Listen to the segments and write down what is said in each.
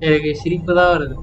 எனக்கு சிரிப்பு தான் வருது.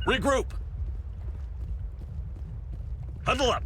Regroup! Huddle up!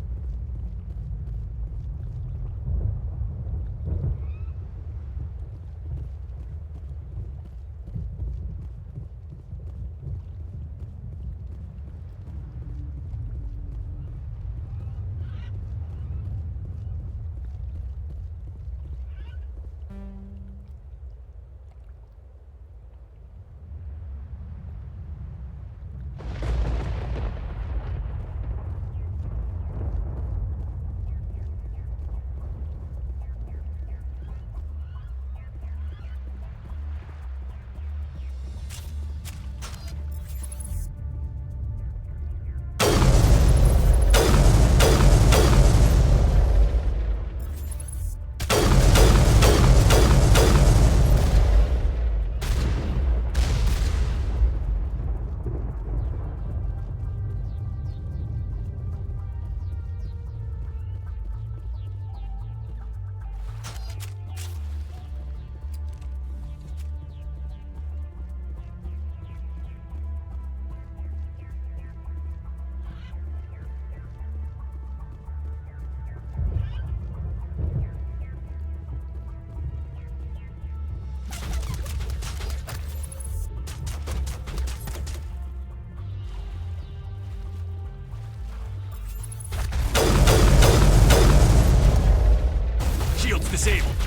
Disabled.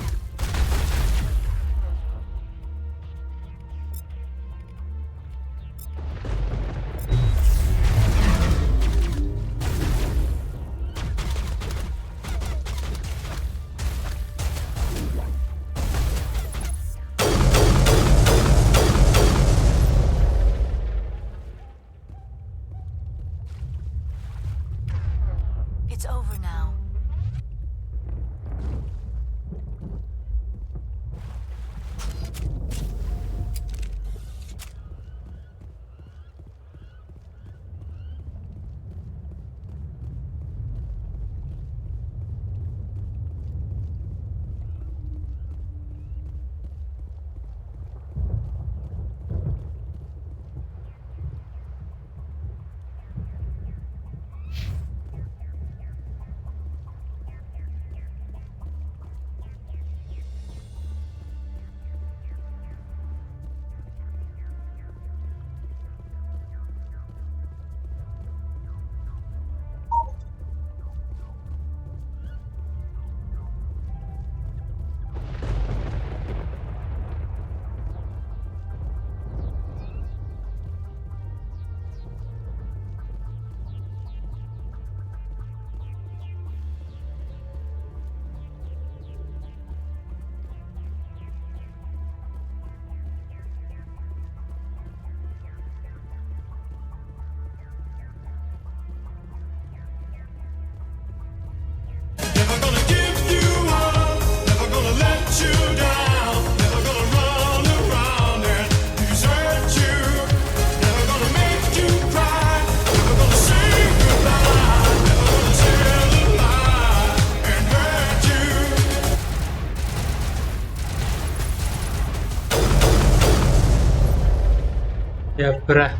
Yeah, bruh.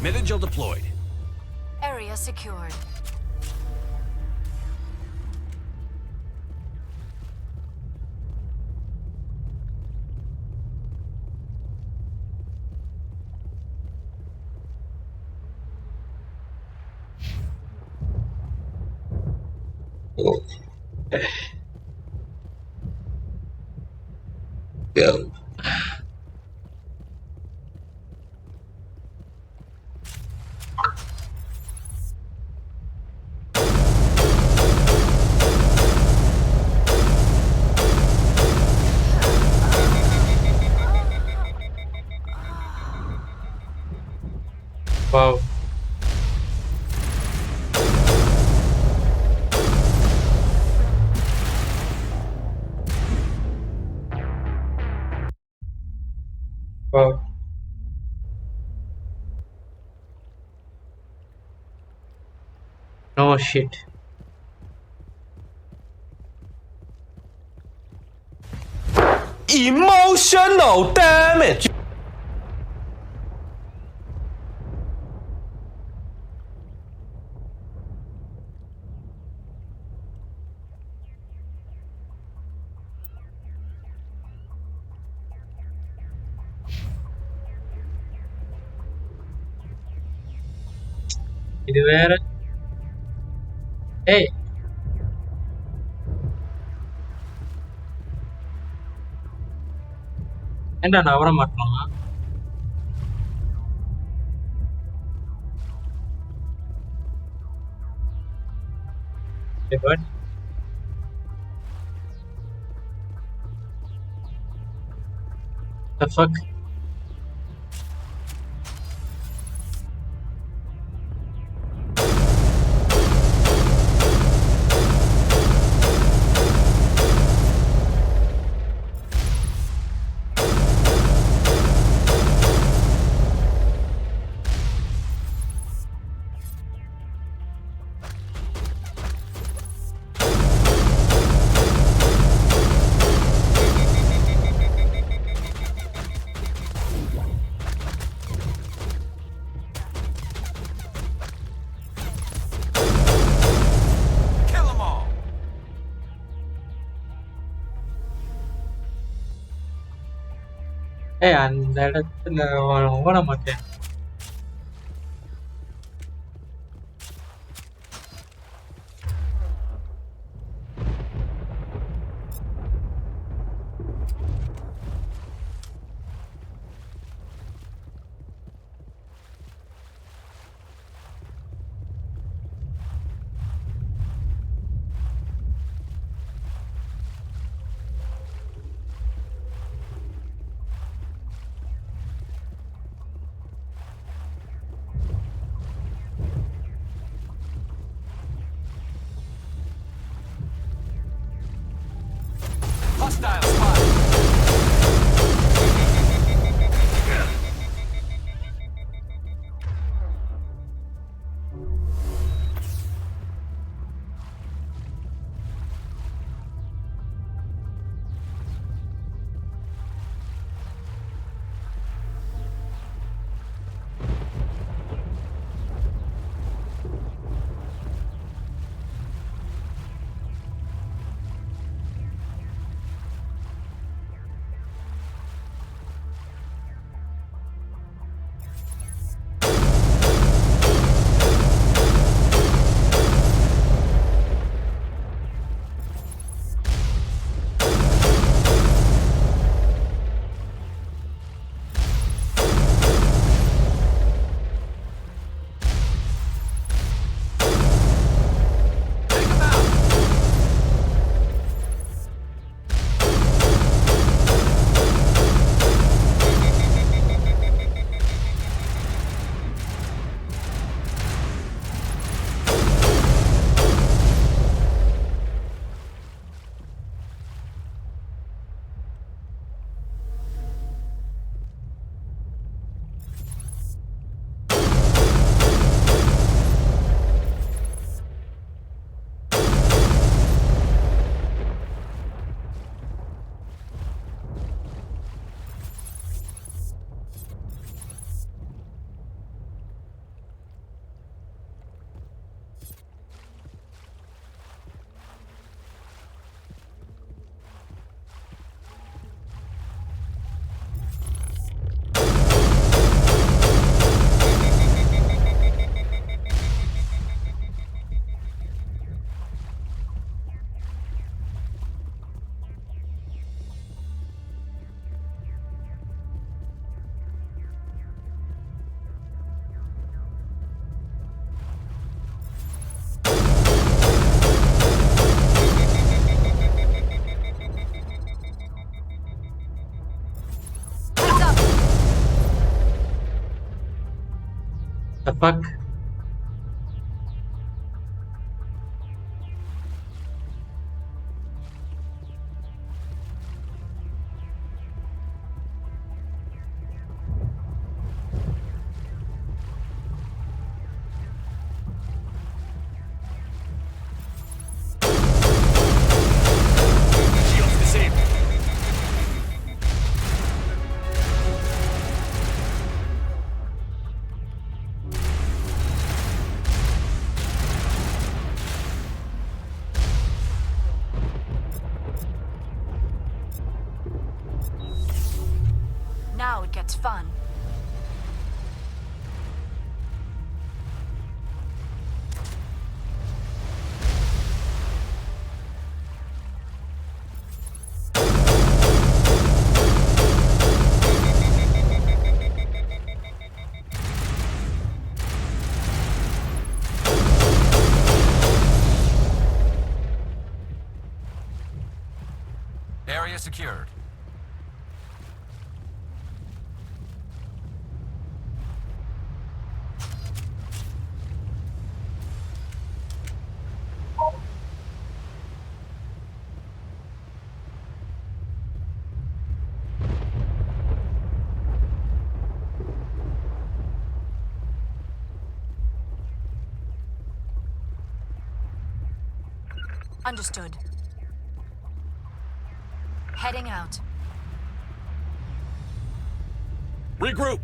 Metagel deployed. Area secured. Go. Wow. Wow. No shit. Emotional damage. இது வேற. ஏய், ஏன்டா நான் வர மாட்டோமா? What the fuck? Kill them all. ஏய், அந்த இடத்துல ஓட மாட்டேன். Hostile spotted. Fuck. Shields disabled. Now it gets fun. Area secured. Understood. Heading out. Regroup.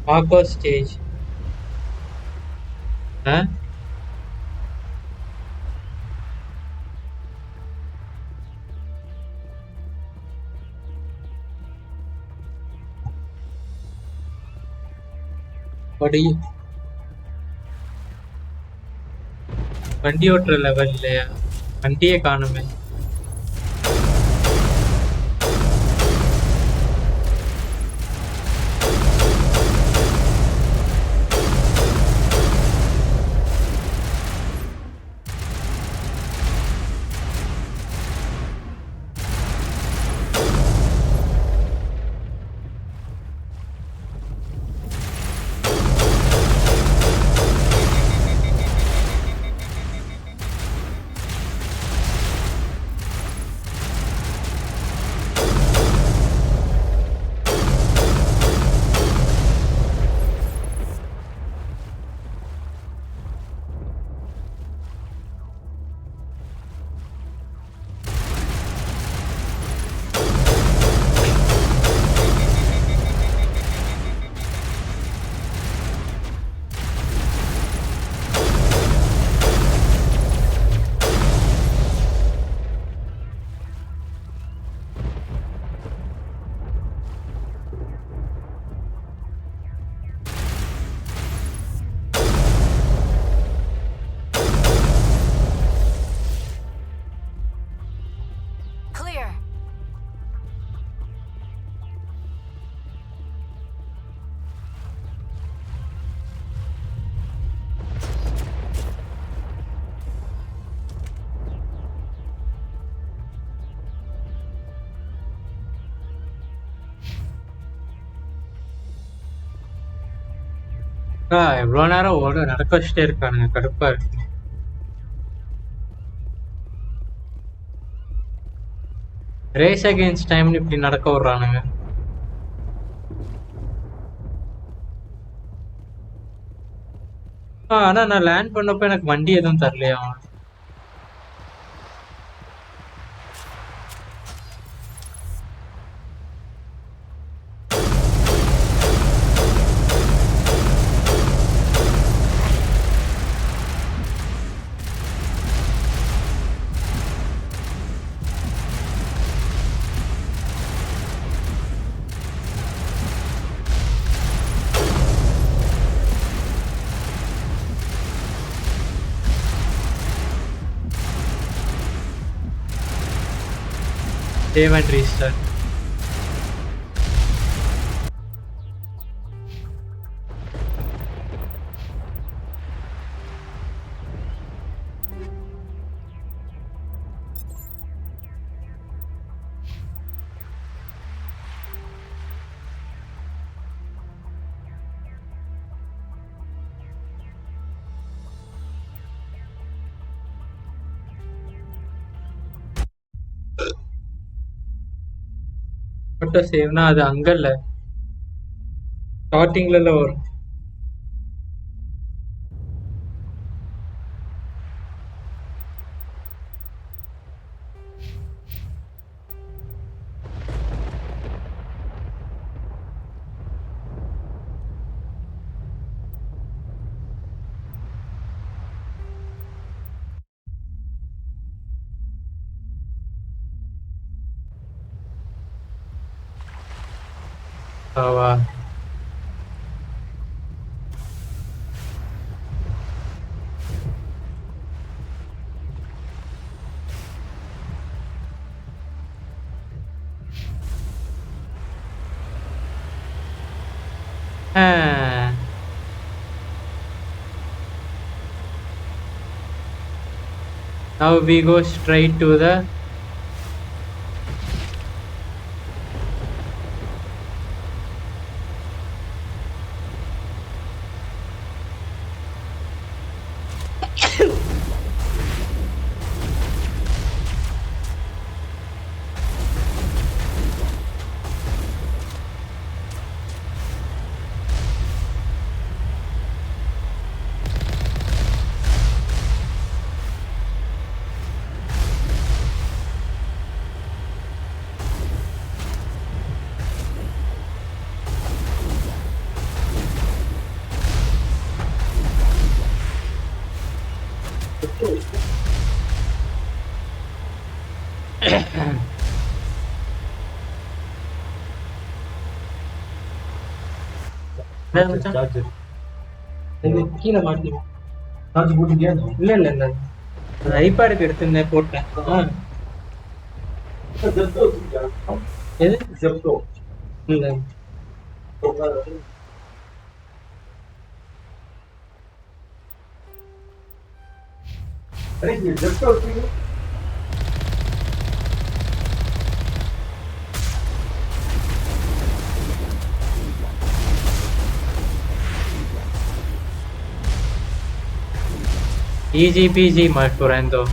Marco stage. Huh? What do you? வண்டி ஓட்டுற லெவல் இல்லையா? வண்டியே காணுமே. Clear. எவ்வளோ நேரம் நடக்க வச்சுட்டே இருக்கானுங்க, கடுப்பா இருக்கு. ரேஸ் அகெயின்ஸ்ட் டைம்னு இப்படி நடக்க விடுறானுங்க. ஆனா நான் லேண்ட் பண்ணப்ப எனக்கு வண்டி எதுவும் தரலையா அவன்? Save and restart. Auto save na அது அங்க இல்ல ஸ்டார்டிங்ல வரும். வா Now we go straight to the கீழே மாட்டேன். இல்ல இல்ல இல்ல ஐபேடுக்கு எடுத்துருந்தேன் போட்டேன். எது இல்ல easy peasy my friendo.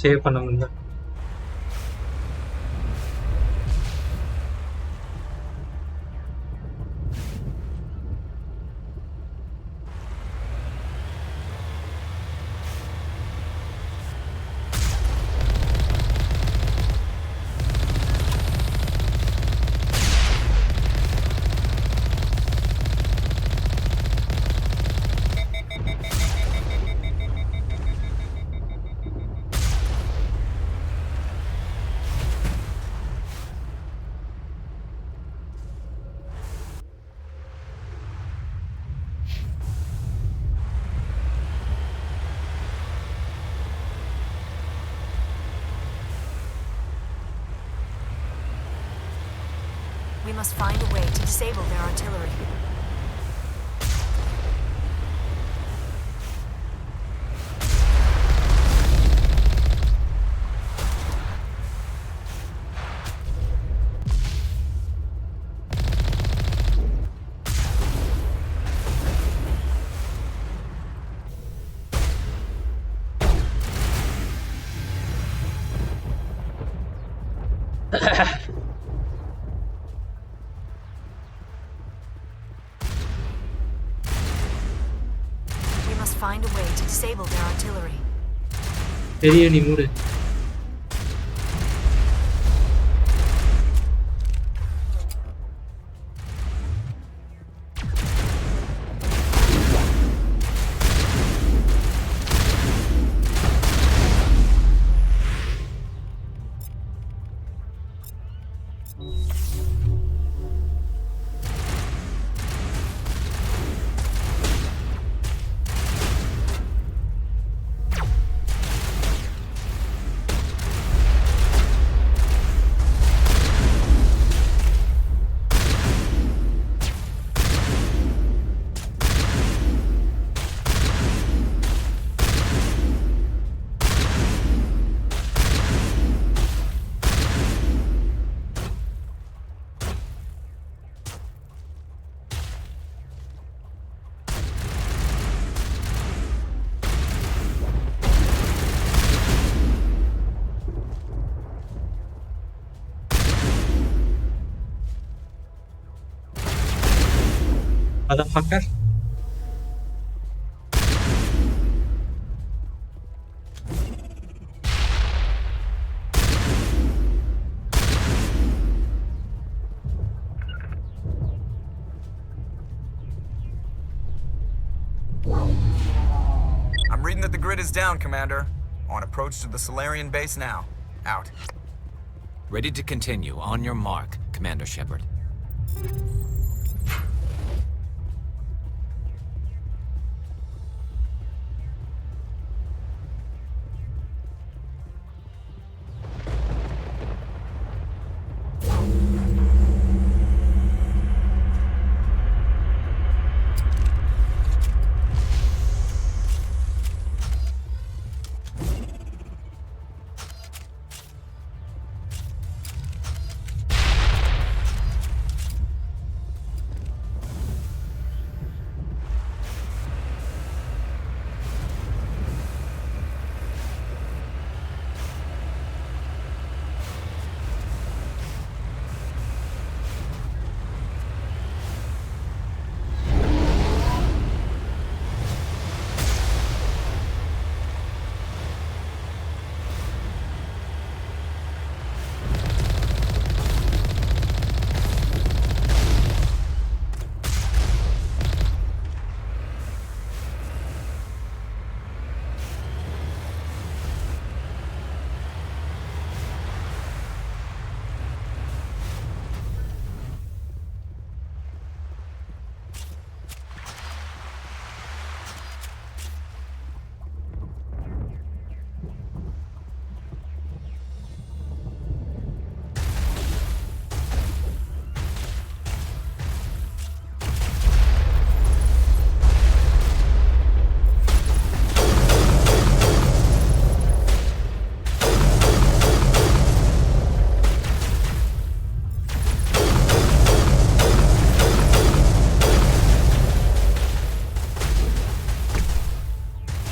Save பண்ண முடியல. We must find a way to disable their artillery. We must find a way to disable their artillery. பெரிய நீ மூடு. Motherfucker. I'm reading that the grid is down, Commander. On approach to the Solarian base now. Out. Ready to continue. On your mark, Commander Shepard.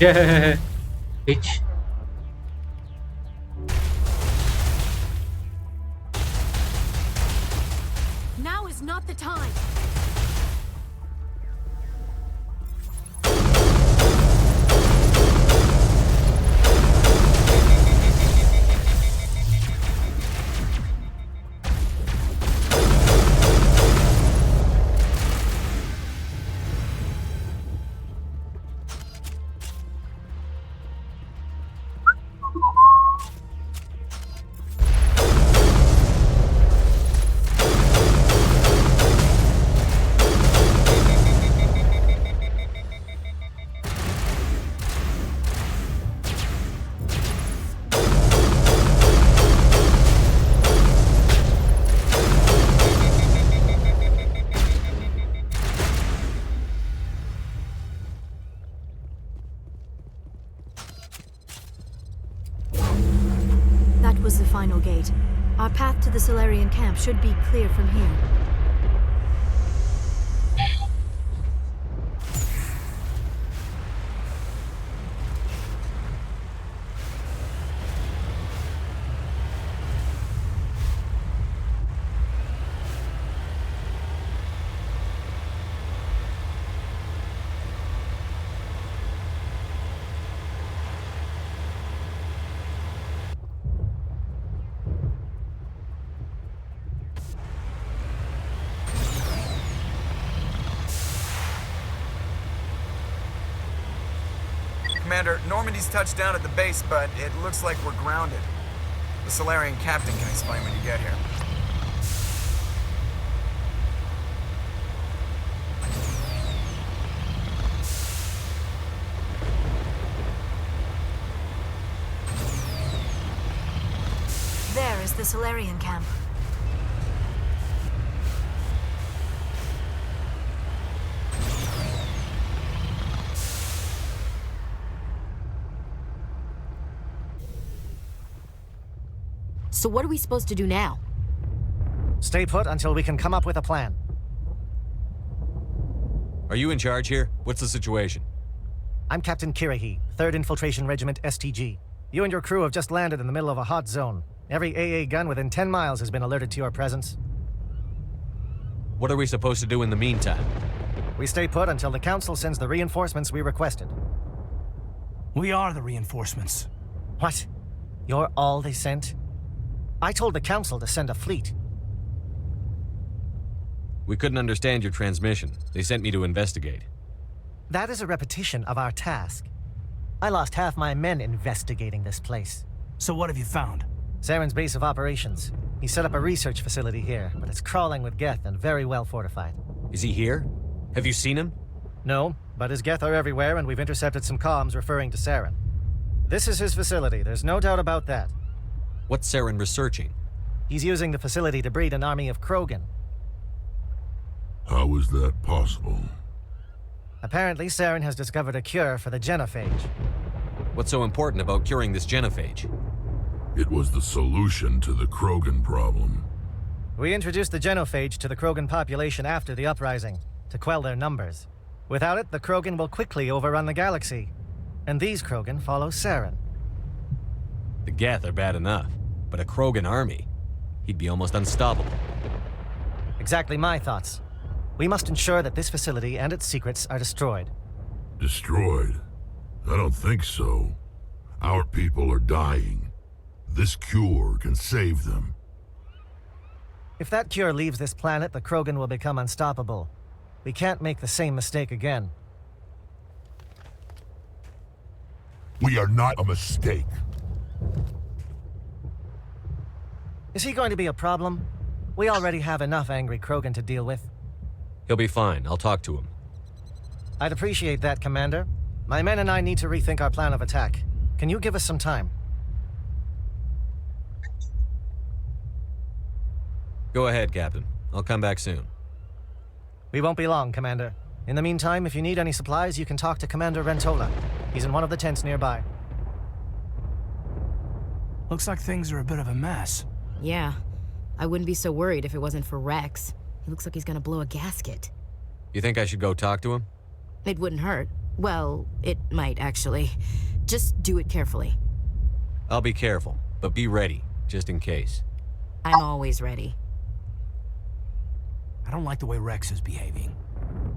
Yeah, bitch. Now is not the time. to the Solarian camp should be clear from here. Commander, Normandy's touched down at the base, but it looks like we're grounded. The Solarian captain can explain when you get here. There is the Solarian camp. So what are we supposed to do now? Stay put until we can come up with a plan. Are you in charge here? What's the situation? I'm Captain Kirahi, 3rd Infiltration Regiment STG. You and your crew have just landed in the middle of a hot zone. Every AA gun within 10 miles has been alerted to your presence. What are we supposed to do in the meantime? We stay put until the Council sends the reinforcements we requested. We are the reinforcements. What? You're all they sent? I told the Council to send a fleet. We couldn't understand your transmission. They sent me to investigate. That is a repetition of our task. I lost half my men investigating this place. So what have you found? Saren's base of operations. He set up a research facility here, but it's crawling with Geth and very well fortified. Is he here? Have you seen him? No, but his Geth are everywhere and we've intercepted some comms referring to Saren. This is his facility, there's no doubt about that. What's Saren researching? He's using the facility to breed an army of Krogan. How is that possible? Apparently, Saren has discovered a cure for the genophage. What's so important about curing this genophage? It was the solution to the Krogan problem. We introduced the genophage to the Krogan population after the uprising, to quell their numbers. Without it, the Krogan will quickly overrun the galaxy. And these Krogan follow Saren. The Geth are bad enough, but a Krogan army? He'd be almost unstoppable. Exactly my thoughts. We must ensure that this facility and its secrets are destroyed. Destroyed? I don't think so. Our people are dying. This cure can save them. If that cure leaves this planet, the Krogan will become unstoppable. We can't make the same mistake again. We are not a mistake. Is he going to be a problem? We already have enough angry Krogan to deal with. He'll be fine. I'll talk to him. I'd appreciate that, Commander. My men and I need to rethink our plan of attack. Can you give us some time? Go ahead, Captain. I'll come back soon. We won't be long, Commander. In the meantime, if you need any supplies, you can talk to Commander Rentola. He's in one of the tents nearby. Looks like things are a bit of a mess. Yeah. I wouldn't be so worried if it wasn't for Rex. He looks like he's gonna blow a gasket. You think I should go talk to him? It wouldn't hurt. Well, it might, actually. Just do it carefully. I'll be careful, but be ready, just in case. I'm always ready. I don't like the way Rex is behaving.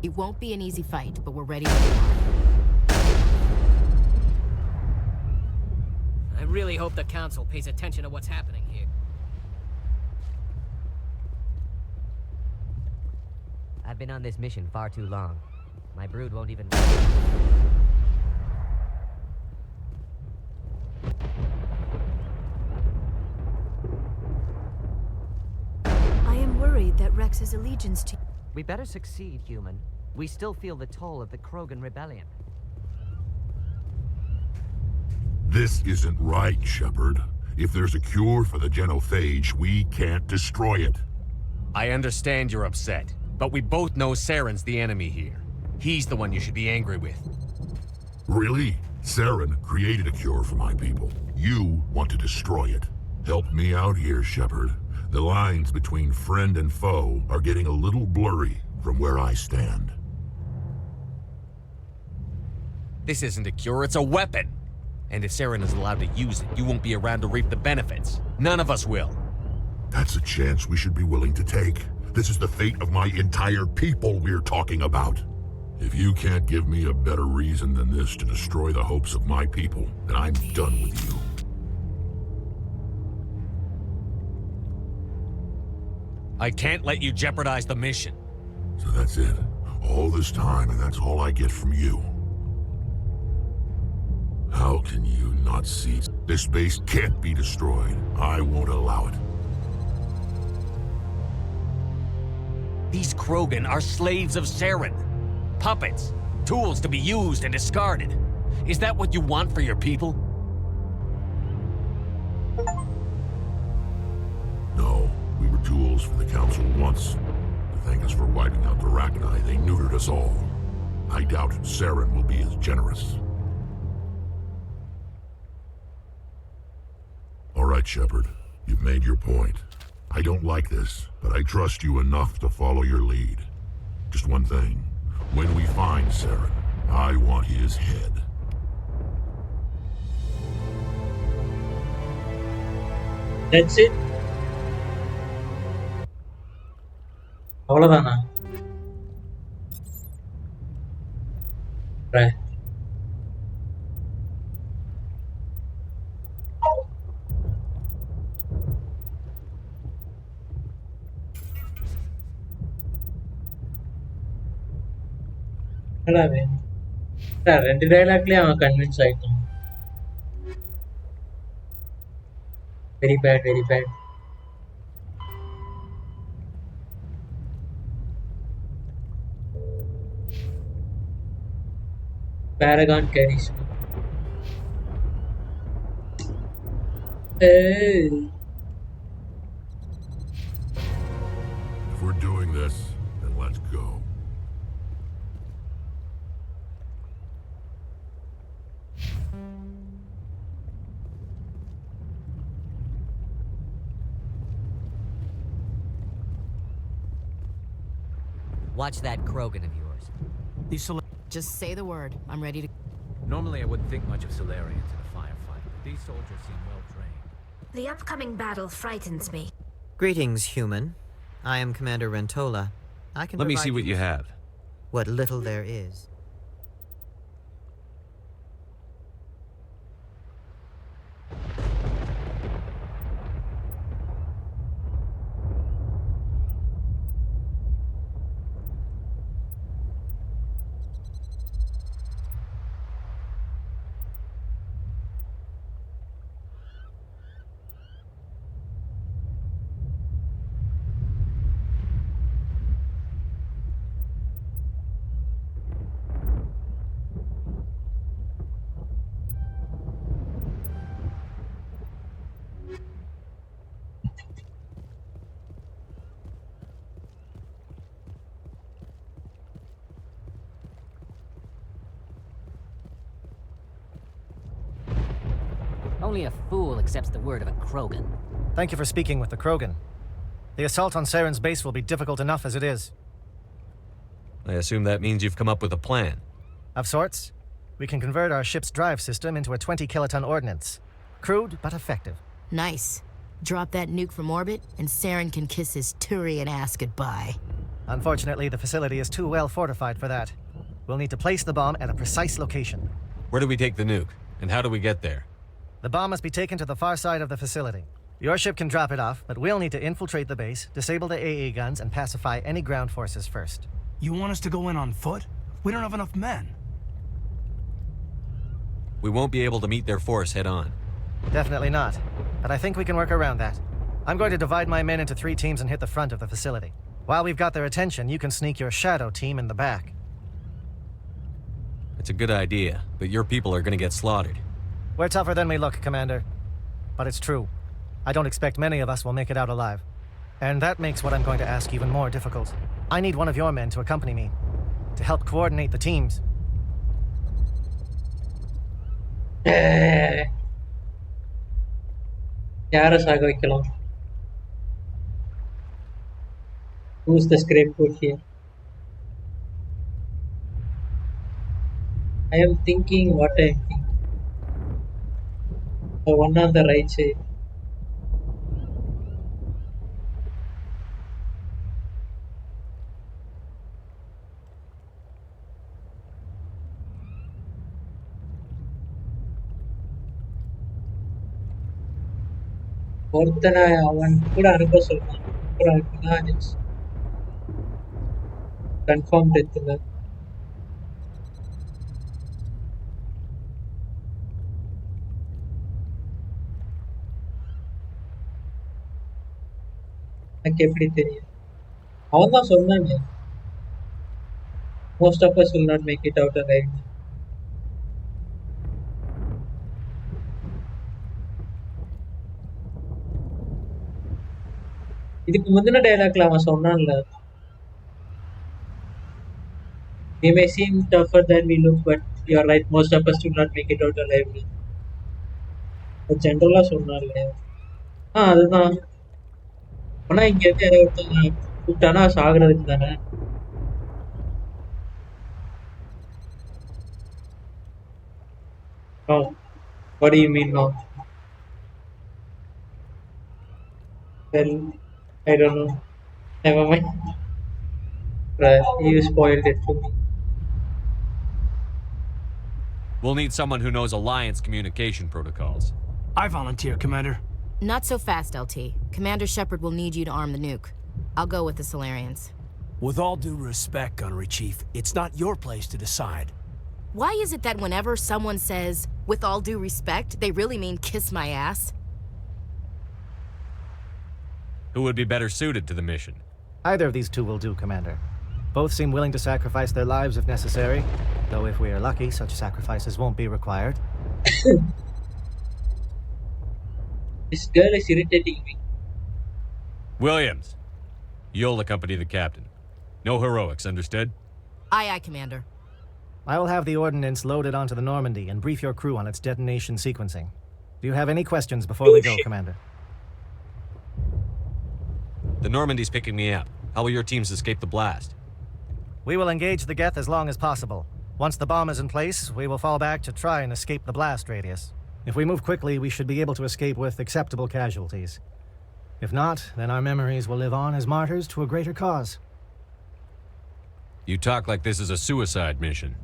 It won't be an easy fight, but we're ready. I really hope the Council pays attention to what's happening here. I've been on this mission far too long. My brood won't even... I am worried that Rex's allegiance to... We better succeed, human. We still feel the toll of the Krogan rebellion. This isn't right, Shepard. If there's a cure for the genophage, we can't destroy it. I understand you're upset, but we both know Saren's the enemy here. He's the one you should be angry with. Really? Saren created a cure for my people. You want to destroy it. Help me out here, Shepard. The lines between friend and foe are getting a little blurry from where I stand. This isn't a cure, it's a weapon. And if Saren is allowed to use it, you won't be around to reap the benefits. None of us will. That's a chance we should be willing to take. This is the fate of my entire people we're talking about. If you can't give me a better reason than this to destroy the hopes of my people, then I'm done with you. I can't let you jeopardize the mission. So that's it. All this time, and that's all I get from you. How can you not see? This base can't be destroyed. I won't allow it. These Krogan are slaves of Saren. Puppets. Tools to be used and discarded. Is that what you want for your people? No, we were tools for the Council once. To thank us for wiping out the Rachni, they neutered us all. I doubt Saren will be as generous. All right, Shepard. You've made your point. I don't like this, but I trust you enough to follow your lead. Just one thing. When we find Saren, I want his head. That's it. அவ்வளவுதானா? Right. ரெண்டு டைலாக்லயே அவன் convince ஆயிட்டான். Very bad, very bad. Paragon carries. Hey. If we're doing this, then let's go. Watch that Krogan of yours. Just say the word. I'm ready to... Normally I wouldn't think much of Solarians in a firefight, but these soldiers seem well trained. The upcoming battle frightens me. Greetings, human. I am Commander Rentola. I can Let me see what you have. What little there is. Only a fool accepts the word of a Krogan. Thank you for speaking with the Krogan. The assault on Saren's base will be difficult enough as it is. I assume that means you've come up with a plan. Of sorts. We can convert our ship's drive system into a 20-kiloton ordnance. Crude, but effective. Nice. Drop that nuke from orbit, and Saren can kiss his Turian ass goodbye. Unfortunately, the facility is too well fortified for that. We'll need to place the bomb at a precise location. Where do we take the nuke? And how do we get there? The bomb must be taken to the far side of the facility. Your ship can drop it off, but we'll need to infiltrate the base, disable the AA guns, and pacify any ground forces first. You want us to go in on foot? We don't have enough men. We won't be able to meet their force head-on. Definitely not. But I think we can work around that. I'm going to divide my men into 3 teams and hit the front of the facility. While we've got their attention, you can sneak your shadow team in the back. It's a good idea, but your people are gonna get slaughtered. We're tougher than we look, Commander. But it's true. I don't expect many of us will make it out alive. And that makes what I'm going to ask even more difficult. I need one of your men to accompany me, to help coordinate the teams. யாரை சாக வைக்கலாம்? Who's the scapegoat here? I am thinking what I am thinking. The one on the right side. ஒருத்தனை அவன் கூட அனுப்ப சொல்றான். கூட அனுப்பினா கன்ஃபார்ம் டெத் இல்லை. எனக்கு எப்படி தெரியும்? அவன் தான் சொன்னானே, most of us will not make it out alive. இதுக்கு முந்தின டைலாக்ல அவன் சொன்னான்ல, we may seem tougher than we look, but you are right, most of us will not make it out alive. ஜென்ரலா சொன்னான்ல, அதுதான். ஆனா இங்க இருந்து யாராவது ஒருத்தங்க கூப்பிட்டானா சாகுறதுக்கு தானே. Oh, what do you mean now? Well, I don't know. Never mind. You spoiled it for me. We'll need someone who knows Alliance communication protocols. I volunteer, Commander. Not so fast, LT. Commander Shepard will need you to arm the nuke. I'll go with the Solarians. With all due respect, Gunnery Chief, it's not your place to decide. Why is it that whenever someone says, with all due respect, they really mean kiss my ass? Who would be better suited to the mission? Either of these two will do, Commander. Both seem willing to sacrifice their lives if necessary, though if we are lucky, such sacrifices won't be required. This girl is irritating me. Williams, you'll accompany the captain. No heroics, understood? Aye, aye, Commander. I will have the ordnance loaded onto the Normandy and brief your crew on its detonation sequencing. Do you have any questions before we go, Commander? The Normandy's picking me up. How will your teams escape the blast? We will engage the Geth as long as possible. Once the bomb is in place, we will fall back to try and escape the blast radius. If we move quickly, we should be able to escape with acceptable casualties. If not, then our memories will live on as martyrs to a greater cause. You talk like this is a suicide mission.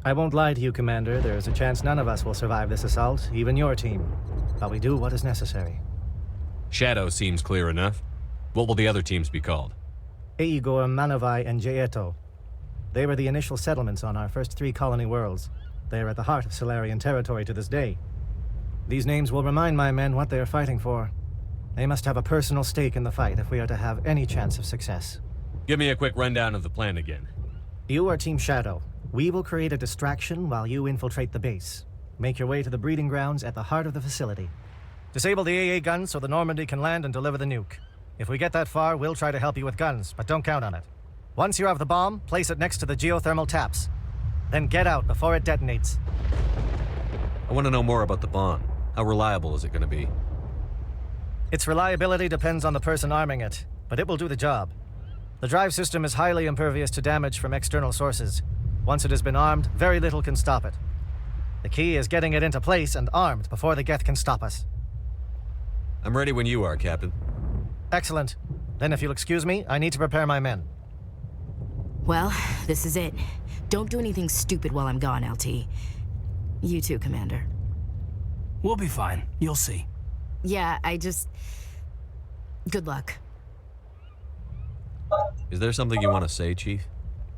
I won't lie to you, Commander. There is a chance none of us will survive this assault, even your team. But we do what is necessary. Shadow seems clear enough. What will the other teams be called? Eigor, Manavai, and Jaeto. They were the initial settlements on our first 3 colony worlds. They are at the heart of Solarian territory to this day. These names will remind my men what they are fighting for. They must have a personal stake in the fight if we are to have any chance of success. Give me a quick rundown of the plan again. You are Team Shadow. We will create a distraction while you infiltrate the base. Make your way to the breeding grounds at the heart of the facility. Disable the AA guns so the Normandy can land and deliver the nuke. If we get that far, we'll try to help you with guns, but don't count on it. Once you have the bomb, place it next to the geothermal taps. Then get out before it detonates. I want to know more about the bomb. How reliable is it going to be? Its reliability depends on the person arming it, but it will do the job. The drive system is highly impervious to damage from external sources. Once it has been armed, very little can stop it. The key is getting it into place and armed before the Geth can stop us. I'm ready when you are, Captain. Excellent. Then if you'll excuse me, I need to prepare my men. Well, this is it. Don't do anything stupid while I'm gone, LT. You too, Commander. We'll be fine. You'll see. Yeah, good luck. Is there something you want to say, Chief?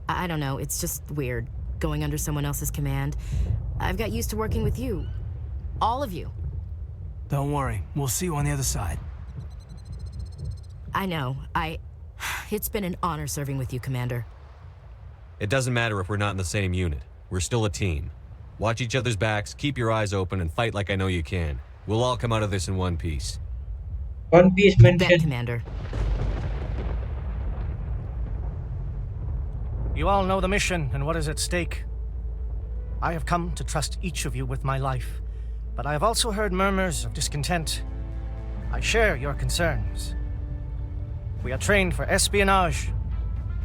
I don't know, it's just weird, going under someone else's command. I've got used to working with you. All of you. Don't worry. We'll see you on the other side. I know. It's been an honor serving with you, Commander. It doesn't matter if we're not in the same unit. We're still a team. Watch each other's backs, keep your eyes open, and fight like I know you can. We'll all come out of this in one piece. One Piece Bet, mentioned. Commander. You all know the mission and what is at stake. I have come to trust each of you with my life, but I have also heard murmurs of discontent. I share your concerns. We are trained for espionage,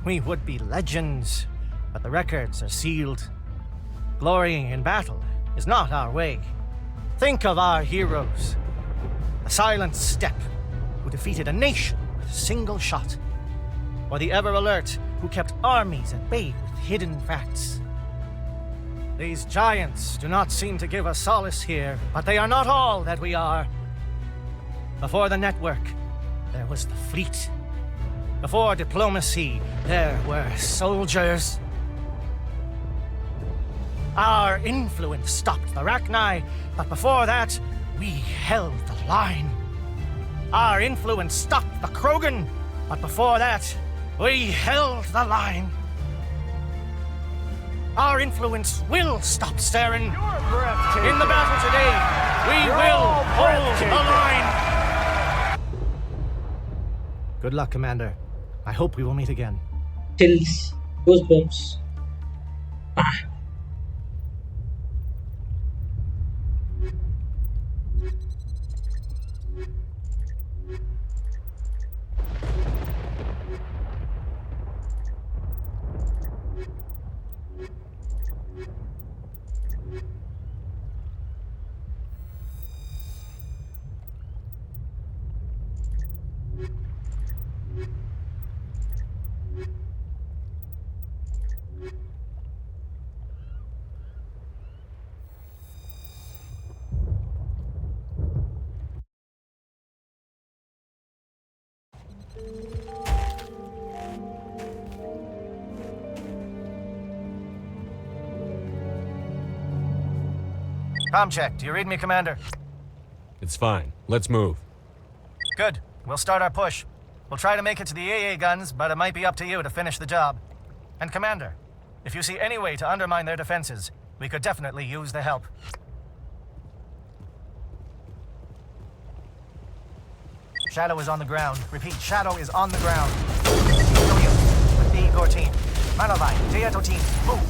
we would be legends, but the records are sealed. Glorying in battle is not our way. Think of our heroes. The Silent Step, who defeated a nation with a single shot. Or the Ever Alert, who kept armies at bay with hidden facts. These giants do not seem to give us solace here, but they are not all that we are. Before the network, there was the fleet. Before diplomacy, there were soldiers. Our influence stopped the Rachni, but before that, we held the line. Our influence stopped the Krogan, but before that, we held the line. Our influence will stop Saren. In the battle today, we will hold the line. Good luck, Commander. I hope we will meet again. Chills. Goosebumps. Ah. Comm check. Do you read me, Commander? It's fine. Let's move. Good. We'll start our push. We'll try to make it to the AA guns, but it might be up to you to finish the job. And Commander, if you see any way to undermine their defenses, we could definitely use the help. Shadow is on the ground. Repeat, Shadow is on the ground. Williams, with the Igor team. Manovai, Tieto team, move.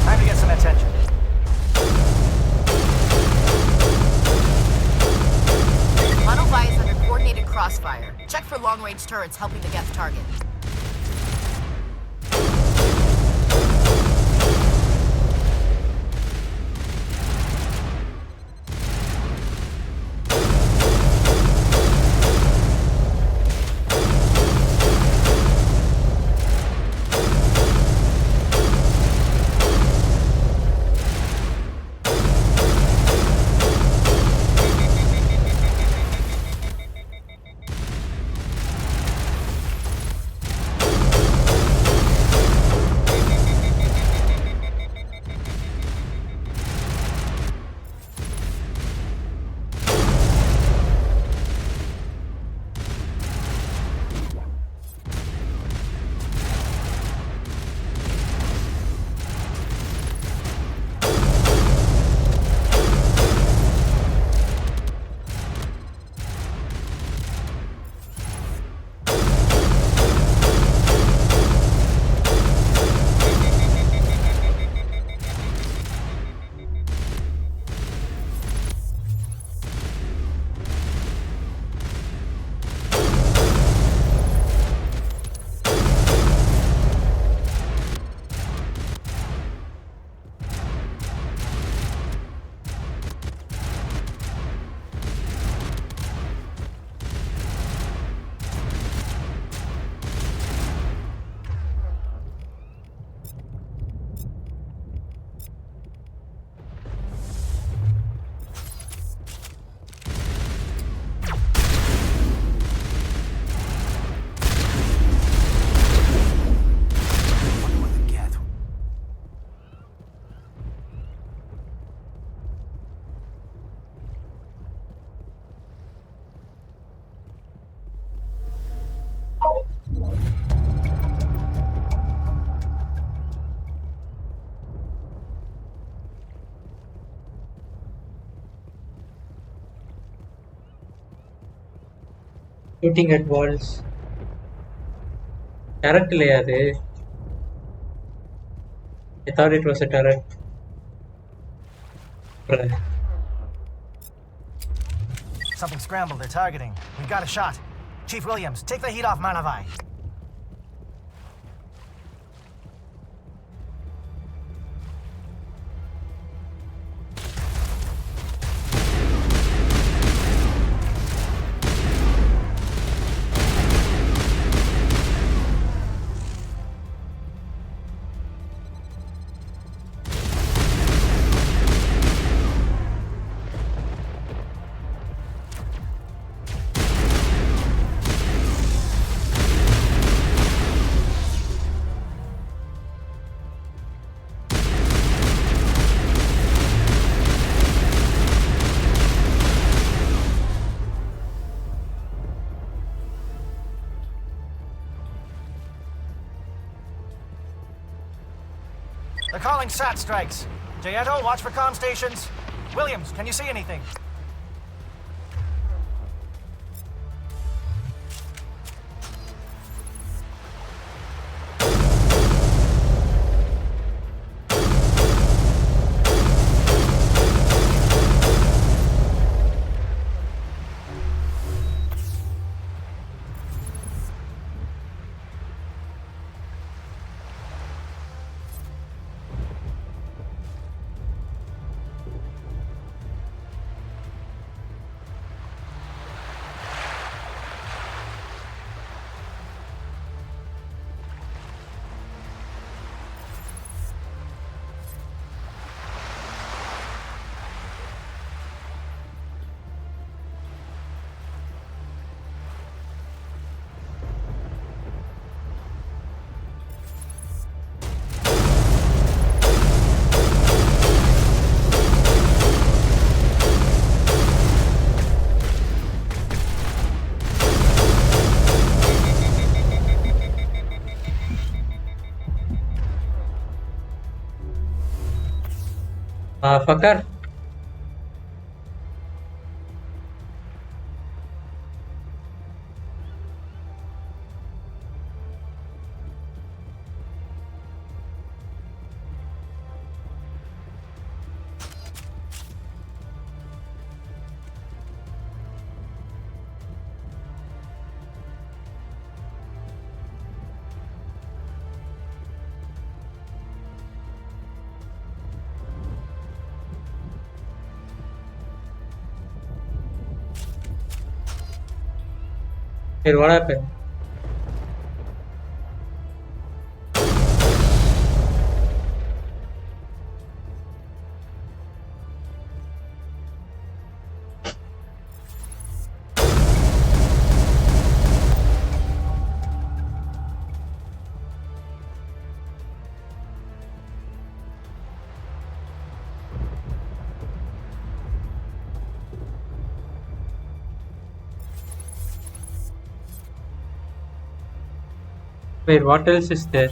Time to get some attention. Manovai is under coordinated crossfire. Check for long-range turrets helping the Geth target. Shooting at walls. Turret இல்லையா அது? I thought it was a turret. Something scrambled. They're targeting. We got a shot. Chief Williams, take the heat off Malavai. They're calling SAT strikes. Jayeto, watch for comm stations. Williams, can you see anything? فكر. Wait, what happened? Wait, what else is there?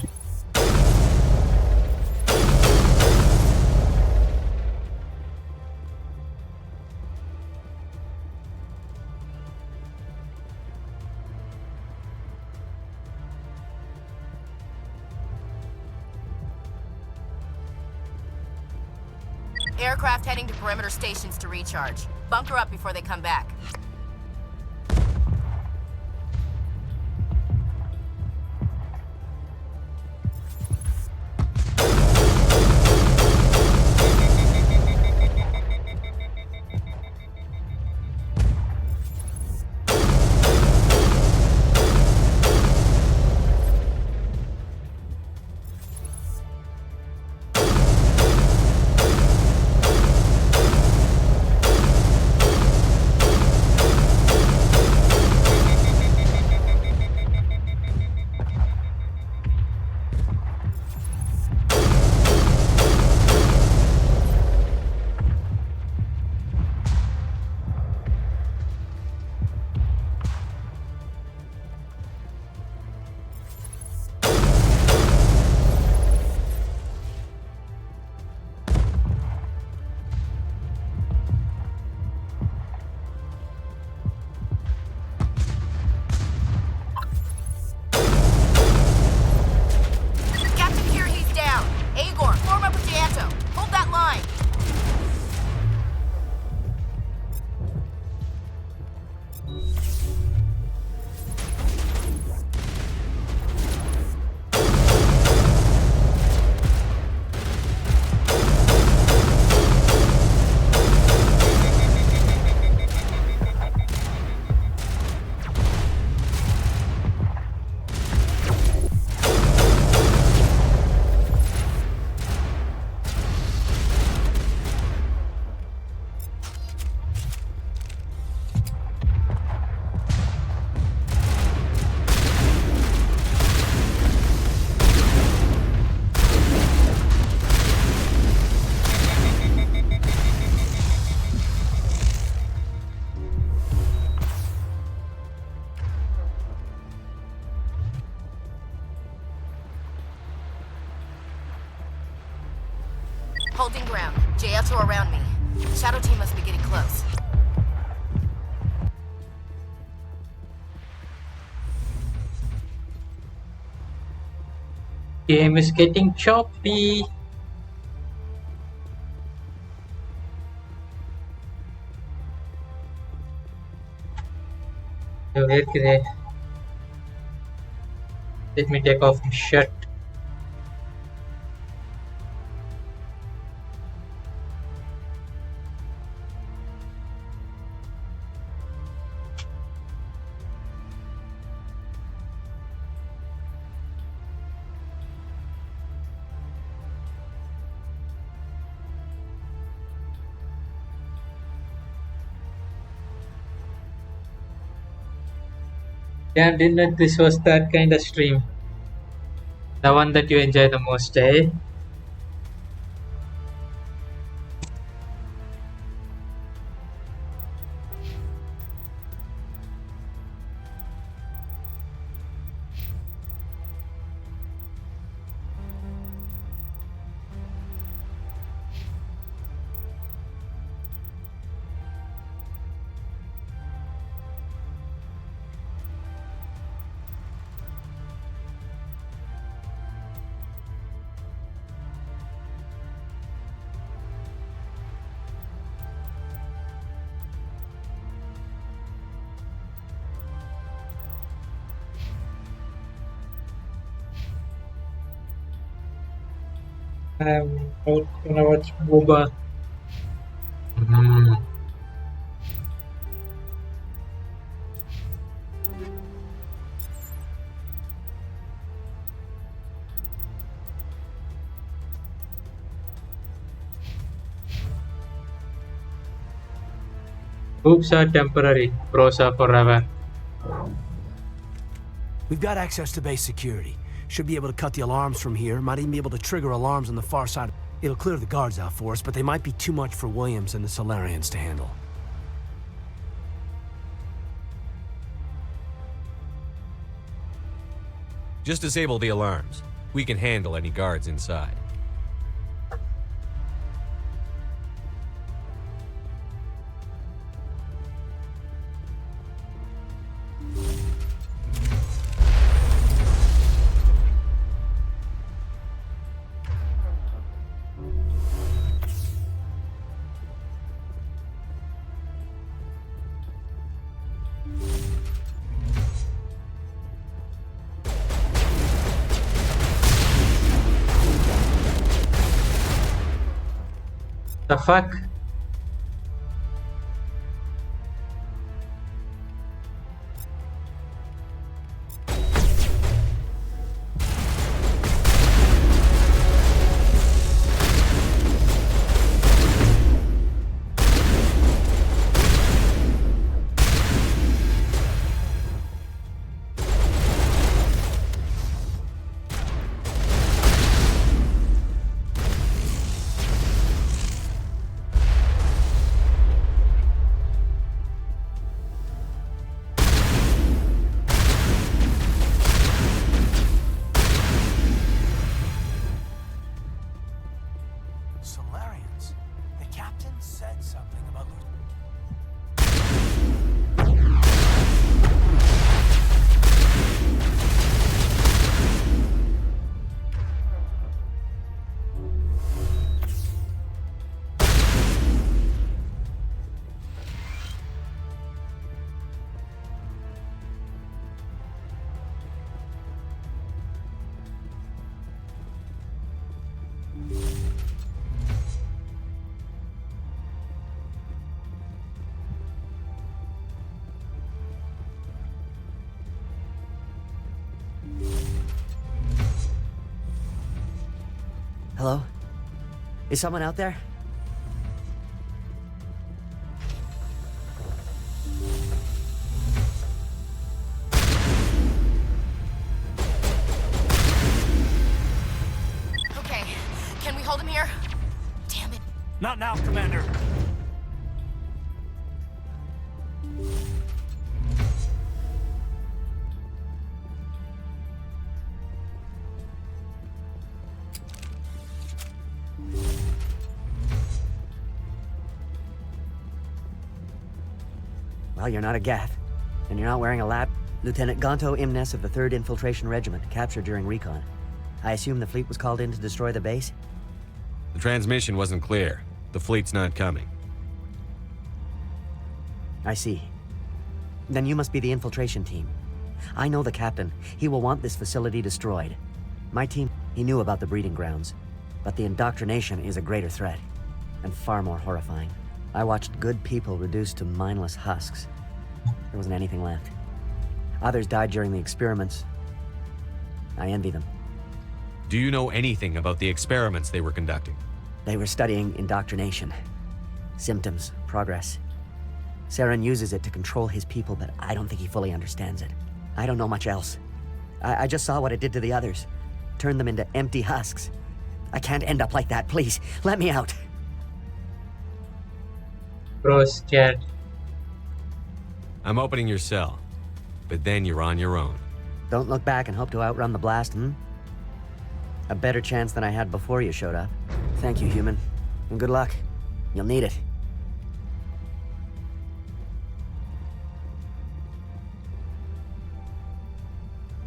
Aircraft heading to perimeter stations to recharge. Bunker up before they come back. Holding ground. JLs are around me. Shadow team must be getting close. Game is getting choppy. Where can I? Let me take off my shirt. Damn, didn't know this was that kind of stream. The one that you enjoy the most, eh? I'm out gonna watch Boba. Mm. Boobs are temporary, bros are forever. We've got access to base security. Should be able to cut the alarms from here. Might even be able to trigger alarms on the far side. It'll clear the guards out for us, but they might be too much for Williams and the Solarians to handle. Just disable the alarms. We can handle any guards inside. The fuck? Solarians? The captain said something about... Hello? Is someone out there? Okay, can we hold him here? Damn it. Not now, Commander. Well, you're not a Gath. And you're not wearing a lab. Lieutenant Gonto Imnes of the 3rd Infiltration Regiment, captured during recon. I assume the fleet was called in to destroy the base? The transmission wasn't clear. The fleet's not coming. I see. Then you must be the infiltration team. I know the captain. He will want this facility destroyed. My team, he knew about the breeding grounds. But the indoctrination is a greater threat. And far more horrifying. I watched good people reduced to mindless husks. There wasn't anything left. Others died during the experiments. I envy them. Do you know anything about the experiments they were conducting? They were studying indoctrination. Symptoms, progress. Saren uses it to control his people, but I don't think he fully understands it. I don't know much else. I just saw what it did to the others. Turned them into empty husks. I can't end up like that, please. Let me out. Bro, scared. I'm opening your cell, but then you're on your own. Don't look back and hope to outrun the blast, A better chance than I had before you showed up. Thank you, human. And good luck. You'll need it.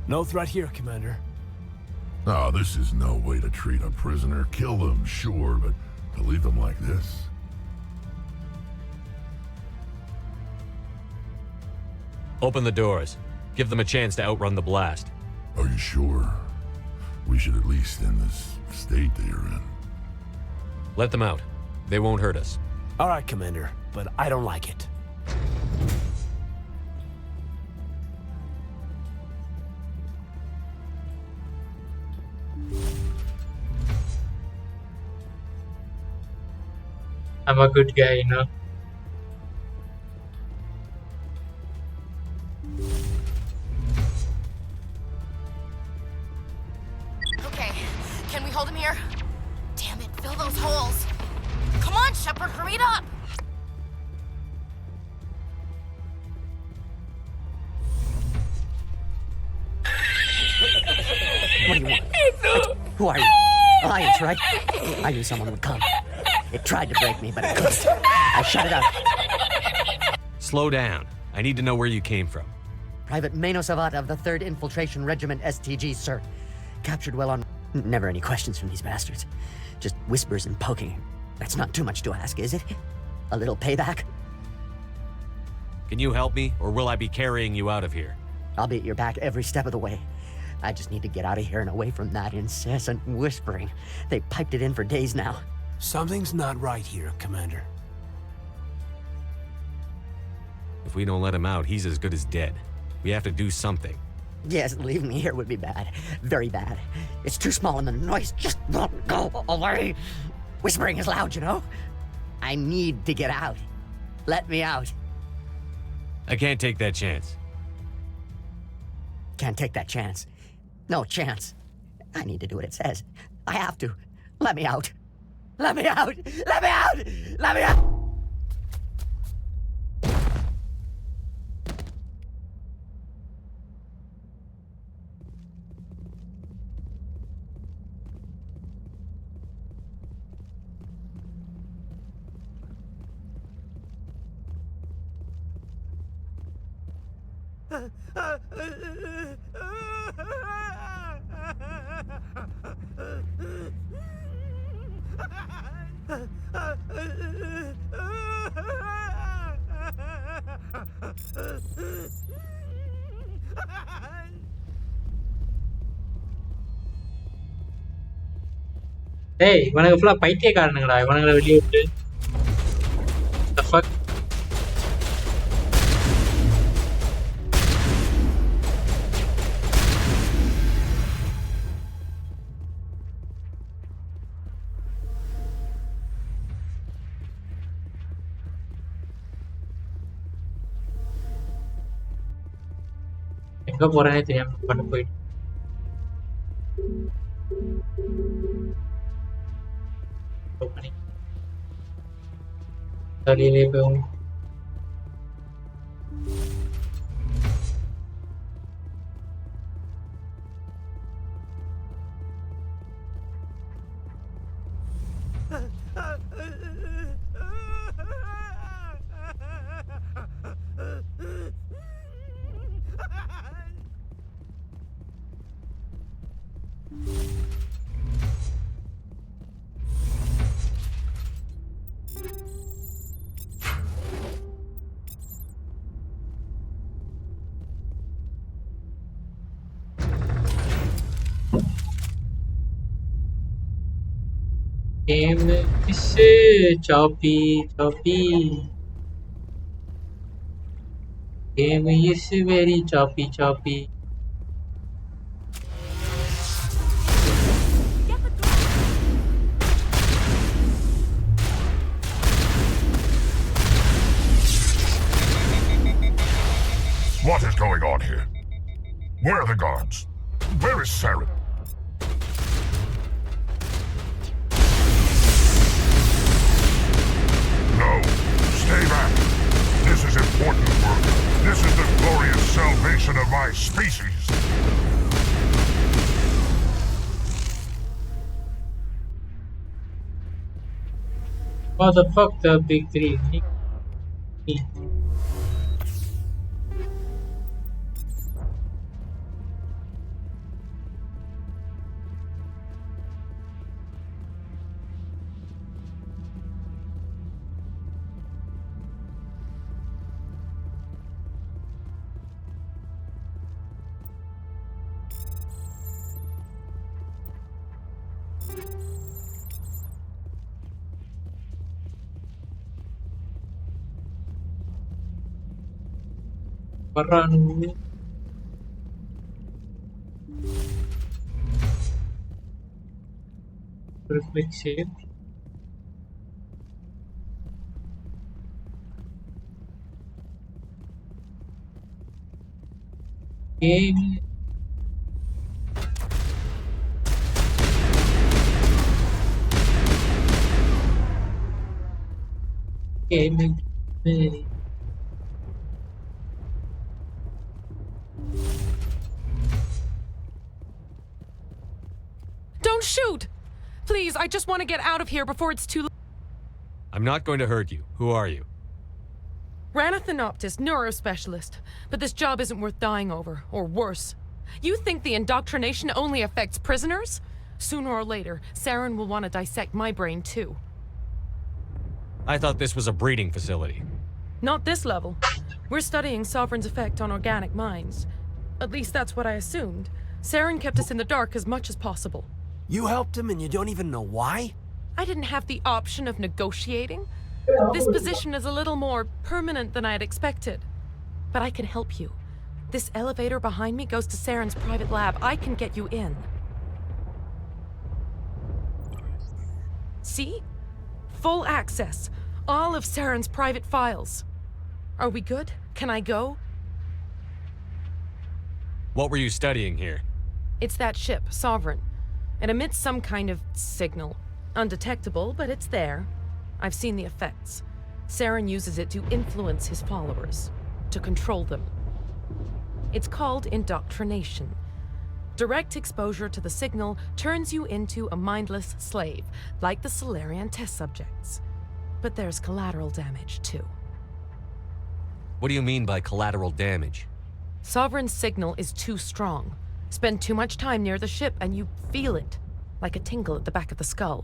No threat here, Commander. Oh, this is no way to treat a prisoner. Kill them, sure, but to leave them like this? Open the doors. Give them a chance to outrun the blast. Are you sure? We should at least end this state they are in. Let them out. They won't hurt us. All right, Commander, but I don't like it. I'm a good guy, you know. Okay, can we hold him here? Damn it, fill those holes. Come on, Shepard, hurry it up. What do you want? Who are you? Alliance, right? I knew someone would come. It tried to break me, but it couldn't. I shut it up. Slow down. I need to know where you came from. Private Mano Savat of the 3rd Infiltration Regiment STG, sir. Captured well on... Never any questions from these bastards. Just whispers and poking. That's not too much to ask, is it? A little payback? Can you help me, or will I be carrying you out of here? I'll be at your back every step of the way. I just need to get out of here and away from that incessant whispering. They piped it in for days now. Something's not right here, Commander. If we don't let him out, he's as good as dead. We have to do something. Yes, leaving me here would be bad. Very bad. It's too small and the noise just won't go away. Whispering is loud, you know? I need to get out. Let me out. I can't take that chance. Can't take that chance. No chance. I need to do what it says. I have to. Let me out. Let me out! Let me out! Let me out! Hey, இவனுங்க ஃபுல்லா பைத்தியக்காரனுங்கடா. இவனுங்களை வெளியே விட்டு the fuck. எங்க போறேனே தெரியாம பண்ண போயிட்டு வெளியிலே போகும். Game is choppy, choppy. Game is very choppy, choppy. What is going on here? Where are the guards? Where is Saren? No, stay back. This is important work. This is the glorious salvation of my species. What the fuck, the big three? Run. Reflexive. Game. Game. Don't shoot! Please, I just want to get out of here before it's too late. I'm not going to hurt you. Who are you? Ranathanoptis, neurospecialist. But this job isn't worth dying over, or worse. You think the indoctrination only affects prisoners? Sooner or later, Saren will want to dissect my brain too. I thought this was a breeding facility. Not this level. We're studying Sovereign's effect on organic minds. At least that's what I assumed. Saren kept us in the dark as much as possible. You helped him and you don't even know why? I didn't have the option of negotiating. This position is a little more permanent than I had expected. But I can help you. This elevator behind me goes to Saren's private lab. I can get you in. See? Full access. All of Saren's private files. Are we good? Can I go? What were you studying here? It's that ship, Sovereign. It emits some kind of signal. Undetectable, but it's there. I've seen the effects. Saren uses it to influence his followers, to control them. It's called indoctrination. Direct exposure to the signal turns you into a mindless slave, like the Solarian test subjects. But there's collateral damage, too. What do you mean by collateral damage? Sovereign's signal is too strong. Spend too much time near the ship and you feel it, like a tingle at the back of the skull.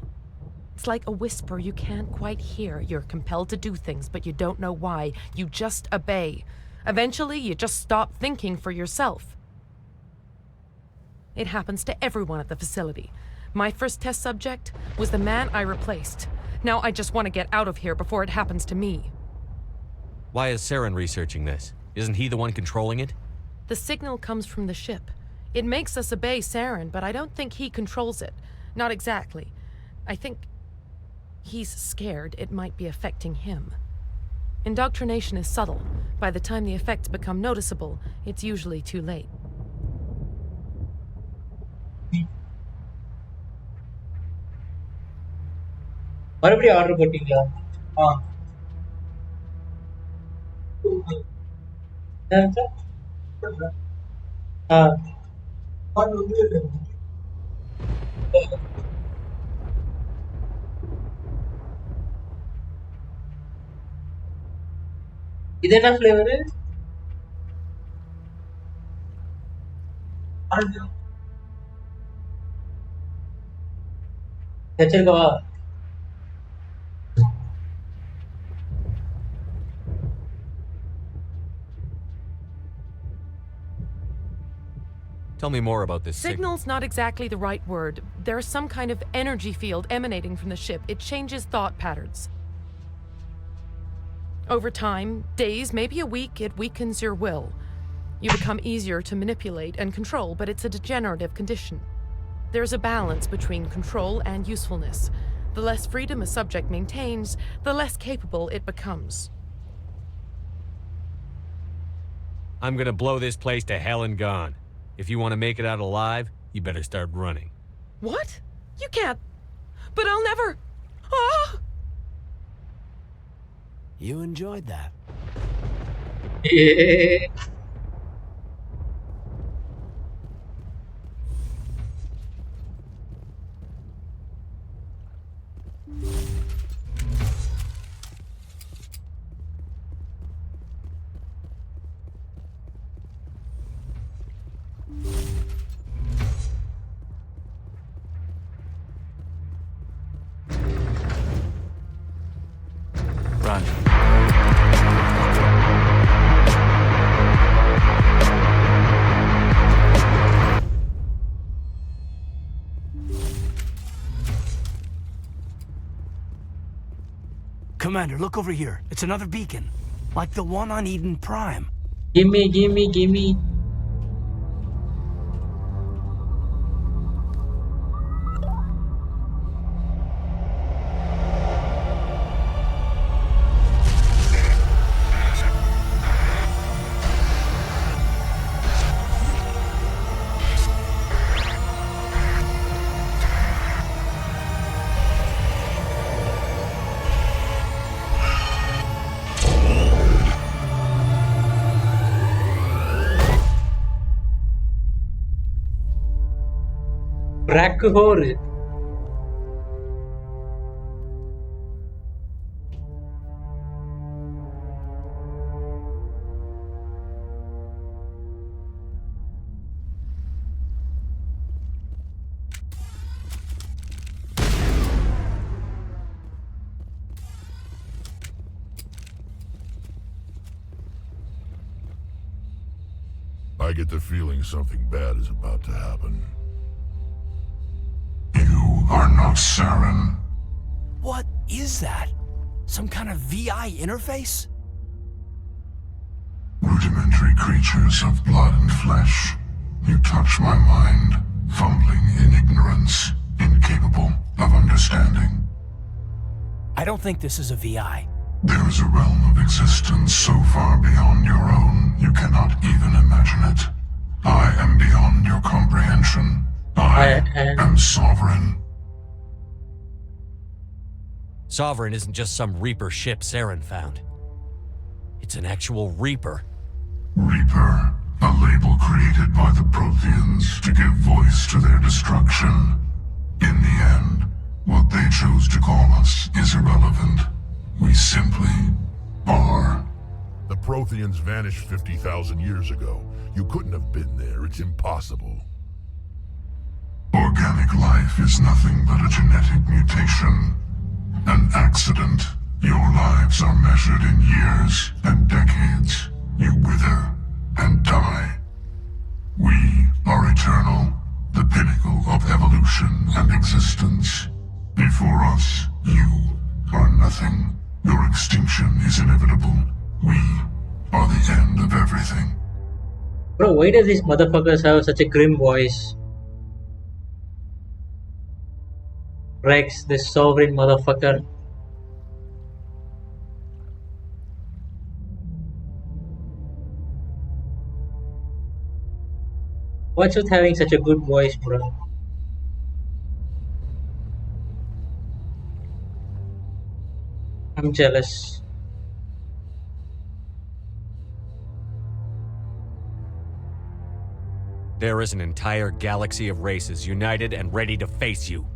It's like a whisper you can't quite hear. You're compelled to do things, but you don't know why. You just obey. Eventually, you just stop thinking for yourself. It happens to everyone at the facility. My first test subject was the man I replaced. Now I just want to get out of here before it happens to me. Why is Saren researching this? Isn't he the one controlling it? The signal comes from the ship. It makes us obey Saren, but I don't think he controls it. Not exactly. I think he's scared it might be affecting him. Indoctrination is subtle. By the time the effects become noticeable, it's usually too late. மறுபடியும் order போட்டீங்களா? இது என்ன flavour? வச்சிருக்கவா? Tell me more about this signal. Signal's not exactly the right word. There's some kind of energy field emanating from the ship. It changes thought patterns. Over time, days, maybe a week, it weakens your will. You become easier to manipulate and control, but it's a degenerative condition. There's a balance between control and usefulness. The less freedom a subject maintains, the less capable it becomes. I'm gonna blow this place to hell and gone. If you want to make it out alive, you better start running. What? You can't. But I'll never. Ah! You enjoyed that. Yeah. Run. Commander, look over here. It's another beacon. Like the one on Eden Prime. Gimme, gimme, gimme. Rakuhor. I get the feeling something bad is about to happen. Are not Saren. What is that? Some kind of VI interface? Rudimentary creatures of blood and flesh. You touch my mind, fumbling in ignorance, incapable of understanding. I don't think this is a VI. There is a realm of existence so far beyond your own, you cannot even imagine it. I am beyond your comprehension. I am sovereign. Sovereign isn't just some Reaper ship Saren found. It's an actual Reaper. Reaper, a label created by the Protheans to give voice to their destruction. In the end, what they chose to call us is irrelevant. We simply are. The Protheans vanished 50,000 years ago. You couldn't have been there. It's impossible. Organic life is nothing but a genetic mutation. An accident. Your lives are measured in years and decades. You wither and die. We are eternal, the pinnacle of evolution and existence. Before us, you are nothing. Your extinction is inevitable. We are the end of everything. Bro, why does these motherfuckers have such a grim voice? Rex, this sovereign motherfucker. What's with having such a good voice, bro? I'm jealous. There is an entire galaxy of races united and ready to face you.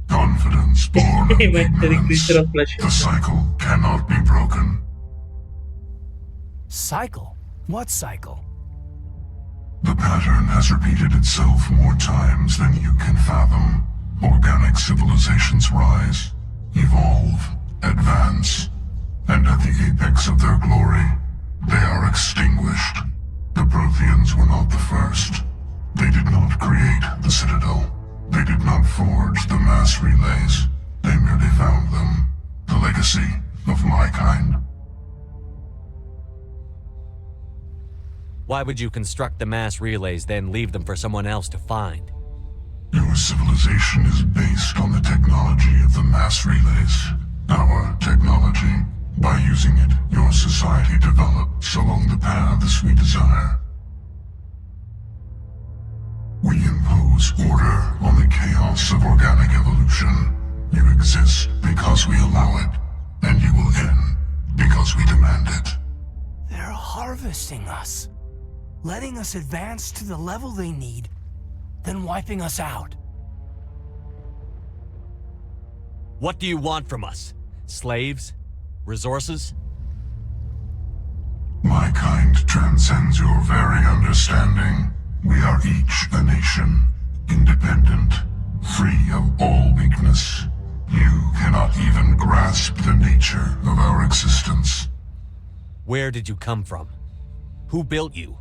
Confidence born of ignorance. The cycle cannot be broken. Cycle? What cycle? The pattern has repeated itself more times than you can fathom. Organic civilizations rise, evolve, advance, and at the apex of their glory, they are extinguished. The Protheans were not the first. They did not create the Citadel. They did not forge the mass relays. They merely found them. The legacy of my kind. Why would you construct the mass relays, then leave them for someone else to find? Your civilization is based on the technology of the mass relays. Our technology. By using it, your society develops along the paths we desire. We impose order on the chaos of organic evolution. You exist because we allow it, and you will end because we demand it. They're harvesting us. Letting us advance to the level they need, then wiping us out. What do you want from us? Slaves? Resources? My kind transcends your very understanding. We are each a nation, independent, free of all weakness. You cannot even grasp the nature of our existence. Where did you come from? Who built you?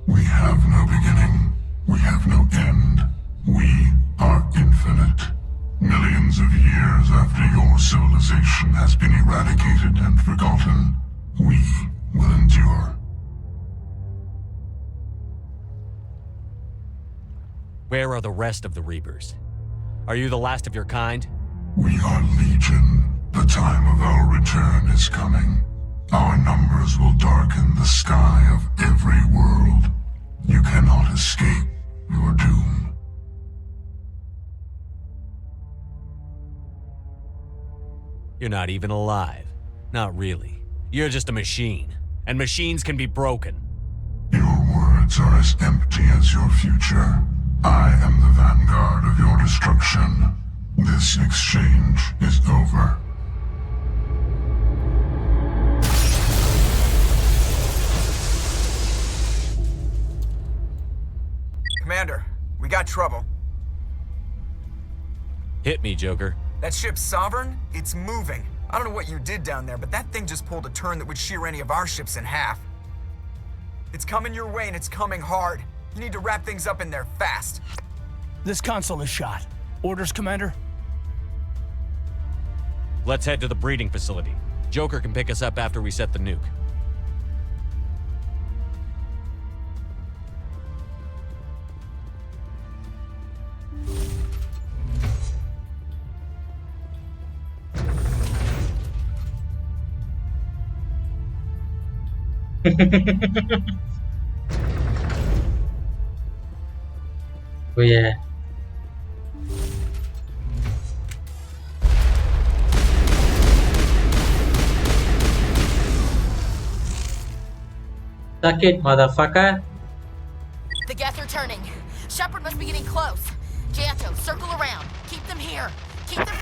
We have no beginning. We have no end. We are infinite. Millions of years after your civilization has been eradicated and forgotten, we will endure. Where are the rest of the Reapers? Are you the last of your kind? We are Legion. The time of our return is coming. Our numbers will darken the sky of every world. You cannot escape your doom. You're not even alive. Not really. You're just a machine. And machines can be broken. Your words are as empty as your future. I am the vanguard of your destruction. This exchange is over. Commander, we got trouble. Hit me, Joker. That ship's Sovereign? It's moving. I don't know what you did down there, but that thing just pulled a turn that would shear any of our ships in half. It's coming your way and it's coming hard. You need to wrap things up in there fast. This console is shot. Orders, Commander? Let's head to the breeding facility. Joker can pick us up after we set the nuke. Oh yeah. Suck it, motherfucker. The gas are turning. Shepard must be getting close. Janto, circle around. Keep them here. Keep them...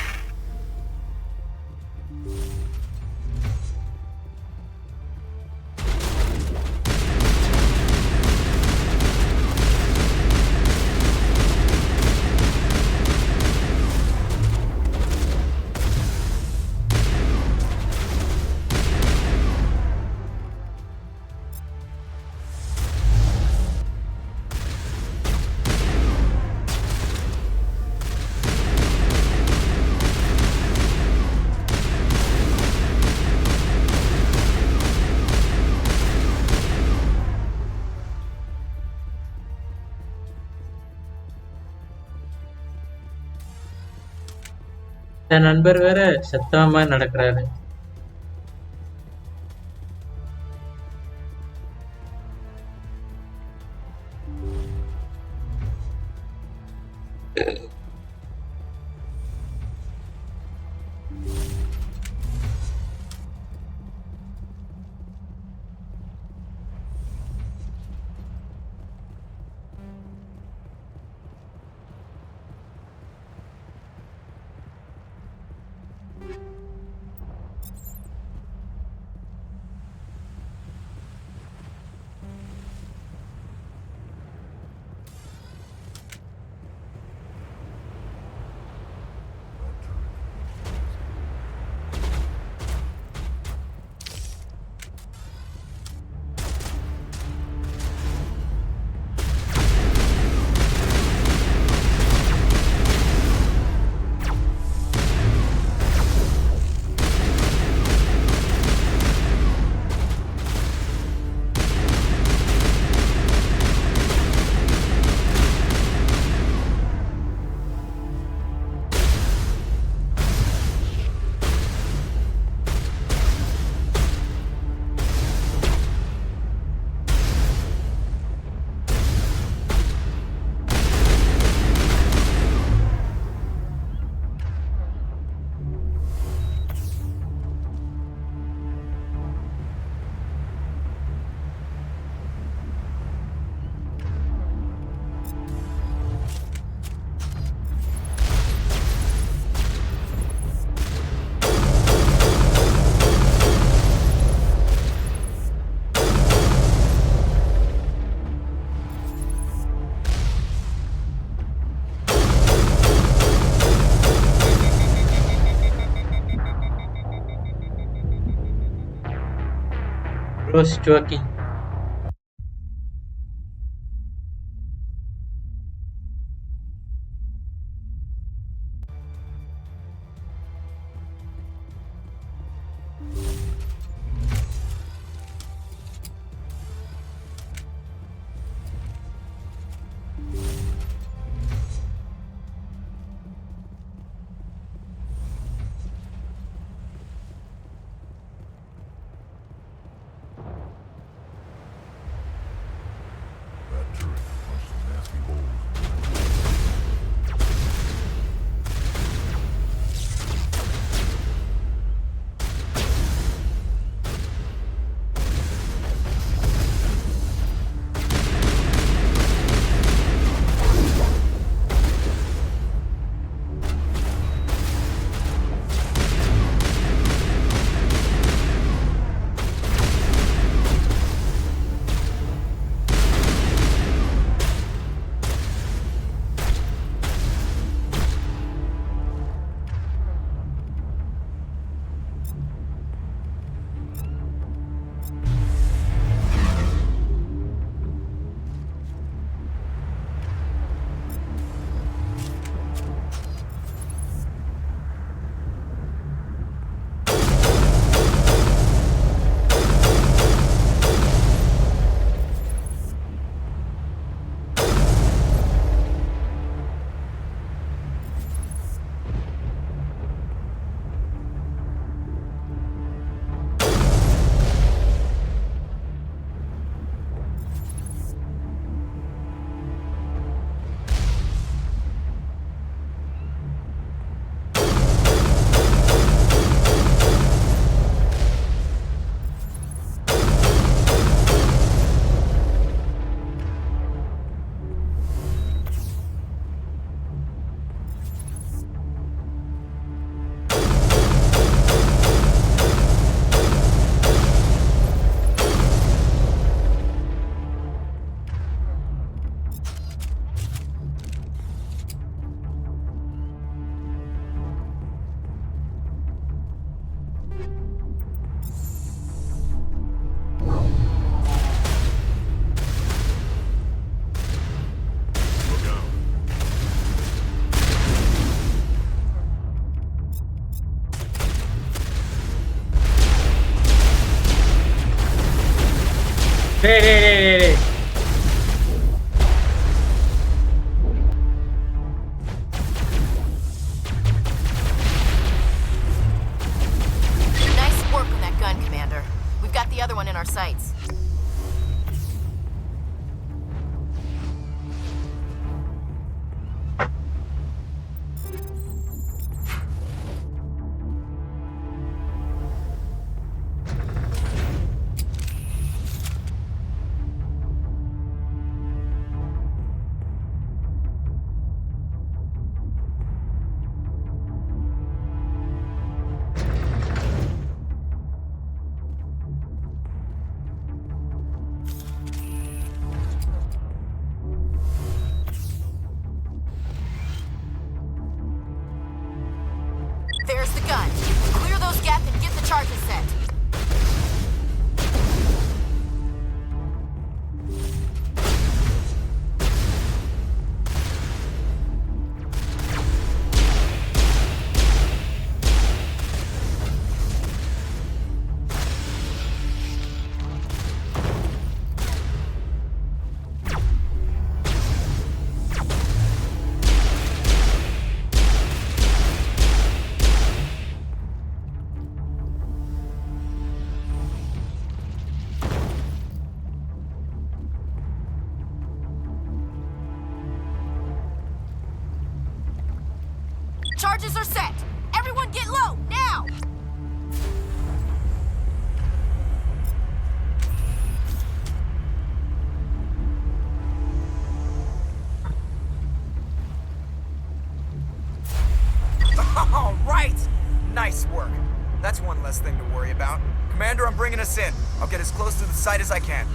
என் நண்பர் வேற செத்தவ மாதிரி நடக்கிறாரு. Bros, joking. That turret punched some nasty holes. Hey. Nice work on that gun, Commander. We've got the other one in our sights. There's the gun. Clear those gaps and get the charges set. Charges are set. Everyone get low, now! All right! Nice work. That's one less thing to worry about. Commander, I'm bringing us in. I'll get as close to the site as I can.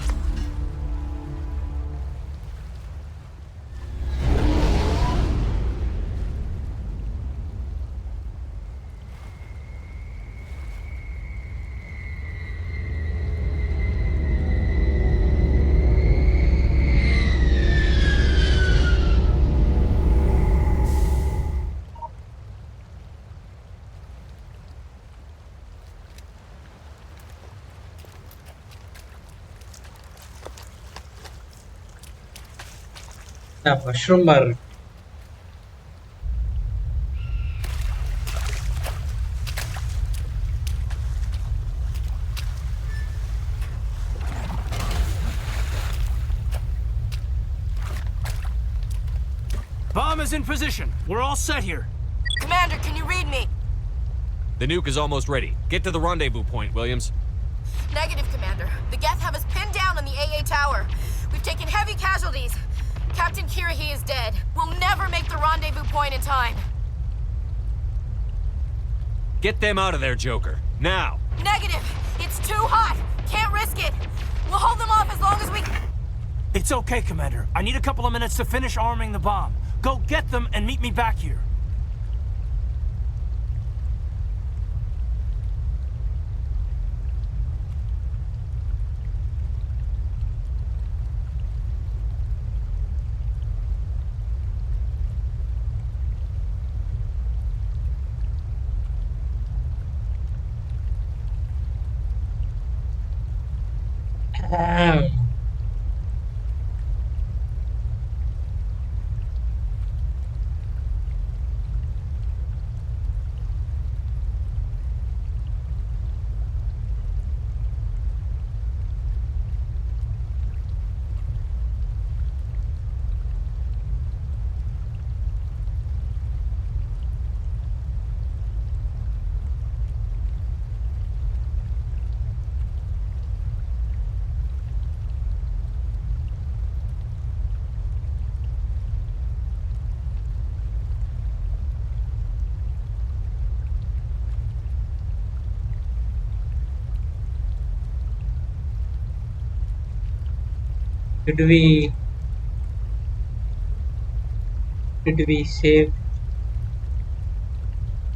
mushroom bar. Bomb is in position. We're all set here. Commander, can you read me? The nuke is almost ready. Get to the rendezvous point, Williams. Negative, Commander. The Geth have us pinned down on the AA tower. We've taken heavy casualties. Captain Kirahi is dead. We'll never make the rendezvous point in time. Get them out of there, Joker. Now! Negative! It's too hot! Can't risk it! We'll hold them off as long as we... It's okay, Commander. I need a couple of minutes to finish arming the bomb. Go get them and meet me back here. Damn. Did we save?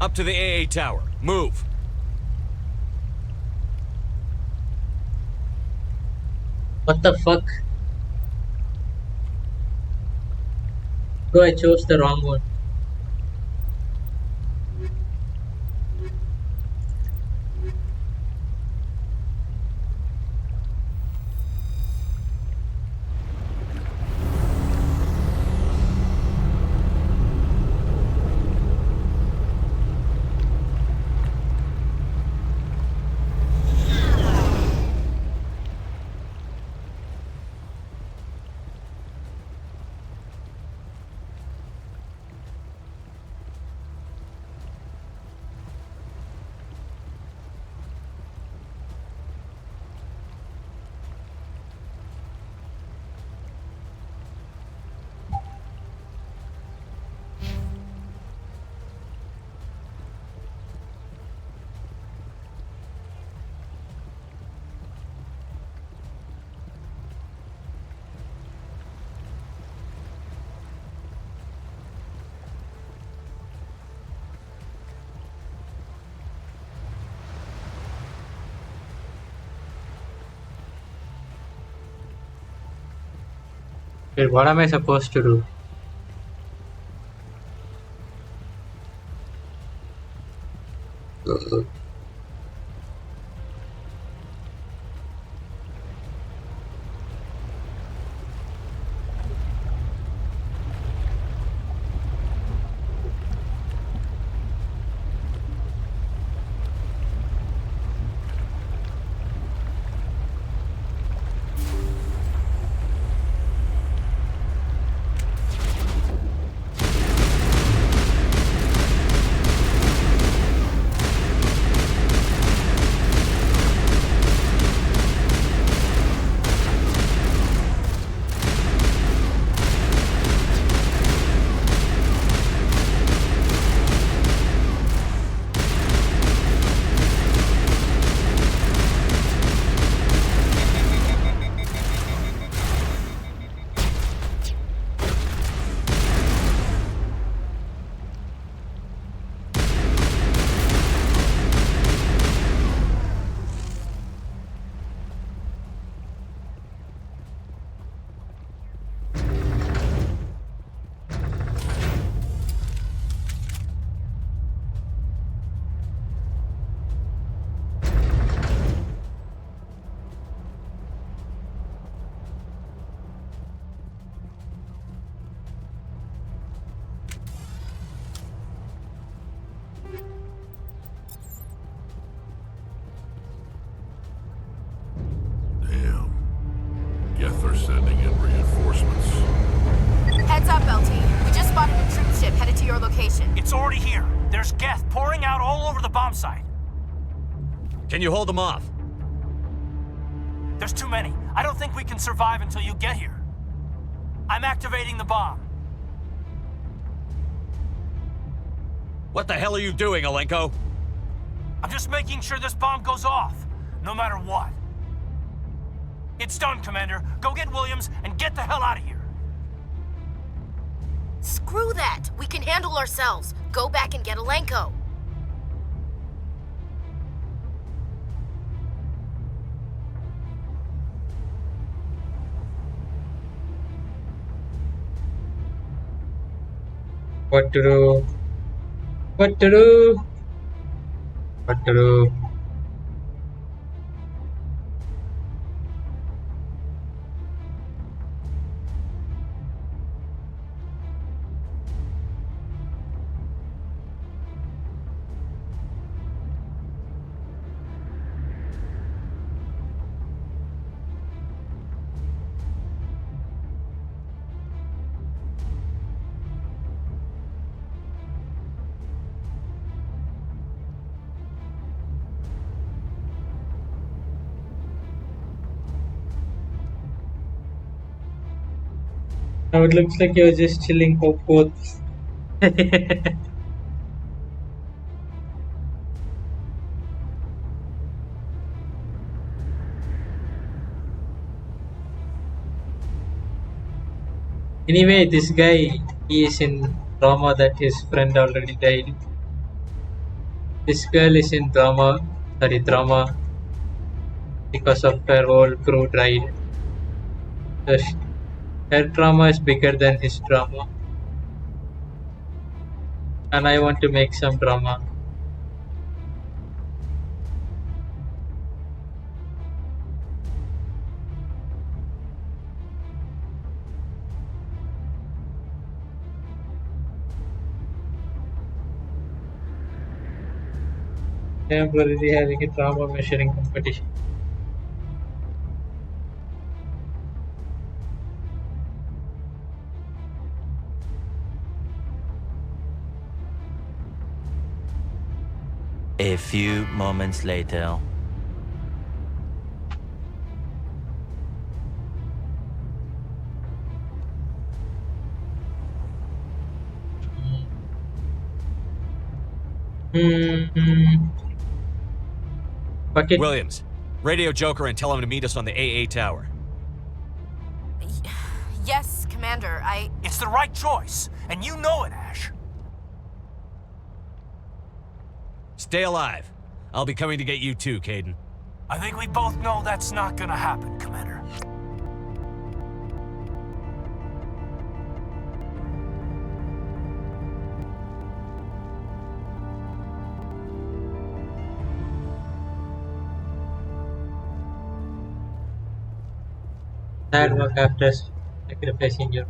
Up to the AA tower. Move! What the fuck? Bro, I chose the wrong one. Wait, what am I supposed to do? your location. It's already here. There's Geth pouring out all over the bomb site. Can you hold them off? There's too many. I don't think we can survive until you get here. I'm activating the bomb. What the hell are you doing, Alenko? I'm just making sure this bomb goes off, no matter what. It's done, Commander. Go get Williams and get the hell out of here. Screw that! We can handle ourselves. Go back and get Alenko. What to do? What to do? What to do? Now it looks like you're just chilling for both. Anyway, this guy, he is in drama that his friend already died. This girl is in drama because of her whole crew died. So her drama is bigger than his drama. And I want to make some drama. Temporarily having a drama measuring competition. A few moments later. Bucket. Williams, radio Joker and tell him to meet us on the AA tower. Yes, Commander, It's the right choice, and you know it, Ash. Stay alive. I'll be coming to get you too, Caden. I think we both know that's not gonna happen, Commander. Sad work after sacrificing your.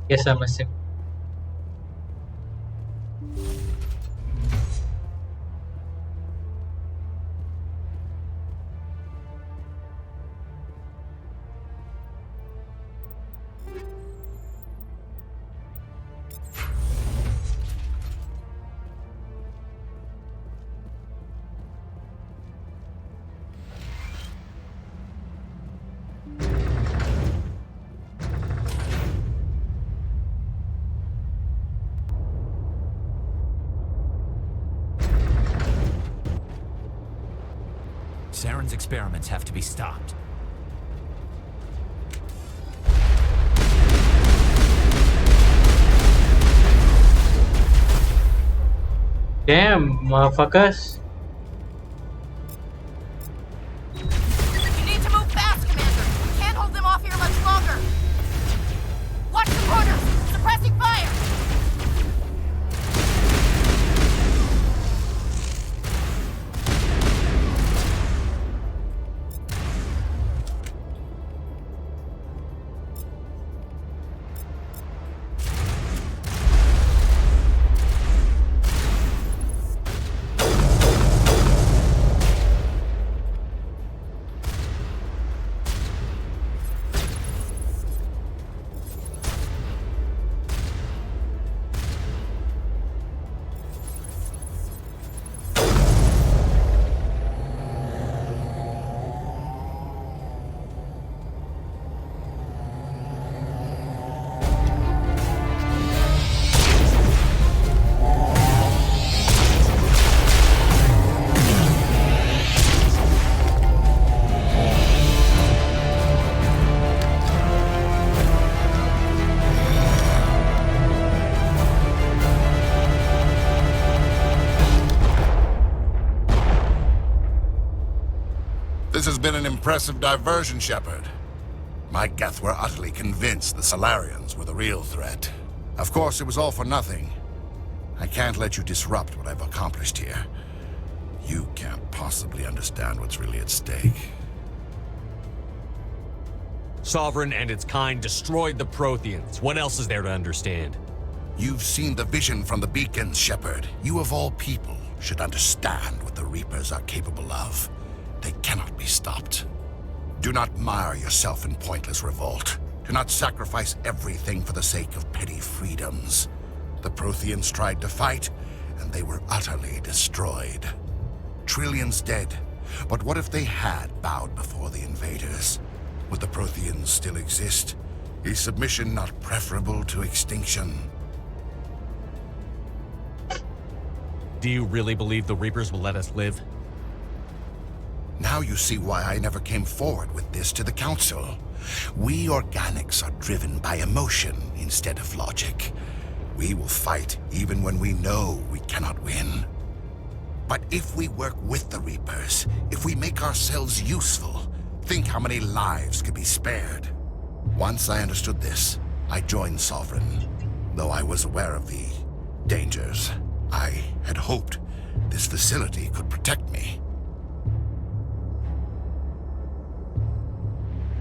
Yes, I'm a sim. Saren's experiments have to be stopped. Damn, motherfuckers. You need to move fast, Commander. We can't hold them off here much longer. Watch the corners. Suppressing fire. an impressive diversion, Shepard. My Geth were utterly convinced the Solarians were the real threat. Of course, it was all for nothing. I can't let you disrupt what I've accomplished here. You can't possibly understand what's really at stake. Sovereign and its kind destroyed the Protheans. What else is there to understand? You've seen the vision from the beacons, Shepard. You of all people should understand what the Reapers are capable of. They cannot be stopped. Do not mire yourself in pointless revolt. Do not sacrifice everything for the sake of petty freedoms. The Protheans tried to fight, and they were utterly destroyed. Trillions dead, but what if they had bowed before the invaders? Would the Protheans still exist? Is submission not preferable to extinction? Do you really believe the Reapers will let us live? Now you see why I never came forward with this to the Council. We organics are driven by emotion instead of logic. We will fight even when we know we cannot win. But if we work with the Reapers, if we make ourselves useful, think how many lives could be spared. Once I understood this, I joined Sovereign. Though I was aware of the dangers, I had hoped this facility could protect me.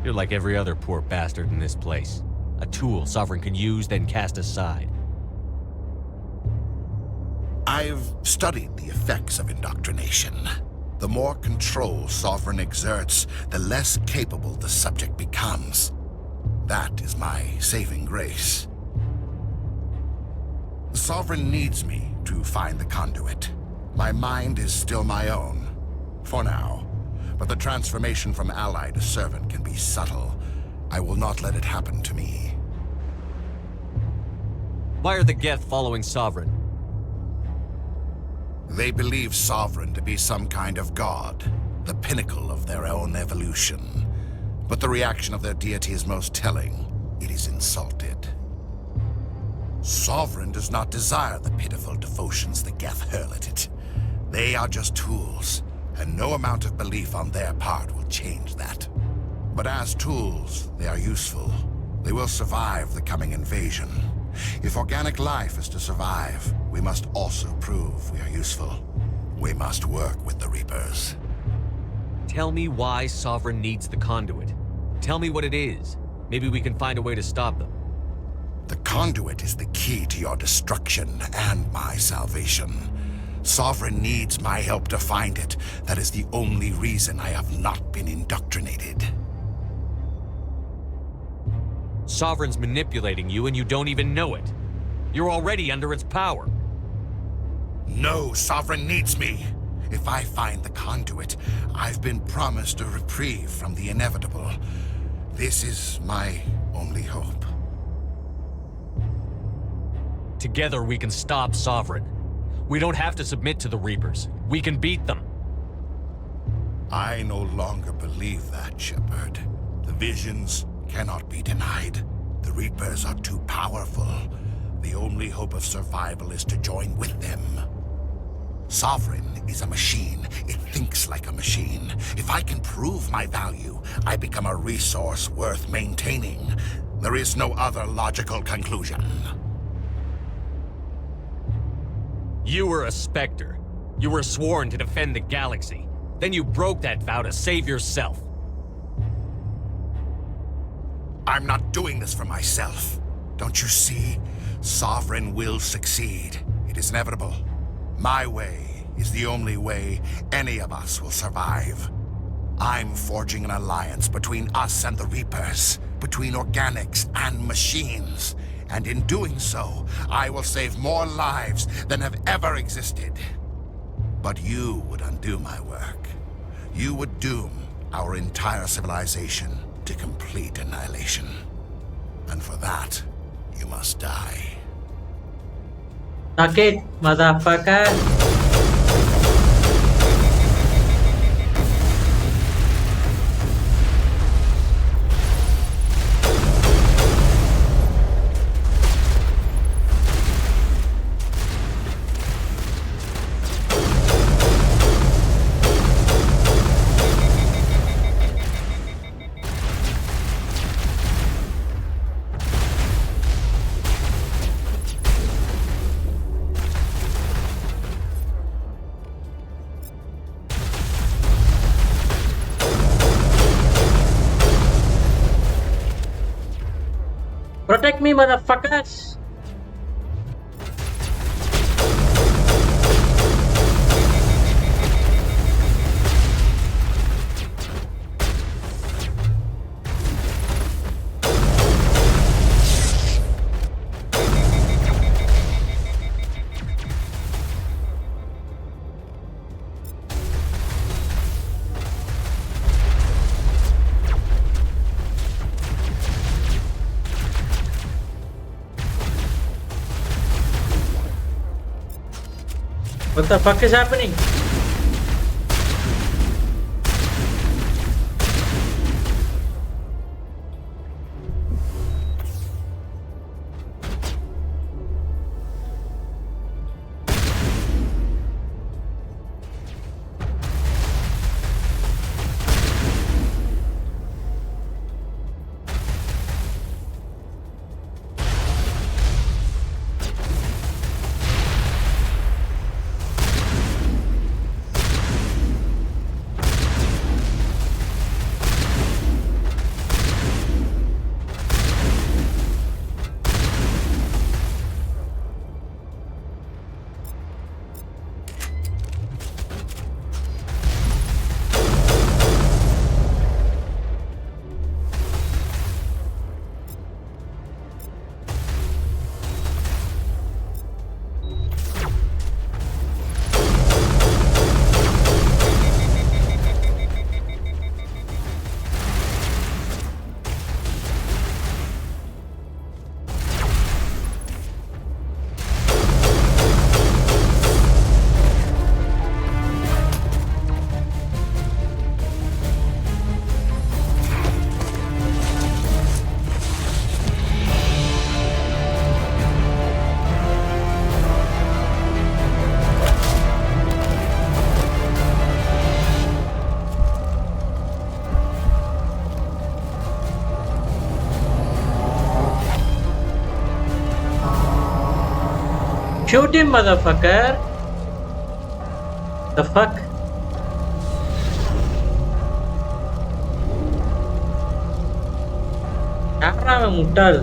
You're like every other poor bastard in this place. A tool Sovereign can use, then cast aside. I've studied the effects of indoctrination. The more control Sovereign exerts, the less capable the subject becomes. That is my saving grace. Sovereign needs me to find the conduit. My mind is still my own, for now. But the transformation from ally to servant can be subtle. I will not let it happen to me. Why are the Geth following Sovereign? They believe Sovereign to be some kind of god, the pinnacle of their own evolution. But the reaction of their deity is most telling. It is insulted. Sovereign does not desire the pitiful devotions the Geth hurl at it. They are just tools, and no amount of belief on their part will change that. But as tools, they are useful. They will survive the coming invasion. If organic life is to survive, we must also prove we are useful. We must work with the Reapers. Tell me why Sovereign needs the conduit. Tell me what it is. Maybe we can find a way to stop them. The conduit is the key to your destruction and my salvation. Sovereign needs my help to find it. That is the only reason I have not been indoctrinated. Sovereign's manipulating you and you don't even know it. You're already under its power. No, Sovereign needs me. If I find the conduit, I've been promised a reprieve from the inevitable. This is my only hope. Together we can stop Sovereign. We don't have to submit to the Reapers. We can beat them. I no longer believe that, Shepard. The visions cannot be denied. The Reapers are too powerful. The only hope of survival is to join with them. Sovereign is a machine. It thinks like a machine. If I can prove my value, I become a resource worth maintaining. There is no other logical conclusion. You were a Spectre. You were sworn to defend the galaxy. Then you broke that vow to save yourself. I'm not doing this for myself. Don't you see? Sovereign will succeed. It is inevitable. My way is the only way any of us will survive. I'm forging an alliance between us and the Reapers, between organics and machines. And in doing so, I will save more lives than have ever existed. But you would undo my work. You would doom our entire civilization to complete annihilation. And for that, you must die. Suck it, motherfucker. Protect me, motherfuckers! What the fuck is happening? Shoot him, motherfucker! The fuck? யாரா அவன் முட்டாள்?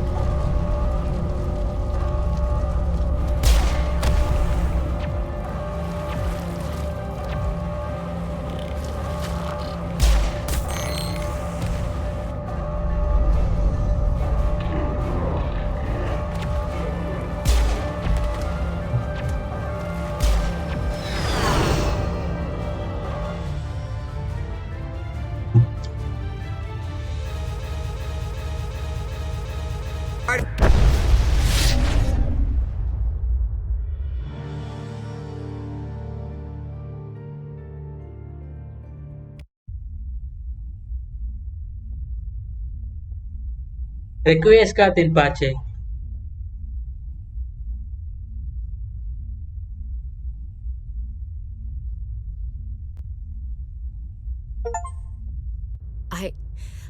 Requiescat in pace.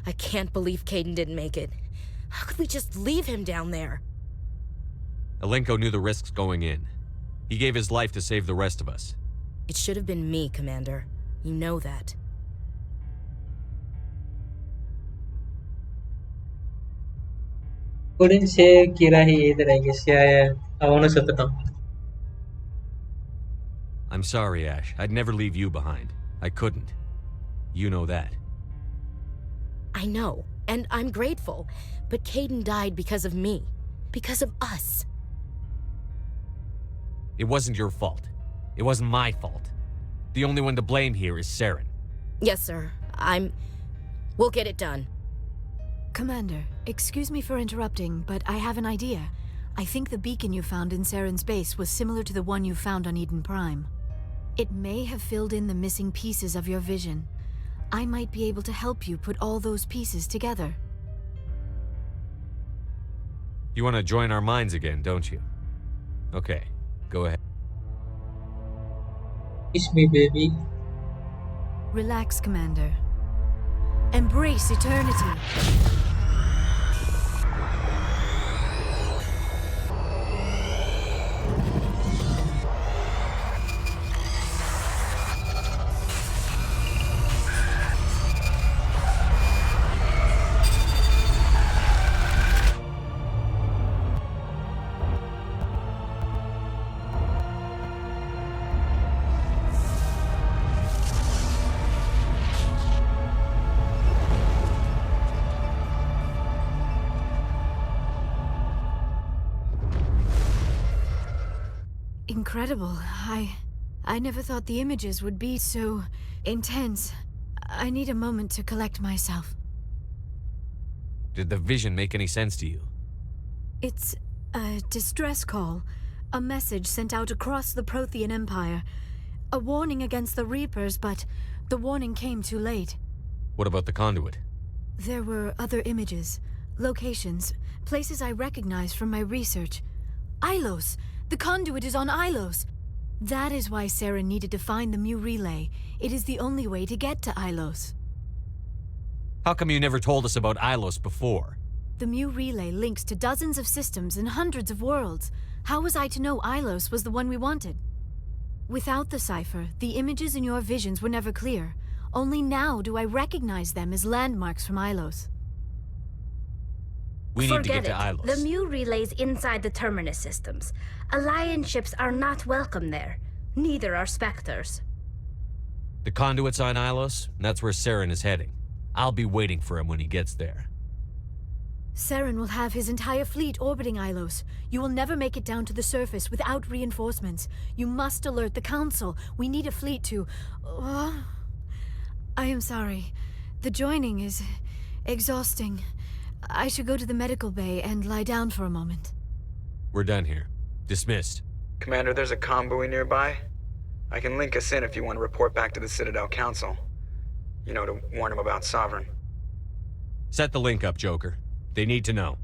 I can't believe Caden didn't make it. How could we just leave him down there? Alenko knew the risks going in. He gave his life to save the rest of us. It should have been me, Commander. You know that. Couldn't say Kirahi either, I guess. Yeah. I wanna set it up. I'm sorry, Ash. I'd never leave you behind. I couldn't. You know that. I know, and I'm grateful. But Caden died because of me. Because of us. It wasn't your fault. It wasn't my fault. The only one to blame here is Saren. Yes, sir. We'll get it done. Commander, excuse me for interrupting, but I have an idea. I think the beacon you found in Saren's base was similar to the one you found on Eden Prime. It may have filled in the missing pieces of your vision. I might be able to help you put all those pieces together. You want to join our minds again, don't you? Okay, go ahead. Kiss me, baby. Relax, Commander. Embrace eternity. incredible. I never thought the images would be so intense. I need a moment to collect myself. Did the vision make any sense to you? It's a distress call. A message sent out across the Prothean Empire. A warning against the Reapers, but the warning came too late. What about the conduit? There were other images, locations, places I recognized from my research. Ilos! The conduit is on Ilos! That is why Saren needed to find the Mu relay. It is the only way to get to Ilos. How come you never told us about Ilos before? The Mu relay links to dozens of systems and hundreds of worlds. How was I to know Ilos was the one we wanted? Without the cipher, the images in your visions were never clear. Only now do I recognize them as landmarks from Ilos. We need to get to Forget Ilos. it. The Mu relay's inside the Terminus systems. Alliance ships are not welcome there. Neither are Spectres. The conduit's on Ilos, and that's where Saren is heading. I'll be waiting for him when he gets there. Saren will have his entire fleet orbiting Ilos. You will never make it down to the surface without reinforcements. You must alert the Council. We need a fleet to... I am sorry. The joining is exhausting. I should go to the medical bay and lie down for a moment. We're done here. Dismissed. Commander, there's a convoy nearby. I can link us in if you want to report back to the Citadel Council. You know, to warn them about Sovereign. Set the link up, Joker. They need to know.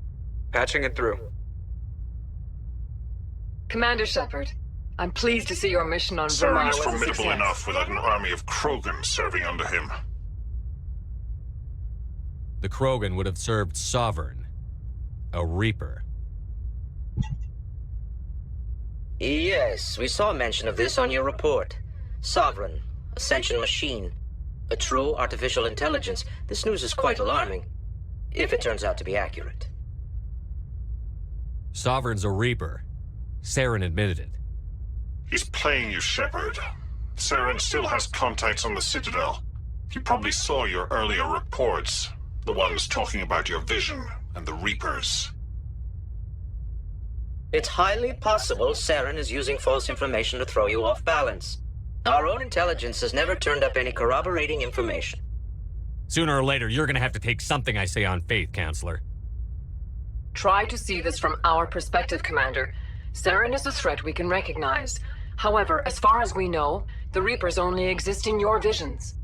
Patching it through. Commander Shepard, I'm pleased to see your mission on Saren Vermar is was a formidable success. enough without an army of Krogan serving under him. The Krogan would have served Sovereign. A Reaper. Yes, we saw mention of this on your report. Sovereign, a sentient machine, a true artificial intelligence. This news is quite alarming, if it turns out to be accurate. Sovereign's a Reaper. Saren admitted it. He's playing you, Shepard. Saren still has contacts on the Citadel. He probably saw your earlier reports. The ones talking about your vision and the Reapers. It's highly possible Saren is using false information to throw you off balance. Our own intelligence has never turned up any corroborating information. Sooner or later, you're gonna have to take something I say on faith, Counselor. Try to see this from our perspective, Commander. Saren is a threat we can recognize. However, as far as we know, the Reapers only exist in your visions.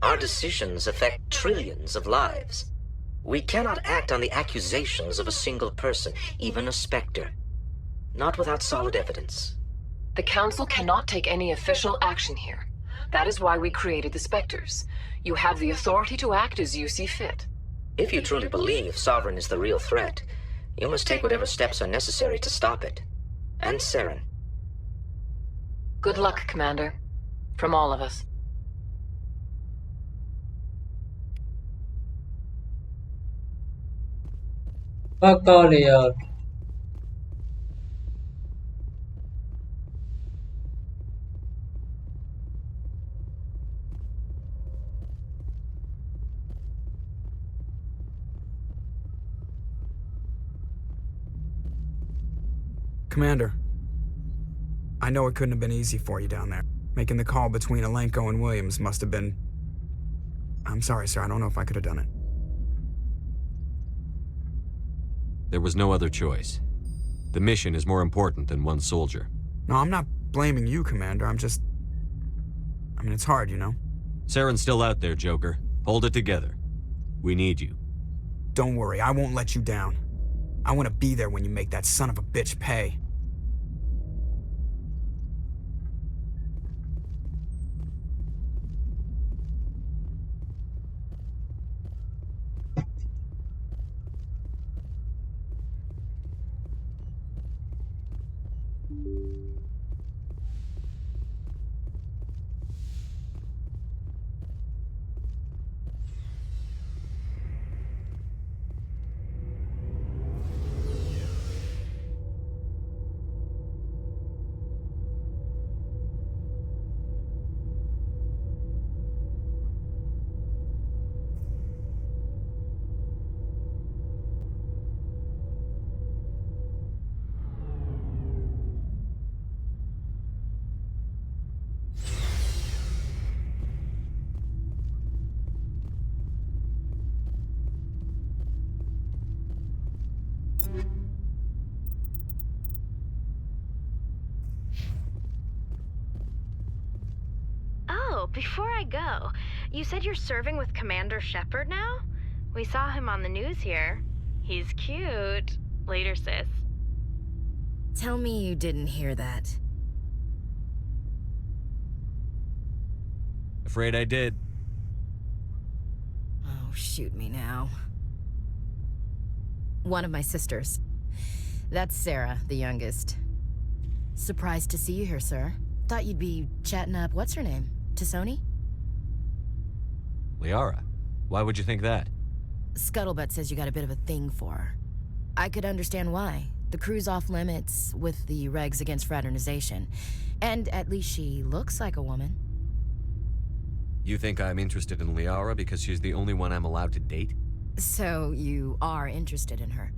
Our decisions affect trillions of lives. We cannot act on the accusations of a single person, even a Spectre. Not without solid evidence. The Council cannot take any official action here. That is why we created the Spectres. You have the authority to act as you see fit. If you truly believe Sovereign is the real threat, you must take whatever steps are necessary to stop it. And Saren. Good luck, Commander. From all of us. Fuck all y'all. Commander, I know it couldn't have been easy for you down there. Making the call between Alenko and Williams must have been... I'm sorry, sir. I don't know if I could have done it. There was no other choice. The mission is more important than one soldier. No, I'm not blaming you, Commander. I'm just... I mean, it's hard, you know? Saren's still out there, Joker. Hold it together. We need you. Don't worry, I won't let you down. I want to be there when you make that son of a bitch pay. Oh, before I go, you said you're serving with Commander Shepard now? We saw him on the news here. He's cute. Later, sis. Tell me you didn't hear that. Afraid I did. Oh, shoot me now. One of my sisters. That's Sarah, the youngest. Surprised to see you here, sir. Thought you'd be chatting up, what's her name? Tassoni? Liara, why would you think that? Scuttlebutt says you got a bit of a thing for her. I could understand why. The crew's off limits with the regs against fraternization. And at least she looks like a woman. You think I'm interested in Liara because she's the only one I'm allowed to date? So you are interested in her.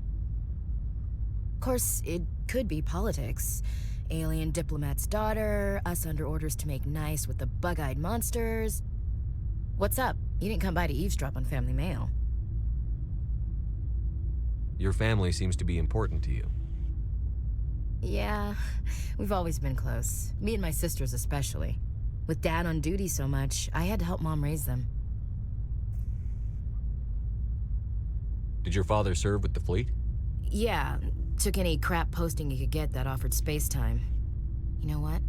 Of course, it could be politics. Alien diplomat's daughter, us under orders to make nice with the bug-eyed monsters. What's up? You didn't come by to eavesdrop on Family Mail. Your family seems to be important to you. Yeah, we've always been close. Me and my sisters especially. With Dad on duty so much, I had to help Mom raise them. Did your father serve with the fleet? Yeah, took any crap posting he could get that offered space time. You know what?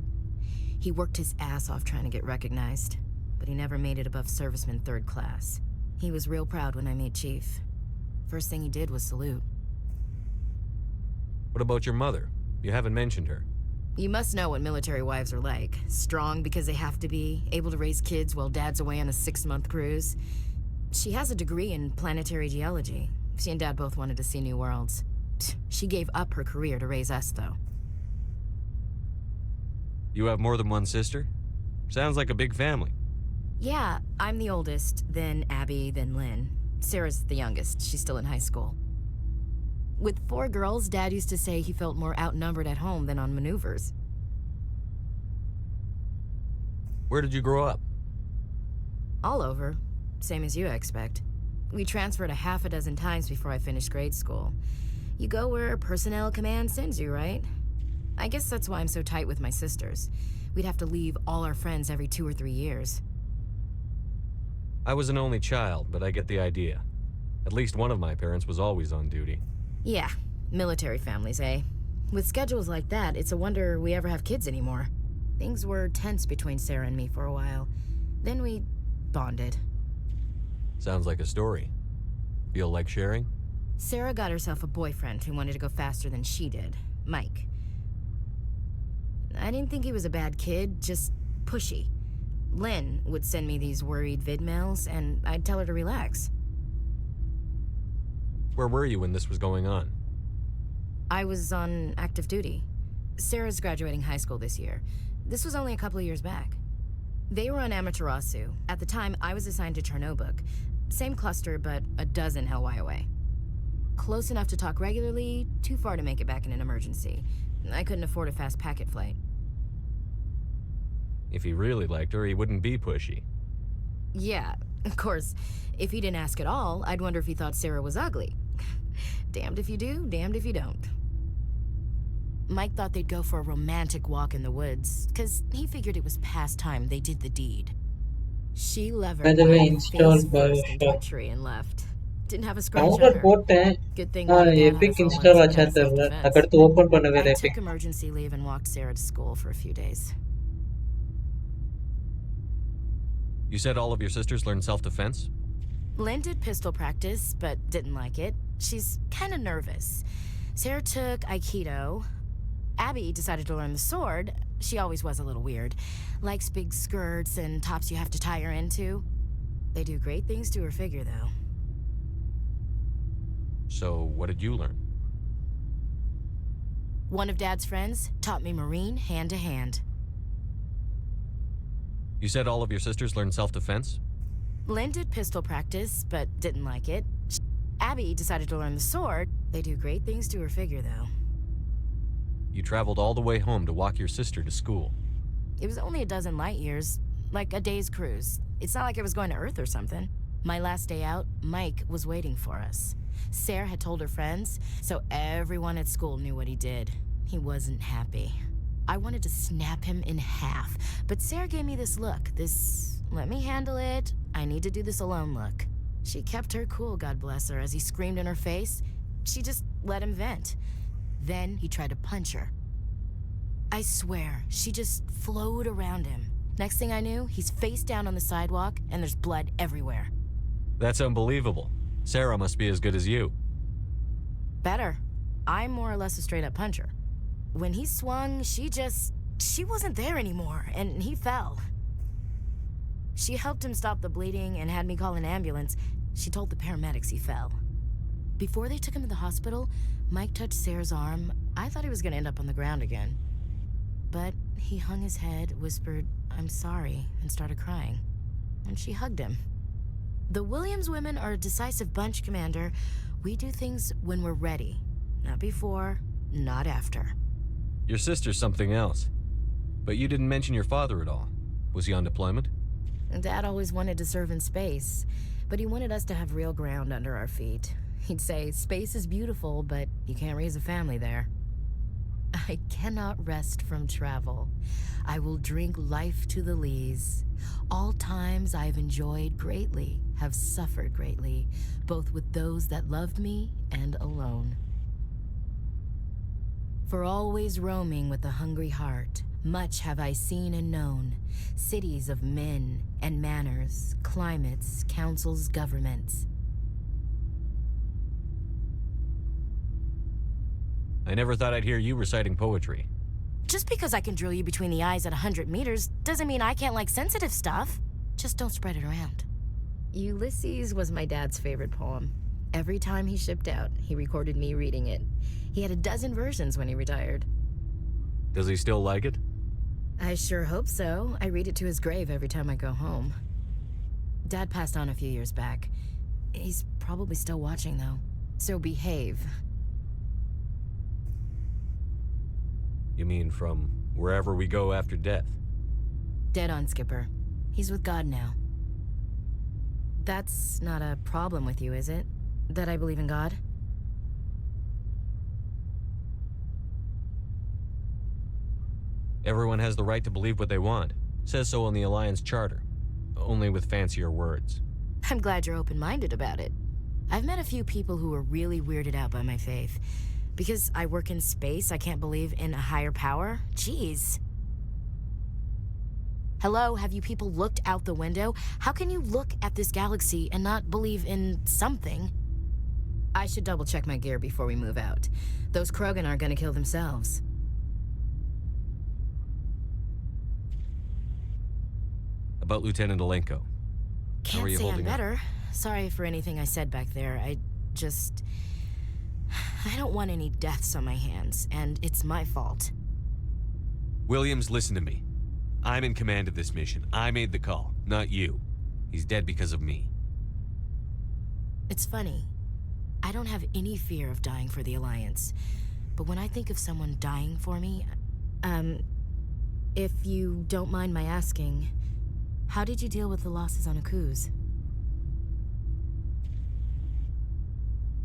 He worked his ass off trying to get recognized, but he never made it above serviceman 3rd class. He was real proud when I made Chief. First thing he did was salute. What about your mother? You haven't mentioned her. You must know what military wives are like. Strong because they have to be, able to raise kids while Dad's away on a 6-month cruise. She has a degree in planetary geology. She and Dad both wanted to see new worlds. She gave up her career to raise us, though. You have more than one sister? Sounds like a big family. Yeah, I'm the oldest, then Abby, then Lynn. Sarah's the youngest. She's still in high school. With 4 girls, Dad used to say he felt more outnumbered at home than on maneuvers. Where did you grow up? All over. Same as you, I expect. We transferred a half a dozen times before I finished grade school. You go where personnel command sends you, right? I guess that's why I'm so tight with my sisters. We'd have to leave all our friends every 2 or 3 years. I was an only child, but I get the idea. At least one of my parents was always on duty. Yeah, military families, eh? With schedules like that, it's a wonder we ever have kids anymore. Things were tense between Sarah and me for a while. Then we bonded. Sounds like a story. Feel like sharing? Sarah got herself a boyfriend who wanted to go faster than she did, Mike. I didn't think he was a bad kid, just pushy. Lynn would send me these worried vid mails, and I'd tell her to relax. Where were you when this was going on? I was on active duty. Sarah's graduating high school this year. This was only a couple of years back. They were on Amaterasu. At the time, I was assigned to Chernobog. Same cluster, but a dozen LY away. Close enough to talk regularly, too far to make it back in an emergency. I couldn't afford a fast packet flight. If he really liked her, he wouldn't be pushy. Yeah, of course. If he didn't ask at all, I'd wonder if he thought Sarah was ugly. Damned if you do, damned if you don't. Mike thought they'd go for a romantic walk in the woods, because he figured it was past time they did the deed. She levered By the way, face installed first into a Bioshock. tree and left. Didn't have a scratch on Download her. போட்டேன் Good thing Mom and Dad had epic us all install learn ஆச்சா some தெரியல self-defense. அதுக்கடுத்து open பண்ணவே I epic took emergency leave and walked Sarah to school for a few days. You said all of your sisters learned self-defense? Lynn did pistol practice, but didn't like it. She's kind of nervous. Sarah took Aikido. Abby decided to learn the sword. She always was a little weird. Likes big skirts and tops you have to tie her into. They do great things to her figure, though. So, what did you learn? One of Dad's friends taught me Marine hand to hand. You said all of your sisters learned self-defense? Lynn did pistol practice, but didn't like it. Abby decided to learn the sword. They do great things to her figure, though. You traveled all the way home to walk your sister to school. It was only a dozen light years, like a day's cruise. It's not like I was going to Earth or something. My last day out, Mike was waiting for us. Sarah had told her friends, so everyone at school knew what he did. He wasn't happy. I wanted to snap him in half, but Sarah gave me this look, this let me handle it, I need to do this alone look. She kept her cool, God bless her, as he screamed in her face. She just let him vent. Then he tried to punch her. I swear, she just flowed around him. Next thing I knew, he's face down on the sidewalk, and there's blood everywhere. That's unbelievable. Sarah must be as good as you. Better. I'm more or less a straight-up puncher. When he swung, she wasn't there anymore, and he fell. She helped him stop the bleeding and had me call an ambulance. She told the paramedics he fell. Before they took him to the hospital, Mike touched Sarah's arm. I thought he was gonna end up on the ground again. But he hung his head, whispered, "I'm sorry," and started crying. And she hugged him. The Williams women are a decisive bunch, Commander. We do things when we're ready. Not before, not after. Your sister's something else. But you didn't mention your father at all. Was he on deployment? Dad always wanted to serve in space, but he wanted us to have real ground under our feet. He'd say, space is beautiful, but you can't raise a family there. I cannot rest from travel. I will drink life to the lees. All times I've enjoyed greatly, have suffered greatly, both with those that loved me and alone. For always roaming with a hungry heart, much have I seen and known, cities of men and manners, climates, councils, governments. I never thought I'd hear you reciting poetry. Just because I can drill you between the eyes at 100 meters doesn't mean I can't like sensitive stuff. Just don't spread it around. Ulysses was my dad's favorite poem. Every time he shipped out, he recorded me reading it. He had a dozen versions when he retired. Does he still like it? I sure hope so. I read it to his grave every time I go home. Dad passed on a few years back. He's probably still watching, though. So behave. You mean from wherever we go after death? Dead on, Skipper. He's with God now. That's not a problem with you, is it? That I believe in God? Everyone has the right to believe what they want. Says so in the Alliance Charter. Only with fancier words. I'm glad you're open-minded about it. I've met a few people who were really weirded out by my faith. Because I work in space, I can't believe in a higher power? Jeez. Hello, have you people looked out the window? How can you look at this galaxy and not believe in something? I should double-check my gear before we move out. Those Krogan aren't gonna kill themselves. About Lieutenant Alenko. How are you Can't say I'm holding up? better. Sorry for anything I said back there. I don't want any deaths on my hands, and it's my fault. Williams, listen to me. I'm in command of this mission. I made the call, not you. He's dead because of me. It's funny. I don't have any fear of dying for the Alliance. But when I think of someone dying for me, if you don't mind my asking, how did you deal with the losses on Akuz?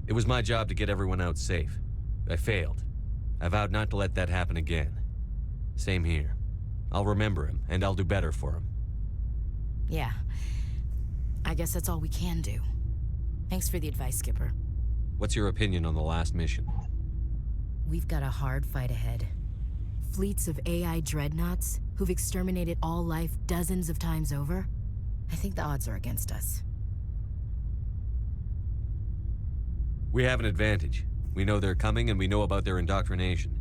It was my job to get everyone out safe. I failed. I vowed not to let that happen again. Same here. I'll remember him, and I'll do better for him. Yeah. I guess that's all we can do. Thanks for the advice, Skipper. What's your opinion on the last mission? We've got a hard fight ahead. Fleets of AI dreadnoughts who've exterminated all life dozens of times over. I think the odds are against us. We have an advantage. We know they're coming, and we know about their indoctrination.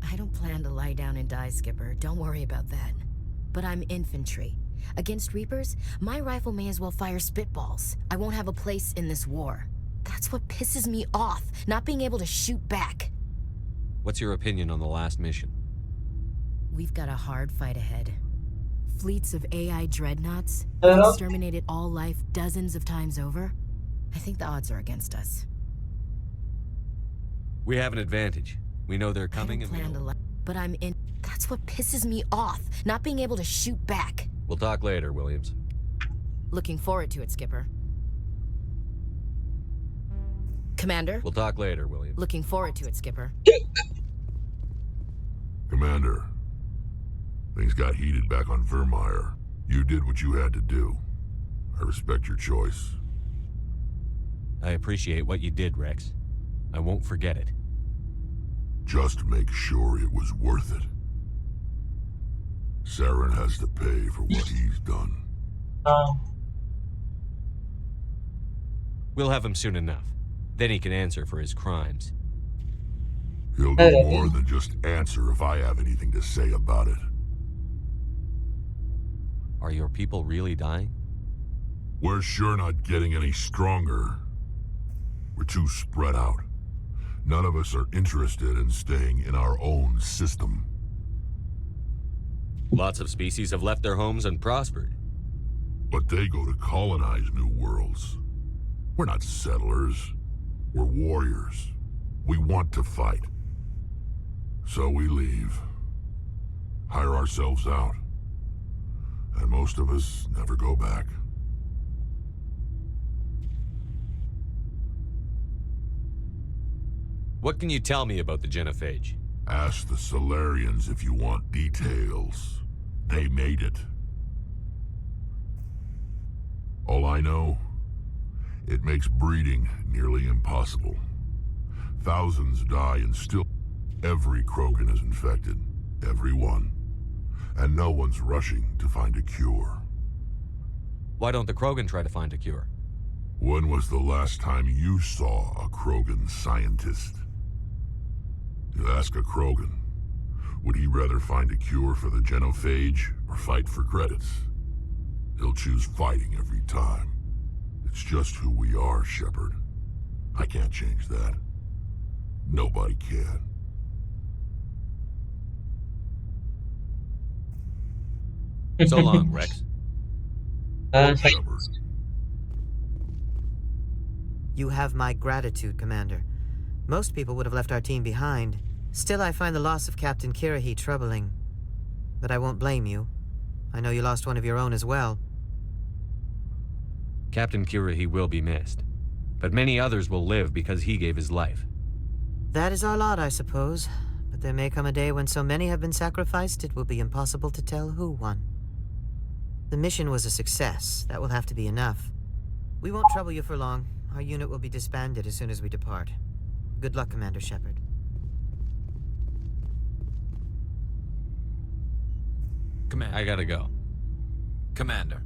I don't plan to lie down and die, Skipper. Don't worry about that. But I'm infantry. Against Reapers, my rifle may as well fire spitballs. I won't have a place in this war. That's what pisses me off, not being able to shoot back. What's your opinion on the last mission? We've got a hard fight ahead. Fleets of AI dreadnoughts who've exterminated all life dozens of times over. I think the odds are against us. We have an advantage. We know they're coming, and we know... But I'm in... That's what pisses me off, not being able to shoot back. We'll talk later, Williams. Looking forward to it, Skipper. Commander? We'll talk later, Williams. Looking forward to it, Skipper. Commander, things got heated back on Vermeer. You did what you had to do. I respect your choice. I appreciate what you did, Rex. I won't forget it. Just make sure it was worth it. Saren has to pay for what he's done. We'll have him soon enough. Then he can answer for his crimes. He'll do more than just answer if I have anything to say about it. Are your people really dying? We're sure not getting any stronger. We're too spread out. None of us are interested in staying in our own system. Lots of species have left their homes and prospered. But they go to colonize new worlds. We're not settlers. We're warriors. We want to fight. So we leave. Hire ourselves out. And most of us never go back. What can you tell me about the genophage? Ask the Solarians if you want details. They made it. All I know, it makes breeding nearly impossible. Thousands die and still every Krogan is infected. Every one. And no one's rushing to find a cure. Why don't the Krogan try to find a cure? When was the last time you saw a Krogan scientist? You ask a Krogan, would he rather find a cure for the genophage or fight for credits? He'll choose fighting every time. It's just who we are, Shepard. I can't change that. Nobody can. So long, Rex. Shepard. You have my gratitude, Commander. Most people would have left our team behind. Still, I find the loss of Captain Kirahi troubling. But I won't blame you. I know you lost one of your own as well. Captain Kirahi will be missed. But many others will live because he gave his life. That is our lot, I suppose. But there may come a day when so many have been sacrificed, it will be impossible to tell who won. The mission was a success. That will have to be enough. We won't trouble you for long. Our unit will be disbanded as soon as we depart. Good luck, Commander Shepard. Commander. I gotta go. Commander.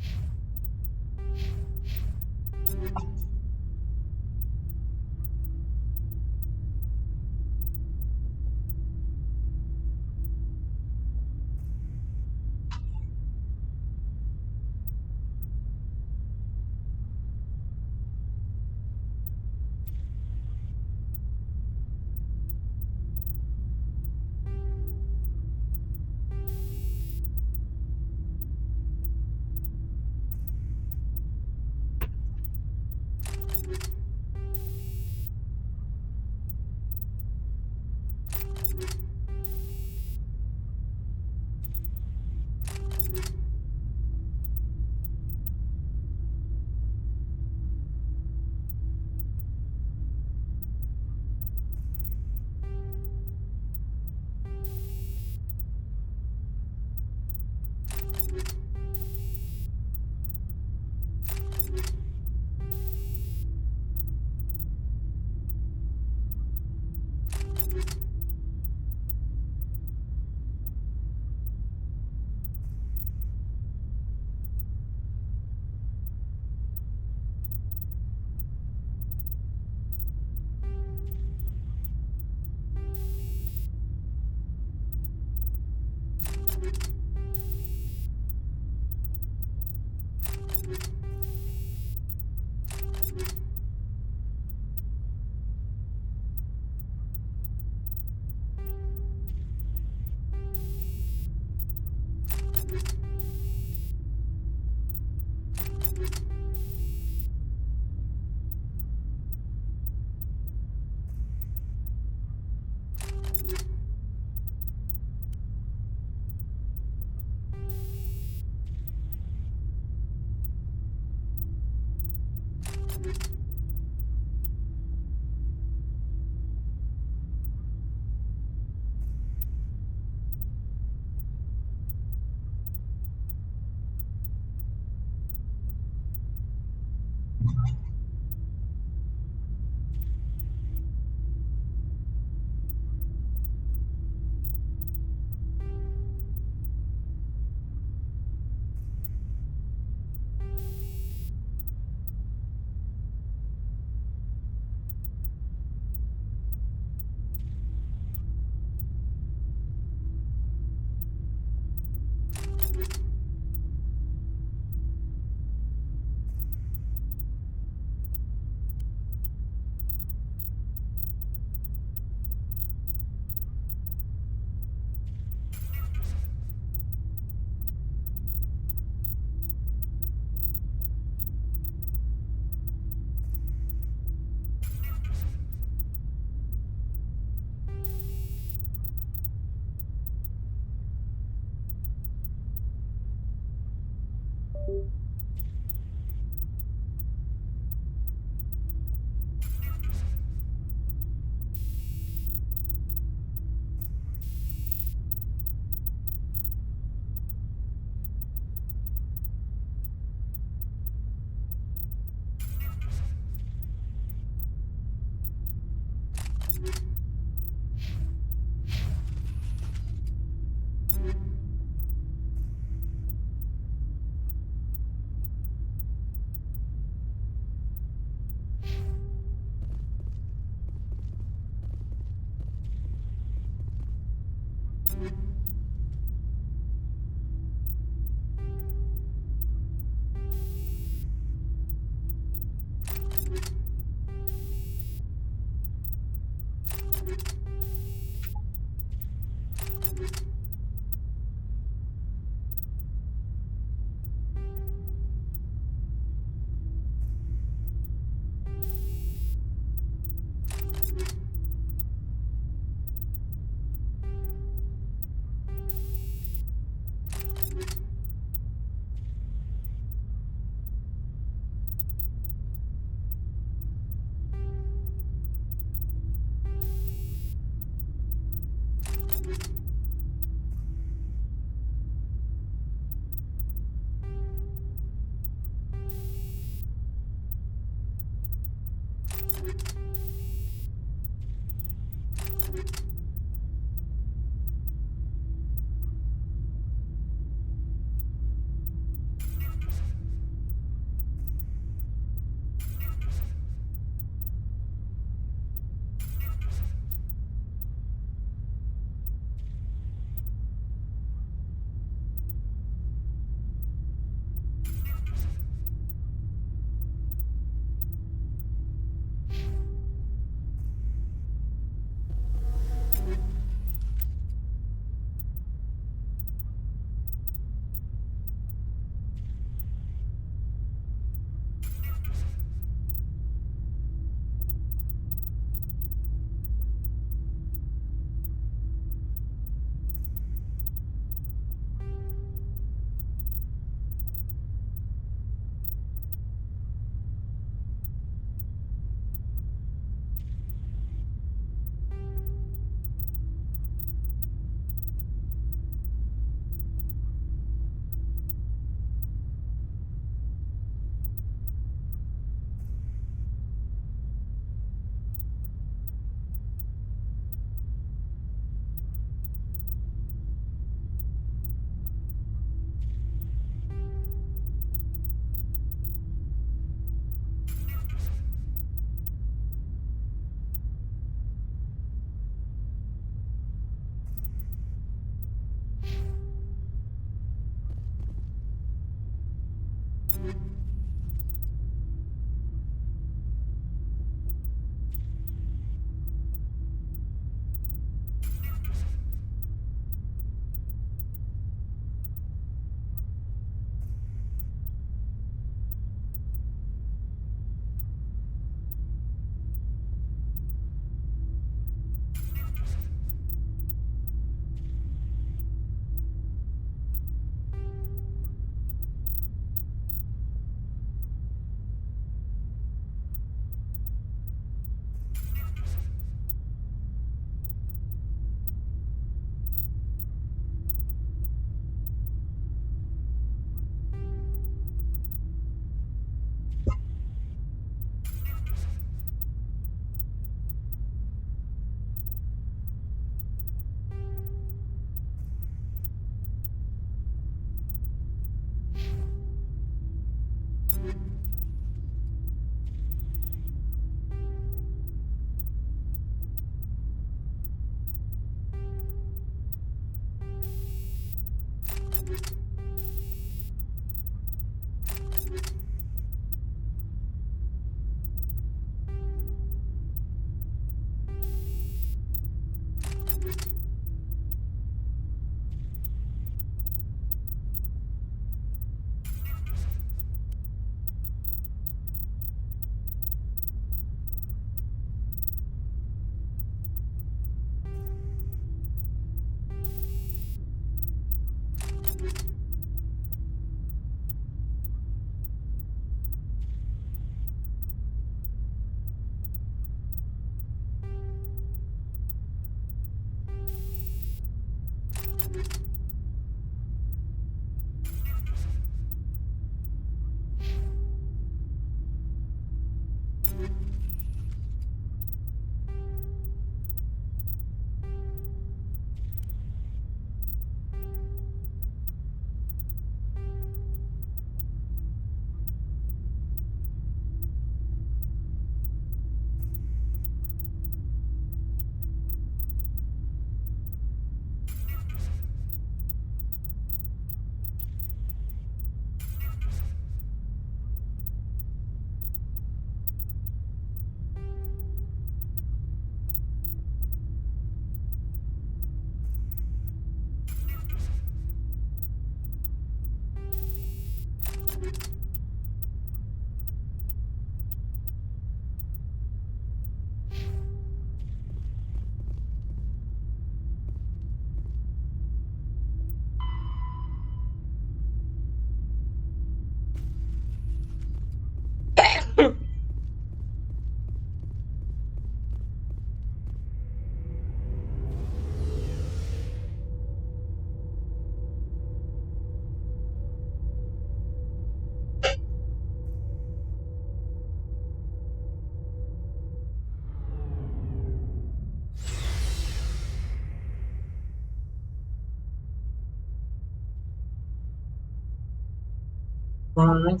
What?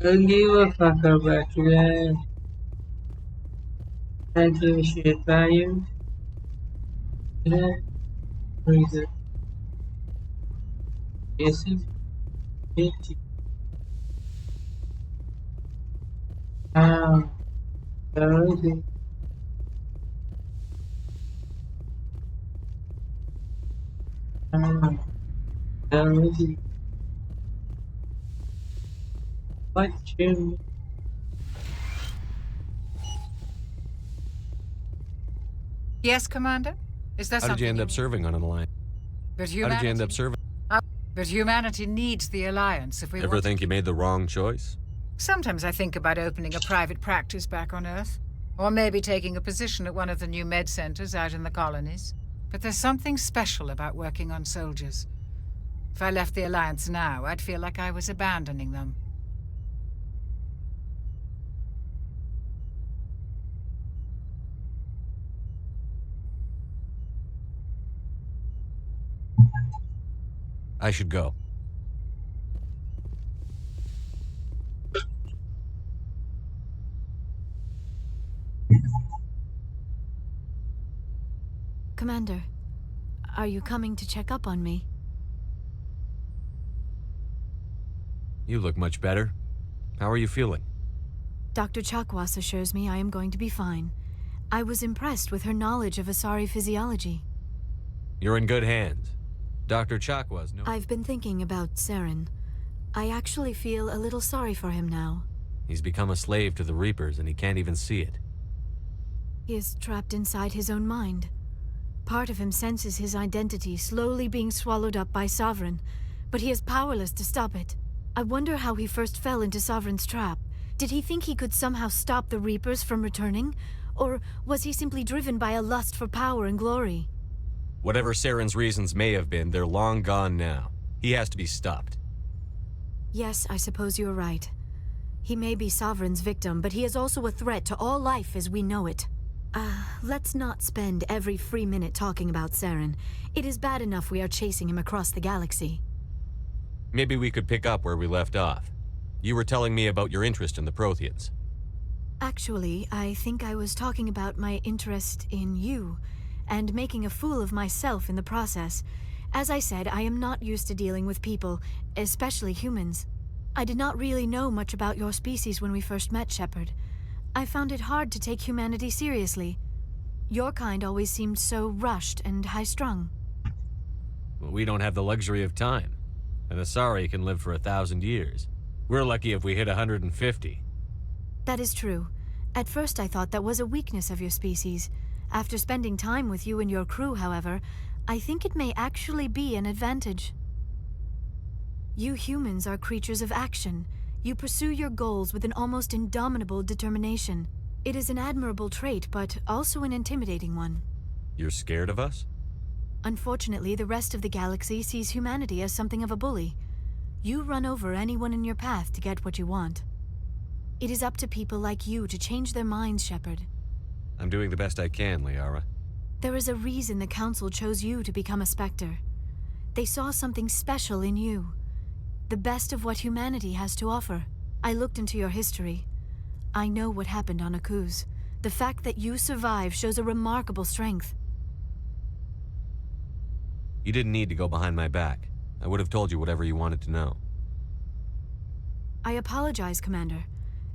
Don't give a fuck about you. I give a shit about you. Yeah, reason. Yes, it's ah, Rosie. Ah, Rosie. What you? Yes, Commander? Is there How something did you end you up need? serving on an alliance? But How did you end up serving? But humanity needs the Alliance if we Ever want think to you keep... made the wrong choice? Sometimes I think about opening a private practice back on Earth. Or maybe taking a position at one of the new med centers out in the colonies. But there's something special about working on soldiers. If I left the Alliance now, I'd feel like I was abandoning them. I should go. Commander, are you coming to check up on me? You look much better. How are you feeling? Dr. Chakwas assures me I am going to be fine. I was impressed with her knowledge of Asari physiology. You're in good hands. Dr. Chakwas knows... I've been thinking about Saren. I actually feel a little sorry for him now. He's become a slave to the Reapers and he can't even see it. He is trapped inside his own mind. Part of him senses his identity slowly being swallowed up by Sovereign, but he is powerless to stop it. I wonder how he first fell into Sovereign's trap. Did he think he could somehow stop the Reapers from returning? Or was he simply driven by a lust for power and glory? Whatever Saren's reasons may have been, they're long gone now. He has to be stopped. Yes, I suppose you're right. He may be Sovereign's victim, but he is also a threat to all life as we know it. Let's not spend every free minute talking about Saren. It is bad enough we are chasing him across the galaxy. Maybe we could pick up where we left off. You were telling me about your interest in the Protheans. Actually, I think I was talking about my interest in you, and making a fool of myself in the process. As I said, I am not used to dealing with people, especially humans. I did not really know much about your species when we first met, Shepard. I found it hard to take humanity seriously. Your kind always seemed so rushed and high-strung. Well, we don't have the luxury of time. An Asari can live for 1,000 years. We're lucky if we hit 150. That is true. At first I thought that was a weakness of your species. After spending time with you and your crew, however, I think it may actually be an advantage. You humans are creatures of action. You pursue your goals with an almost indomitable determination. It is an admirable trait, but also an intimidating one. You're scared of us? Unfortunately, the rest of the galaxy sees humanity as something of a bully. You run over anyone in your path to get what you want. It is up to people like you to change their minds, Shepard. I'm doing the best I can, Liara. There is a reason the Council chose you to become a Spectre. They saw something special in you. The best of what humanity has to offer. I looked into your history. I know what happened on Akuz. The fact that you survived shows a remarkable strength. You didn't need to go behind my back. I would have told you whatever you wanted to know. I apologize, Commander.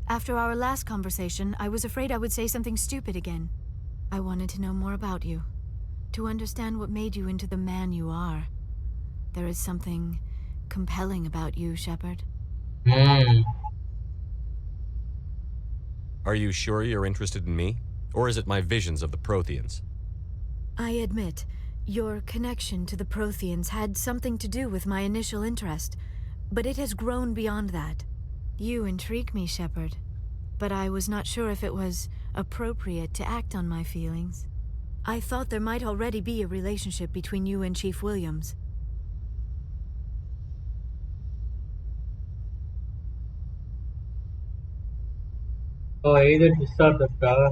After our last conversation, I was afraid I would say something stupid again. I wanted to know more about you. To understand what made you into the man you are. There is something compelling about you, Shepard. Are you sure you're interested in me? Or is it my visions of the Protheans? I admit, your connection to the Protheans had something to do with my initial interest, but it has grown beyond that. You intrigue me, Shepard, but I was not sure if it was appropriate to act on my feelings. I thought there might already be a relationship between you and Chief Williams. Oh, either this or the car.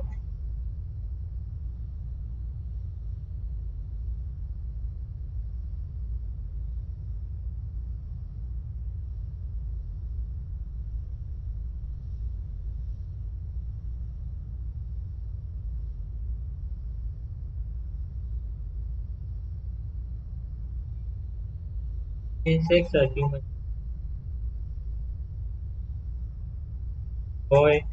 Insects are human. Boy,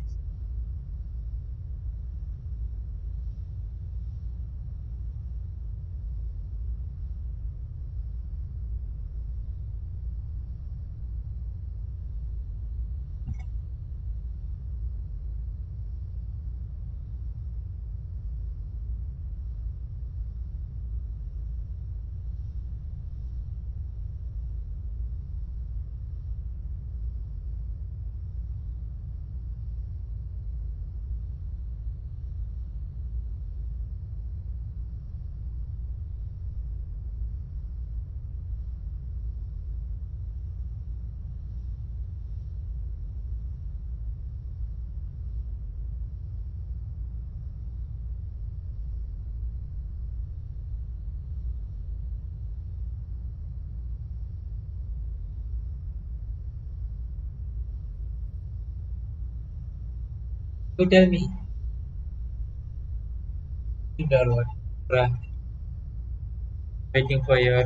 you tell me. You are what? Bruh, waiting for your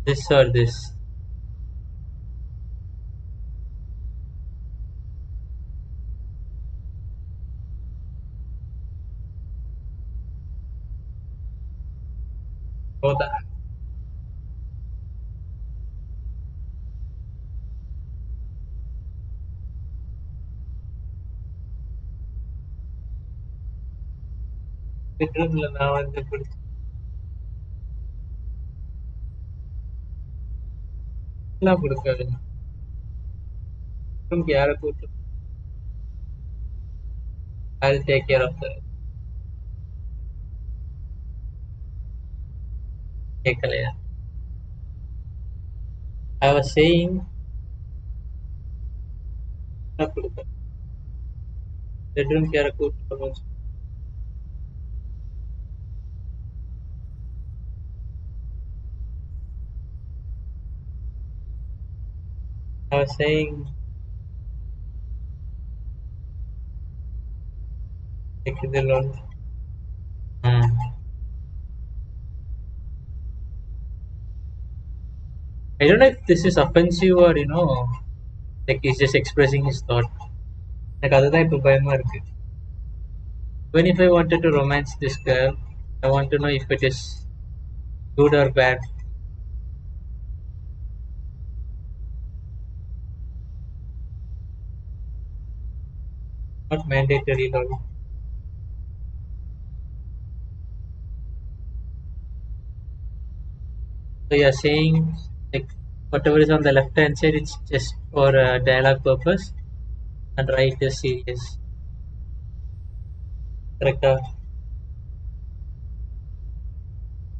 this or this. Both are. Bedroom la now and the எல்லாம் கொடுக்காது யாரை கூட்டு I'll take care of the கேட்கலையா I was saying எல்லாம் கொடுக்காது bedroom யாரை கூட்டு I was saying Like the lol. Hmm. I don't know if this is offensive or like he's just expressing his thought. Like அதுதான் இப்ப பயமா இருக்கு. Even if I wanted to romance this girl, I want to know if it is good or bad. Not mandatory lol. So you're saying like whatever is on the left hand side, it's just for dialogue purpose, and right is serious. Correct?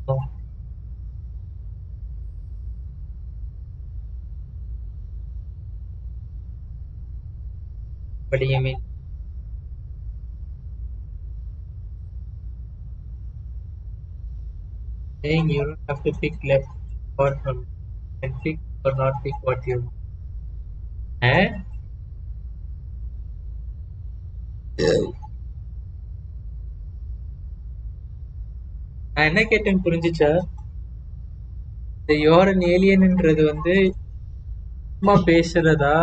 No. What do you mean? Saying you don't have to pick left or from and pick or not pick what you want. Eh? நான் என்ன கேட்டேன்னு புரிஞ்சுச்சா? இந்த your an ஏலியன்ன்றது வந்து சும்மா பேசுறதா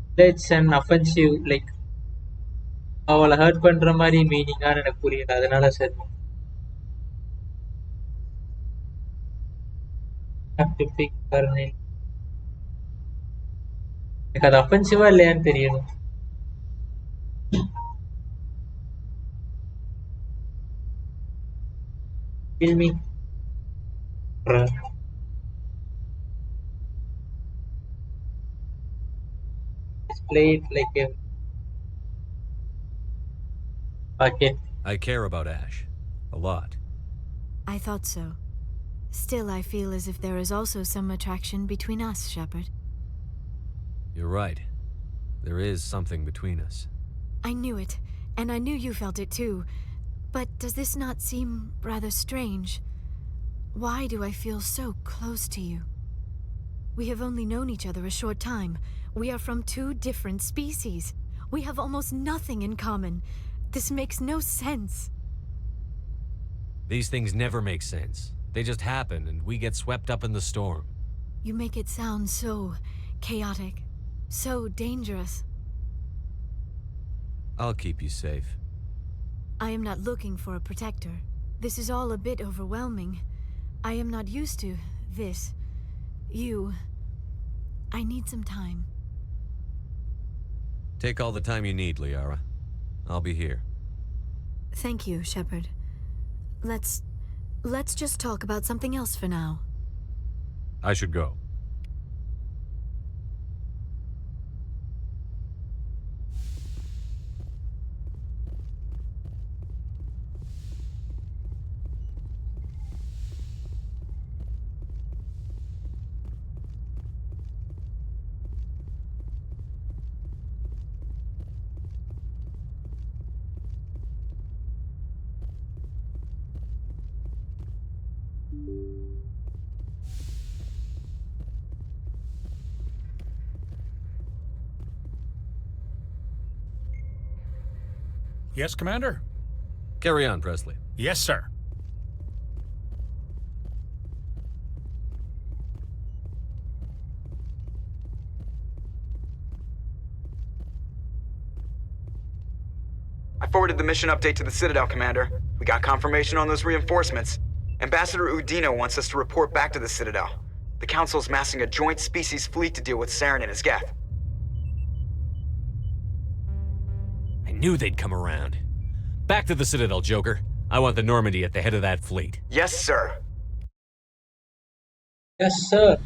இல்ல it's an offensive like அவளை ஹர்ட் பண்ற மாதிரி மீனிங்கான்னு எனக்கு புரியல, அதனால சரி have to pick her name. எனக்கு அது அஃபென்சிவா இல்லையான்னு தெரியணும். Kill me. Bruh. Just play it like a bucket. I care about Ash. A lot. I thought so. Still, I feel as if there is also some attraction between us, Shepard. You're right. There is something between us. I knew it, and I knew you felt it too. But does this not seem rather strange? Why do I feel so close to you? We have only known each other a short time. We are from two different species. We have almost nothing in common. This makes no sense. These things never make sense. They just happen, and we get swept up in the storm. You make it sound so chaotic, so dangerous. I'll keep you safe. I am not looking for a protector. This is all a bit overwhelming. I am not used to this. You. I need some time. Take all the time you need, Liara. I'll be here. Thank you, Shepard. Let's just talk about something else for now. I should go. Yes, Commander? Carry on, Presley. Yes, sir. I forwarded the mission update to the Citadel, Commander. We got confirmation on those reinforcements. Ambassador Udino wants us to report back to the Citadel. The Council's massing a joint species fleet to deal with Saren and his Geth. I knew they'd come around. Back to the Citadel, Joker. I want the Normandy at the head of that fleet. Yes, sir. Yes, sir.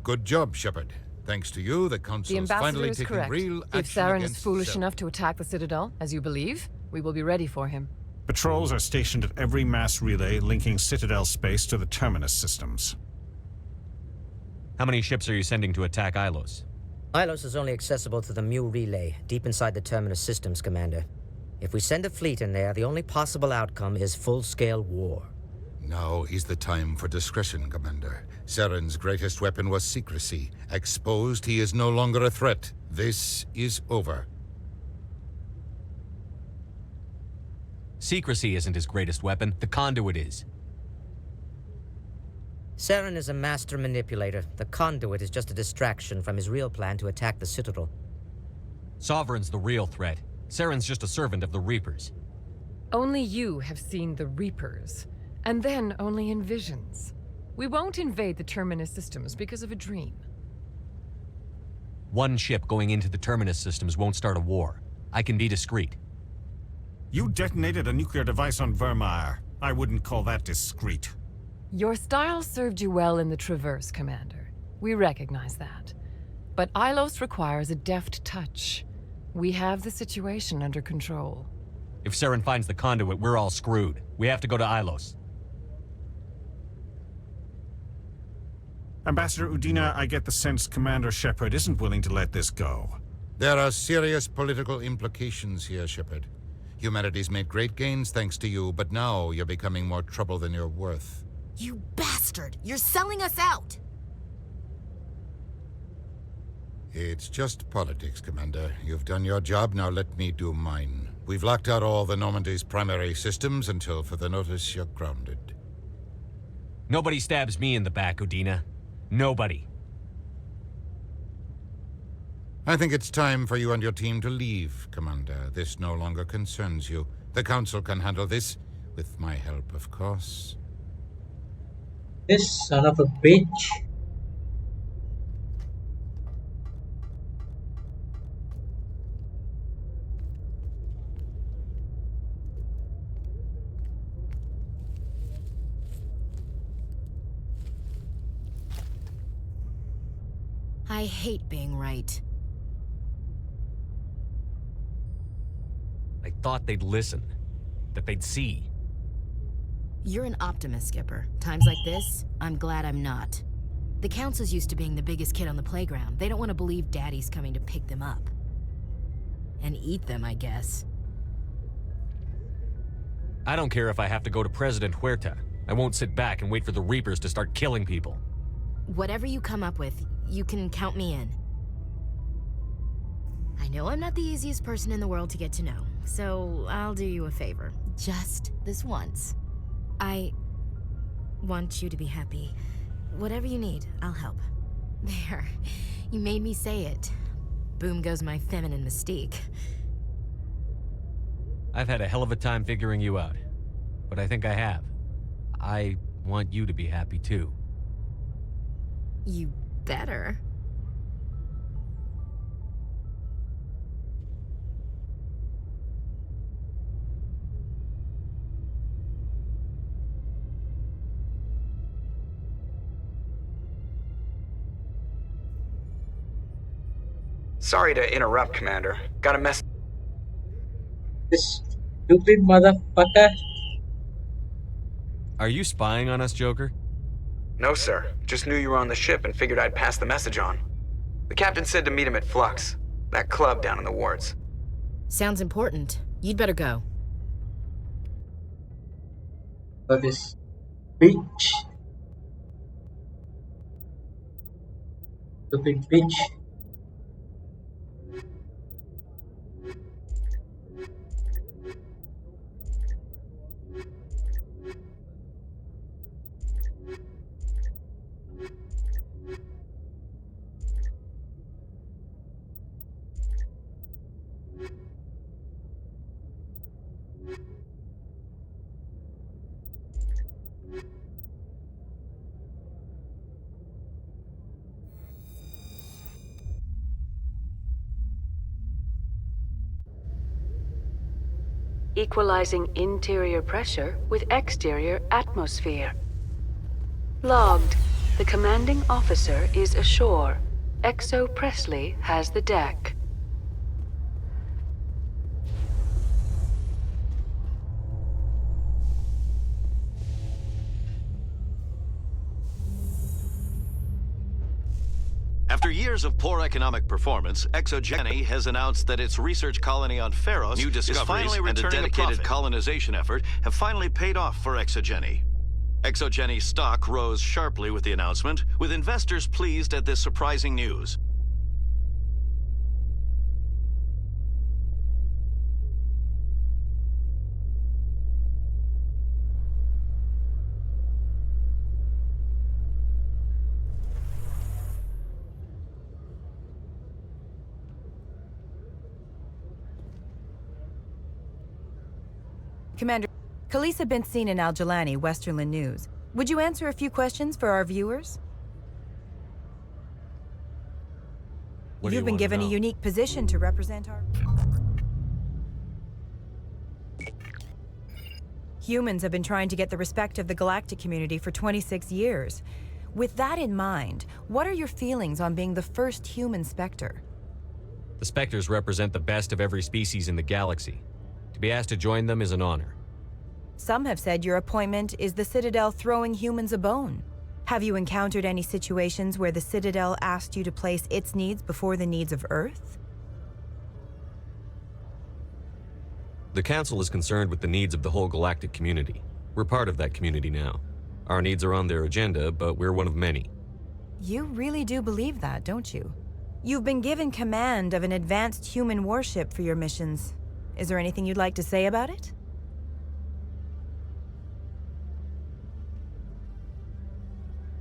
Good job, Shepard. Thanks to you, the The Council's ambassador finally is taking correct. real If action Saren is against foolish Saren. enough to attack the Citadel, as you believe, we will be ready for him. Patrols are stationed at every mass relay linking Citadel space to the Terminus systems. How many ships are you sending to attack Ilos? Ilos is only accessible to the Mu relay, deep inside the Terminus systems, Commander. If we send a fleet in there, the only possible outcome is full-scale war. Now is the time for discretion, Commander. Saren's greatest weapon was secrecy. Exposed, he is no longer a threat. This is over. Secrecy isn't his greatest weapon. The conduit is. Saren is a master manipulator. The conduit is just a distraction from his real plan to attack the Citadel. Sovereign's the real threat. Saren's just a servant of the Reapers. Only you have seen the Reapers, and then only in visions. We won't invade the Terminus systems because of a dream. One ship going into the Terminus systems won't start a war. I can be discreet. You detonated a nuclear device on Vermeer. I wouldn't call that discreet. Your style served you well in the Traverse, Commander. We recognize that. But Ilos requires a deft touch. We have the situation under control. If Saren finds the conduit, we're all screwed. We have to go to Ilos. Ambassador Udina, I get the sense Commander Shepard isn't willing to let this go. There are serious political implications here, Shepard. Humanity's made great gains thanks to you, but now you're becoming more trouble than you're worth. You bastard! You're selling us out! It's just politics, Commander. You've done your job, now let me do mine. We've locked out all the Normandy's primary systems until further notice you're grounded. Nobody stabs me in the back, Udina. Nobody. I think it's time for you and your team to leave, Commander. This no longer concerns you. The Council can handle this, with my help, of course. This son of a bitch. I hate being right. I thought they'd listen. That they'd see. You're an optimist, Skipper. Times like this, I'm glad I'm not. The Council's used to being the biggest kid on the playground. They don't want to believe Daddy's coming to pick them up. And eat them, I guess. I don't care if I have to go to President Huerta. I won't sit back and wait for the Reapers to start killing people. Whatever you come up with, you can count me in. I know I'm not the easiest person in the world to get to know, so I'll do you a favor. Just this once. I want you to be happy. Whatever you need, I'll help. There. You made me say it. Boom goes my feminine mystique. I've had a hell of a time figuring you out. But I think I have. I want you to be happy too. You better. Sorry to interrupt, Commander. Got a message. This stupid motherfucker. Are you spying on us, Joker? No, sir. Just knew you were on the ship and figured I'd pass the message on. The captain said to meet him at Flux, that club down in the wards. Sounds important. You'd better go. For this bitch. Stupid bitch. Equalizing interior pressure with exterior atmosphere. Logged. The commanding officer is ashore. Exo Presley has the deck. After years of poor economic performance, ExoGeni has announced that its research colony on Pharos is finally returning and a dedicated colonization effort have finally paid off for ExoGeni. ExoGeni stock rose sharply with the announcement, with investors pleased at this surprising news. Commander, Khaleesa been seen in Al-Jalani, Westerland News. Would you answer a few questions for our viewers? You've been given a unique position to represent our... Humans have been trying to get the respect of the galactic community for 26 years. With that in mind, what are your feelings on being the first human Spectre? The Spectres represent the best of every species in the galaxy. To be asked to join them is an honor. Some have said your appointment is the Citadel throwing humans a bone. Have you encountered any situations where the Citadel asked you to place its needs before the needs of Earth? The Council is concerned with the needs of the whole galactic community. We're part of that community now. Our needs are on their agenda, but we're one of many. You really do believe that, don't you? You've been given command of an advanced human warship for your missions. Is there anything you'd like to say about it?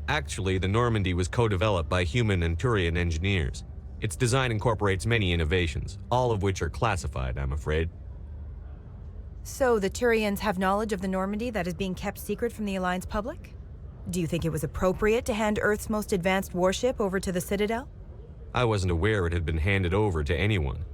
Actually, the Normandy was co-developed by human and Turian engineers. Its design incorporates many innovations, all of which are classified, I'm afraid. So the Turians have knowledge of the Normandy that is being kept secret from the Alliance public? Do you think it was appropriate to hand Earth's most advanced warship over to the Citadel? I wasn't aware it had been handed over to anyone.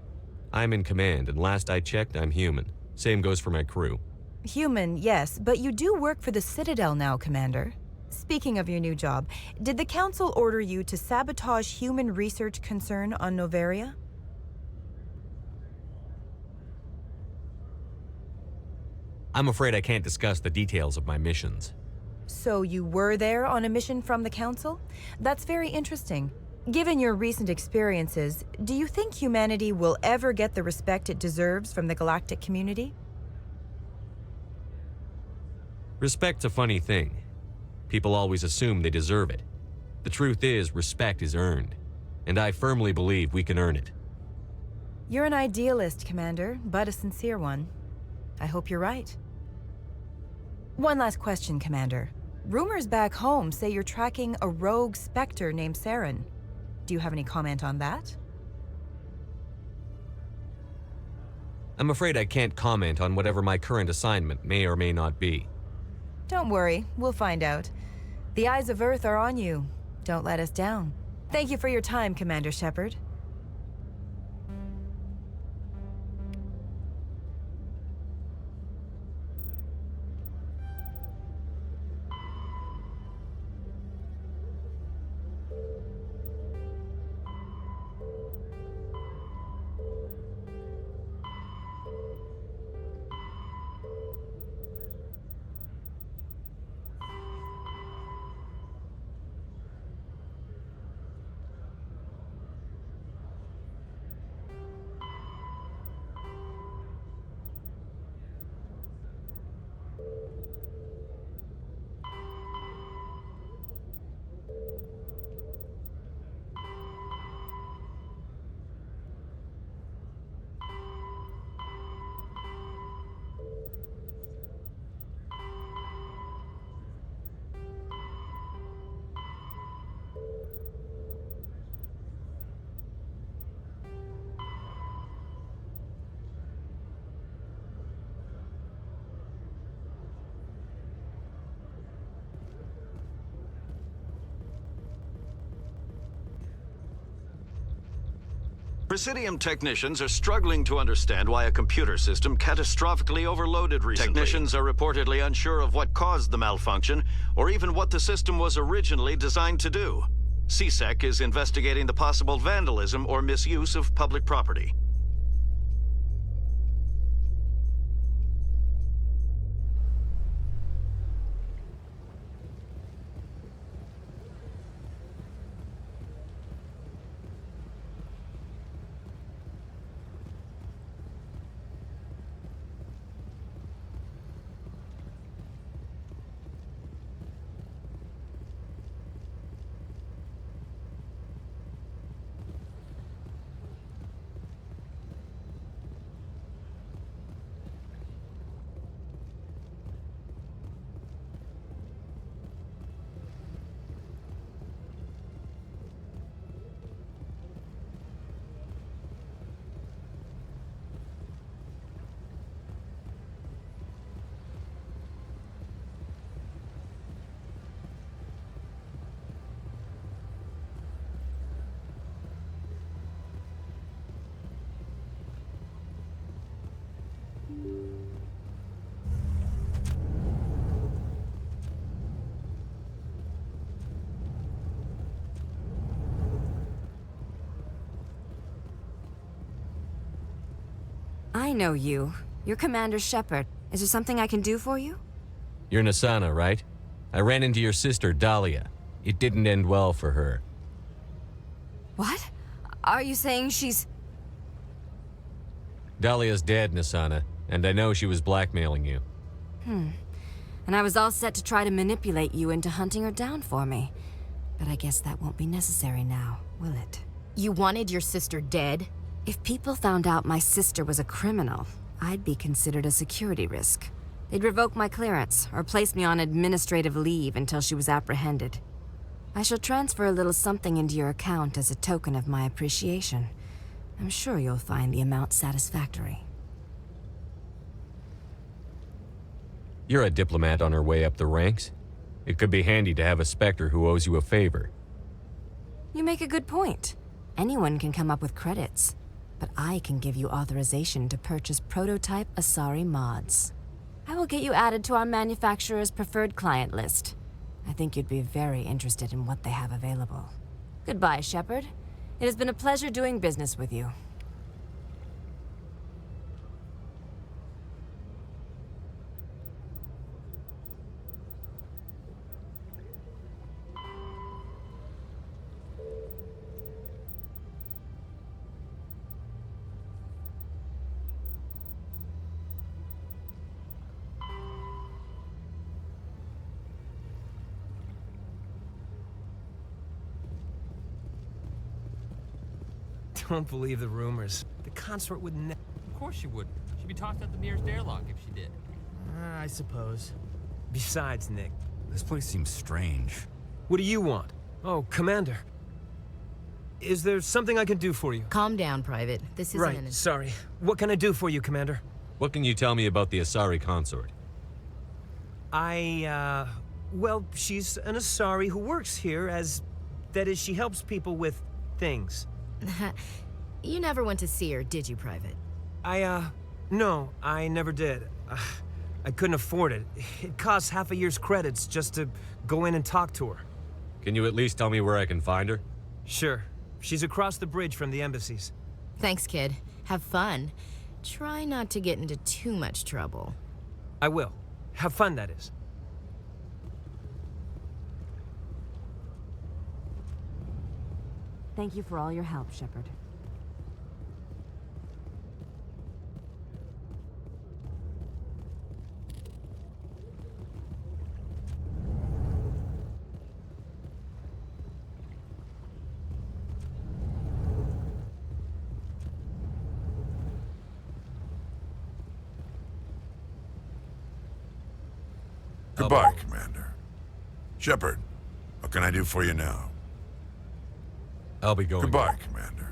I'm in command, and last I checked, I'm human. Same goes for my crew. Human, yes, but you do work for the Citadel now, Commander. Speaking of your new job, did the Council order you to sabotage human research concern on Noveria? I'm afraid I can't discuss the details of my missions. So you were there on a mission from the Council? That's very interesting. Given your recent experiences, do you think humanity will ever get the respect it deserves from the galactic community? Respect's a funny thing. People always assume they deserve it. The truth is, respect is earned, and I firmly believe we can earn it. You're an idealist, Commander, but a sincere one. I hope you're right. One last question, Commander. Rumors back home say you're tracking a rogue Spectre named Saren. Do you have any comment on that? I'm afraid I can't comment on whatever my current assignment may or may not be. Don't worry, we'll find out. The eyes of Earth are on you. Don't let us down. Thank you for your time, Commander Shepard. Presidium technicians are struggling to understand why a computer system catastrophically overloaded recently. Technicians are reportedly unsure of what caused the malfunction, or even what the system was originally designed to do. CSEC is investigating the possible vandalism or misuse of public property. I know you. You're Commander Shepard. Is there something I can do for you? You're Nasana, right? I ran into your sister, Dahlia. It didn't end well for her. What? Are you saying she's... Dahlia's dead, Nasana, and I know she was blackmailing you. And I was all set to try to manipulate you into hunting her down for me. But I guess that won't be necessary now, will it? You wanted your sister dead? If people found out my sister was a criminal, I'd be considered a security risk. They'd revoke my clearance or place me on administrative leave until she was apprehended. I shall transfer a little something into your account as a token of my appreciation. I'm sure you'll find the amount satisfactory. You're a diplomat on her way up the ranks. It could be handy to have a Spectre who owes you a favor. You make a good point. Anyone can come up with credits, but I can give you authorization to purchase prototype Asari mods. I will get you added to our manufacturer's preferred client list. I think you'd be very interested in what they have available. Goodbye, Shepard. It has been a pleasure doing business with you. Don't believe the rumors. The consort would never... Of course she wouldn't. She'd be tossed out the nearest airlock if she did. I suppose. Besides, Nick... This place seems strange. What do you want? Oh, Commander. Is there something I can do for you? Calm down, Private. This isn't Right, sorry. What can I do for you, Commander? What can you tell me about the Asari consort? Well, she's an Asari who works here as... That is, she helps people with things. You never went to see her, did you, Private? No, I never did. I couldn't afford it. It costs half a year's credits just to go in and talk to her. Can you at least tell me where I can find her? Sure. She's across the bridge from the embassies. Thanks, kid. Have fun. Try not to get into too much trouble. I will. Have fun, that is. Thank you for all your help, Shepard. Goodbye, Commander. Shepard, what can I do for you now? I'll be going. Goodbye, Commander.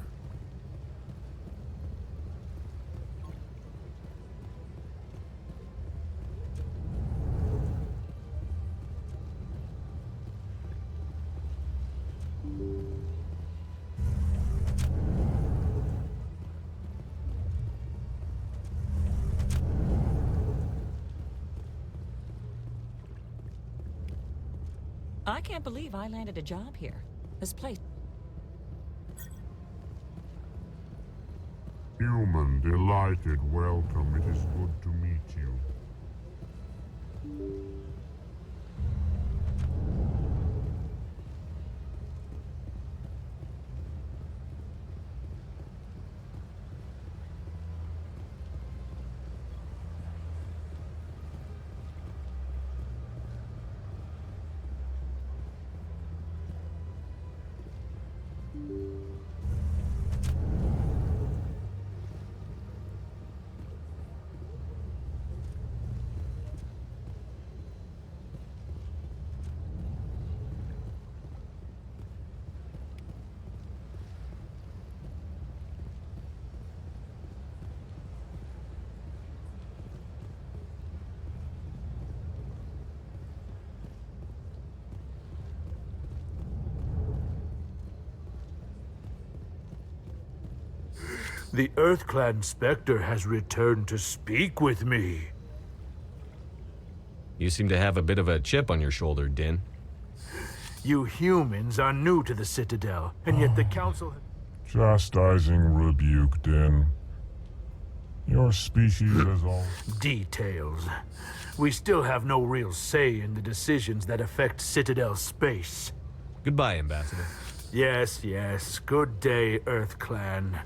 I can't believe I landed a job here. This place. Human, delighted, welcome. It is good to meet you. The EarthClan Spectre has returned to speak with me. You seem to have a bit of a chip on your shoulder, Din. You humans are new to the Citadel, and yet the Council... Chastising rebuke, Din. Your species has all... Details. We still have no real say in the decisions that affect Citadel space. Goodbye, Ambassador. Yes, yes. Good day, EarthClan.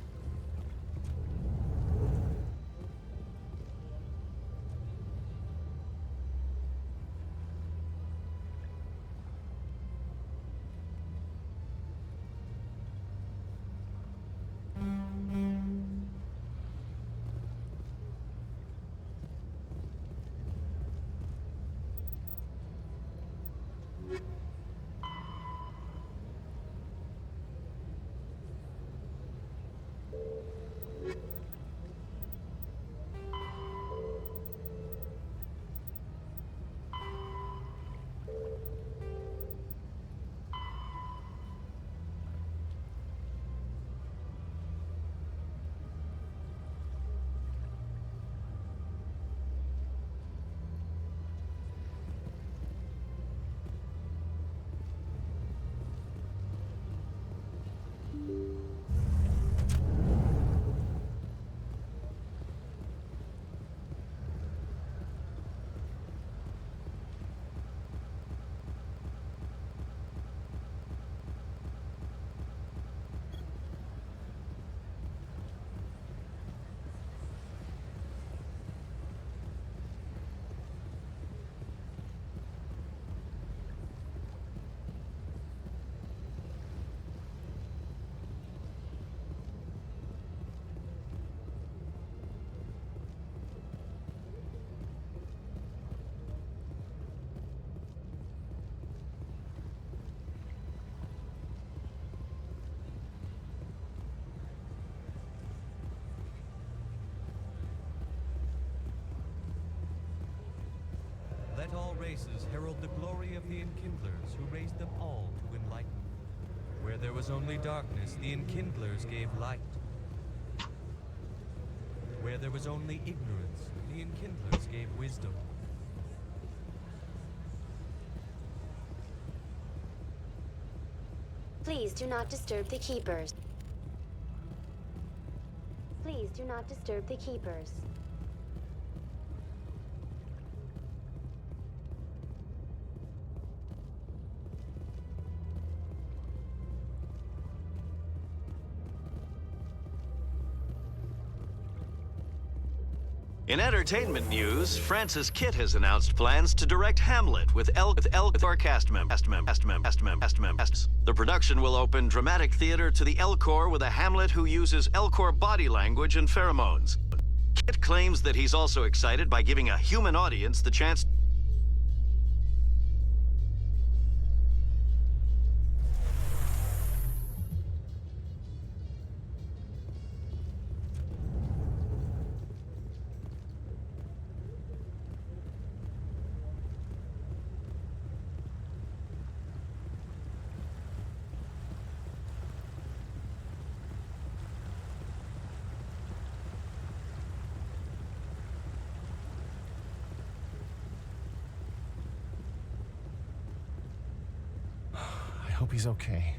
Let all races herald the glory of the Enkindlers, who raised them all to enlightenment. Where there was only darkness, the Enkindlers gave light. Where there was only ignorance, the Enkindlers gave wisdom. Please do not disturb the Keepers. Please do not disturb the Keepers. In entertainment news, Francis Kitt has announced plans to direct Hamlet with Elcor cast members. The production will open dramatic theater to the Elcor with a Hamlet who uses Elcor body language and pheromones. Kitt claims that he's also excited by giving a human audience the chance. I hope he's okay.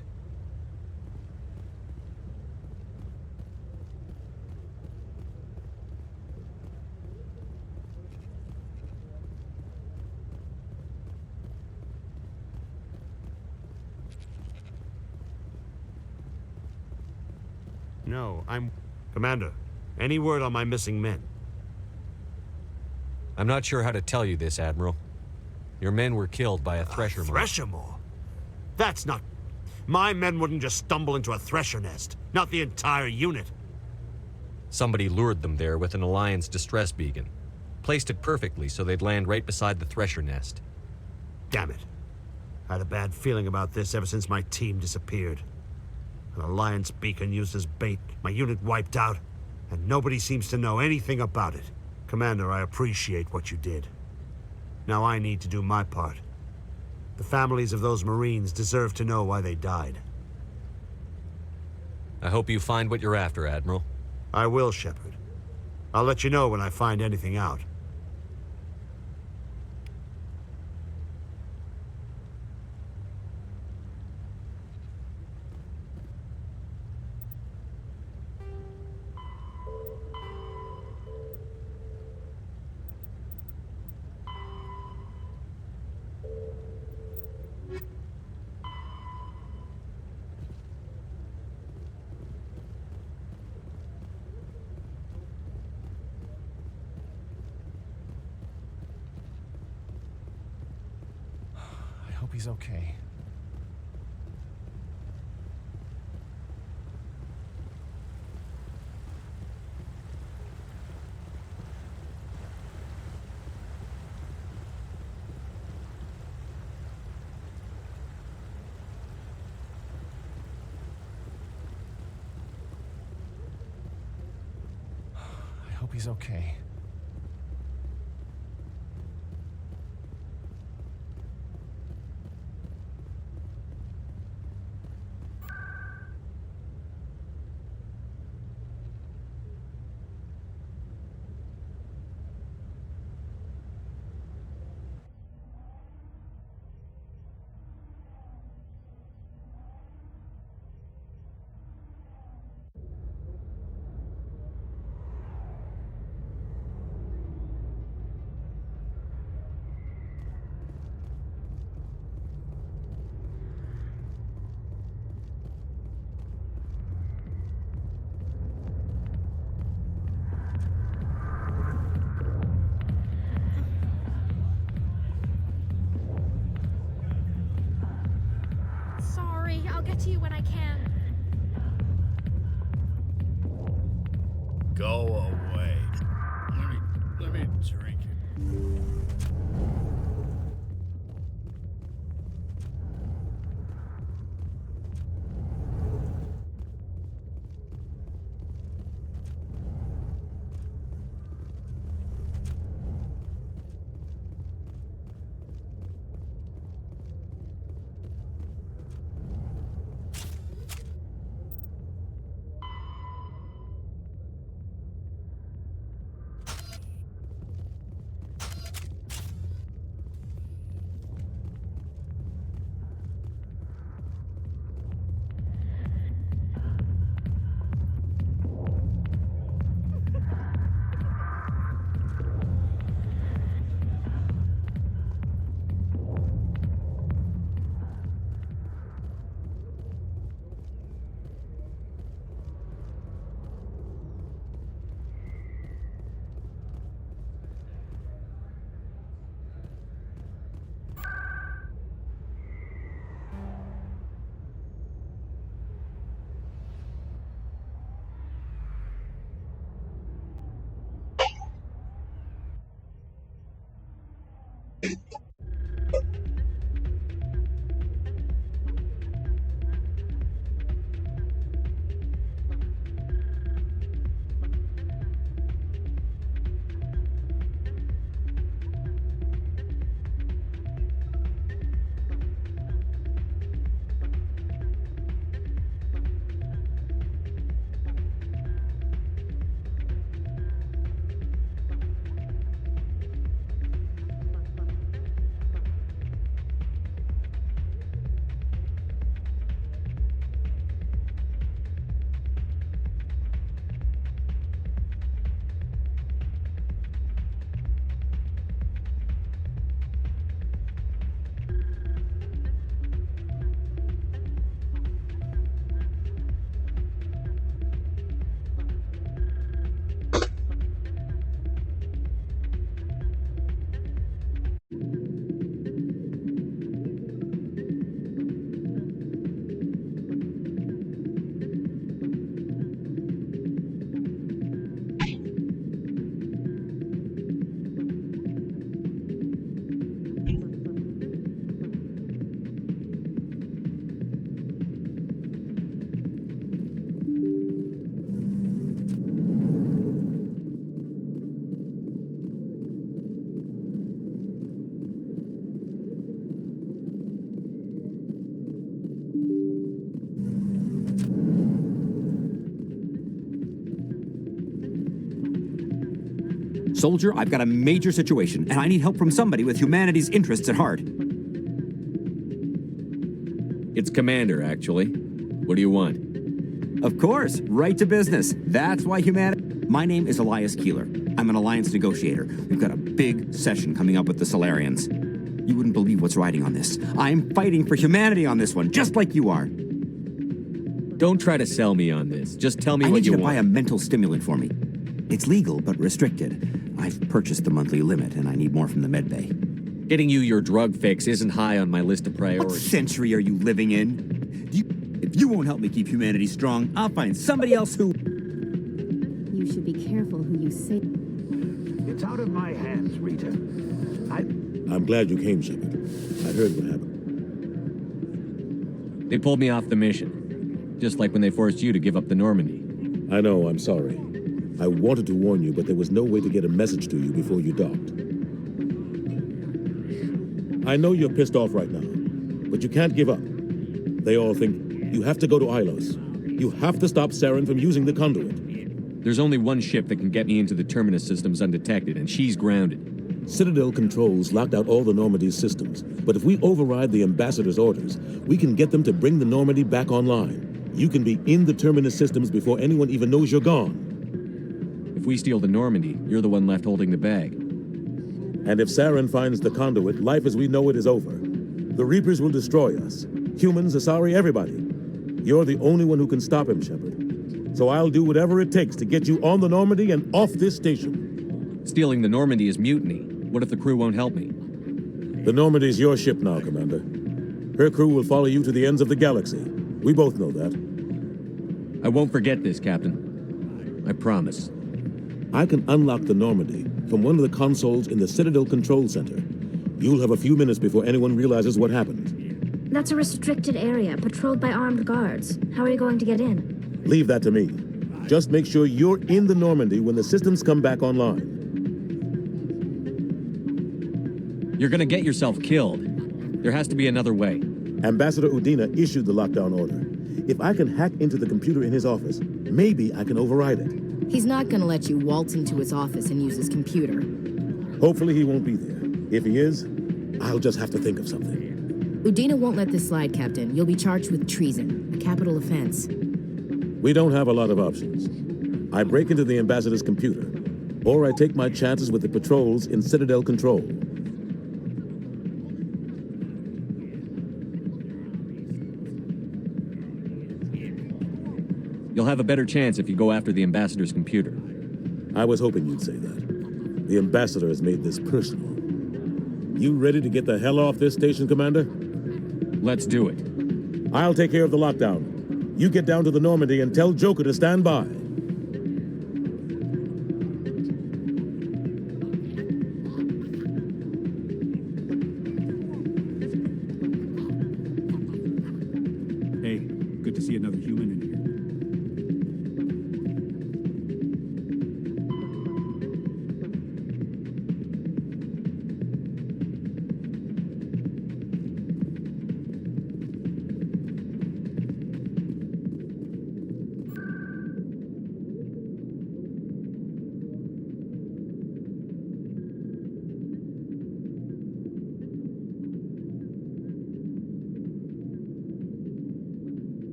No, I'm... Commander, any word on my missing men? I'm not sure how to tell you this, Admiral. Your men were killed by a thresher maw. Thresher maw? That's not... My men wouldn't just stumble into a thresher nest. Not the entire unit. Somebody lured them there with an Alliance distress beacon. Placed it perfectly so they'd land right beside the thresher nest. Damn it. I had a bad feeling about this ever since my team disappeared. An Alliance beacon used as bait, my unit wiped out, and nobody seems to know anything about it. Commander, I appreciate what you did. Now I need to do my part. The families of those Marines deserve to know why they died. I hope you find what you're after, Admiral. I will, Shepard. I'll let you know when I find anything out. I hope he's okay. I hope he's okay. Sorry, I'll get to you when I can. Go away. Let me drink it. Soldier, I've got a major situation, and I need help from somebody with humanity's interests at heart. It's Commander, actually. What do you want? Of course, right to business. That's why humanity... My name is Elias Keeler. I'm an alliance negotiator. We've got a big session coming up with the Solarians. You wouldn't believe what's riding on this. I'm fighting for humanity on this one, just like you are. Don't try to sell me on this. Just tell me I what need you you to want. buy a mental stimulant for me. It's legal, but restricted. I've purchased the monthly limit, and I need more from the medbay. Getting you your drug fix isn't high on my list of priorities. What century are you living in? If you won't help me keep humanity strong, I'll find somebody else who... You should be careful who you say. It's out of my hands, Rita. I'm glad you came, Shepard. I heard what happened. They pulled me off the mission. Just like when they forced you to give up the Normandy. I know, I'm sorry. I wanted to warn you, but there was no way to get a message to you before you docked. I know you're pissed off right now, but you can't give up. They all think you have to go to Ilos. You have to stop Saren from using the conduit. There's only one ship that can get me into the Terminus systems undetected, and she's grounded. Citadel controls locked out all the Normandy's systems, but if we override the Ambassador's orders, we can get them to bring the Normandy back online. You can be in the Terminus systems before anyone even knows you're gone. If we steal the Normandy, you're the one left holding the bag. And if Saren finds the conduit, life as we know it is over. The Reapers will destroy us. Humans, Asari, everybody. You're the only one who can stop him, Shepard. So I'll do whatever it takes to get you on the Normandy and off this station. Stealing the Normandy is mutiny. What if the crew won't help me? The Normandy's your ship now, Commander. Her crew will follow you to the ends of the galaxy. We both know that. I won't forget this, Captain. I promise. I can unlock the Normandy from one of the consoles in the Citadel Control Center. You'll have a few minutes before anyone realizes what happened. That's a restricted area, patrolled by armed guards. How are you going to get in? Leave that to me. Just make sure you're in the Normandy when the systems come back online. You're gonna get yourself killed. There has to be another way. Ambassador Udina issued the lockdown order. If I can hack into the computer in his office, maybe I can override it. He's not gonna let you waltz into his office and use his computer. Hopefully he won't be there. If he is, I'll just have to think of something. Udina won't let this slide, Captain. You'll be charged with treason, a capital offense. We don't have a lot of options. I break into the Ambassador's computer, or I take my chances with the patrols in Citadel Control. You'll have a better chance if you go after the Ambassador's computer. I was hoping you'd say that. The Ambassador has made this personal. You ready to get the hell off this station, Commander? Let's do it. I'll take care of the lockdown. You get down to the Normandy and tell Joker to stand by. Hey, good to see another human in here.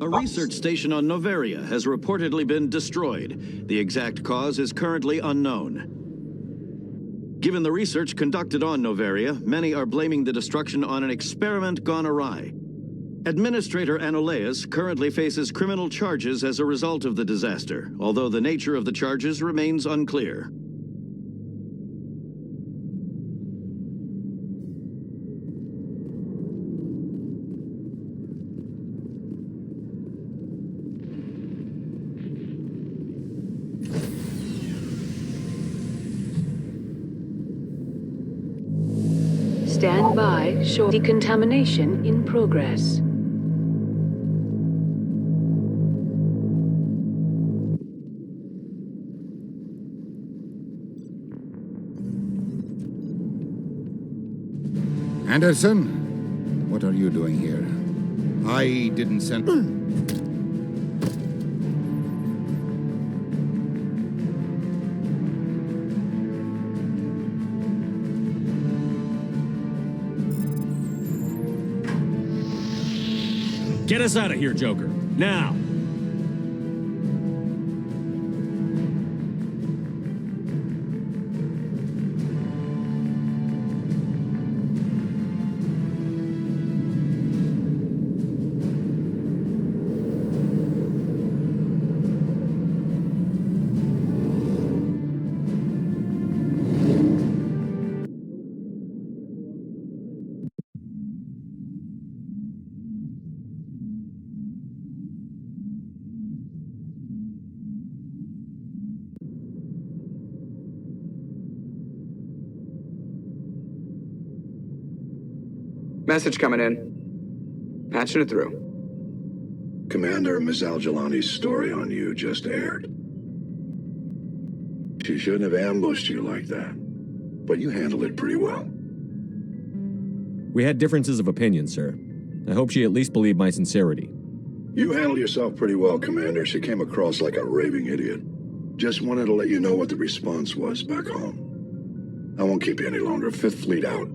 A research station on Noveria has reportedly been destroyed. The exact cause is currently unknown. Given the research conducted on Noveria, many are blaming the destruction on an experiment gone awry. Administrator Anoleus currently faces criminal charges as a result of the disaster, although the nature of the charges remains unclear. by show decontamination in progress. Anderson, what are you doing here? I didn't send... Get us out of here, Joker. Now! Message coming in. Patching it through. Commander, Ms. Al-Jalani's story on you just aired. She shouldn't have ambushed you like that, but you handled it pretty well. We had differences of opinion, sir. I hope she at least believed my sincerity. You handled yourself pretty well, Commander. She came across like a raving idiot. Just wanted to let you know what the response was back home. I won't keep you any longer. Fifth Fleet out.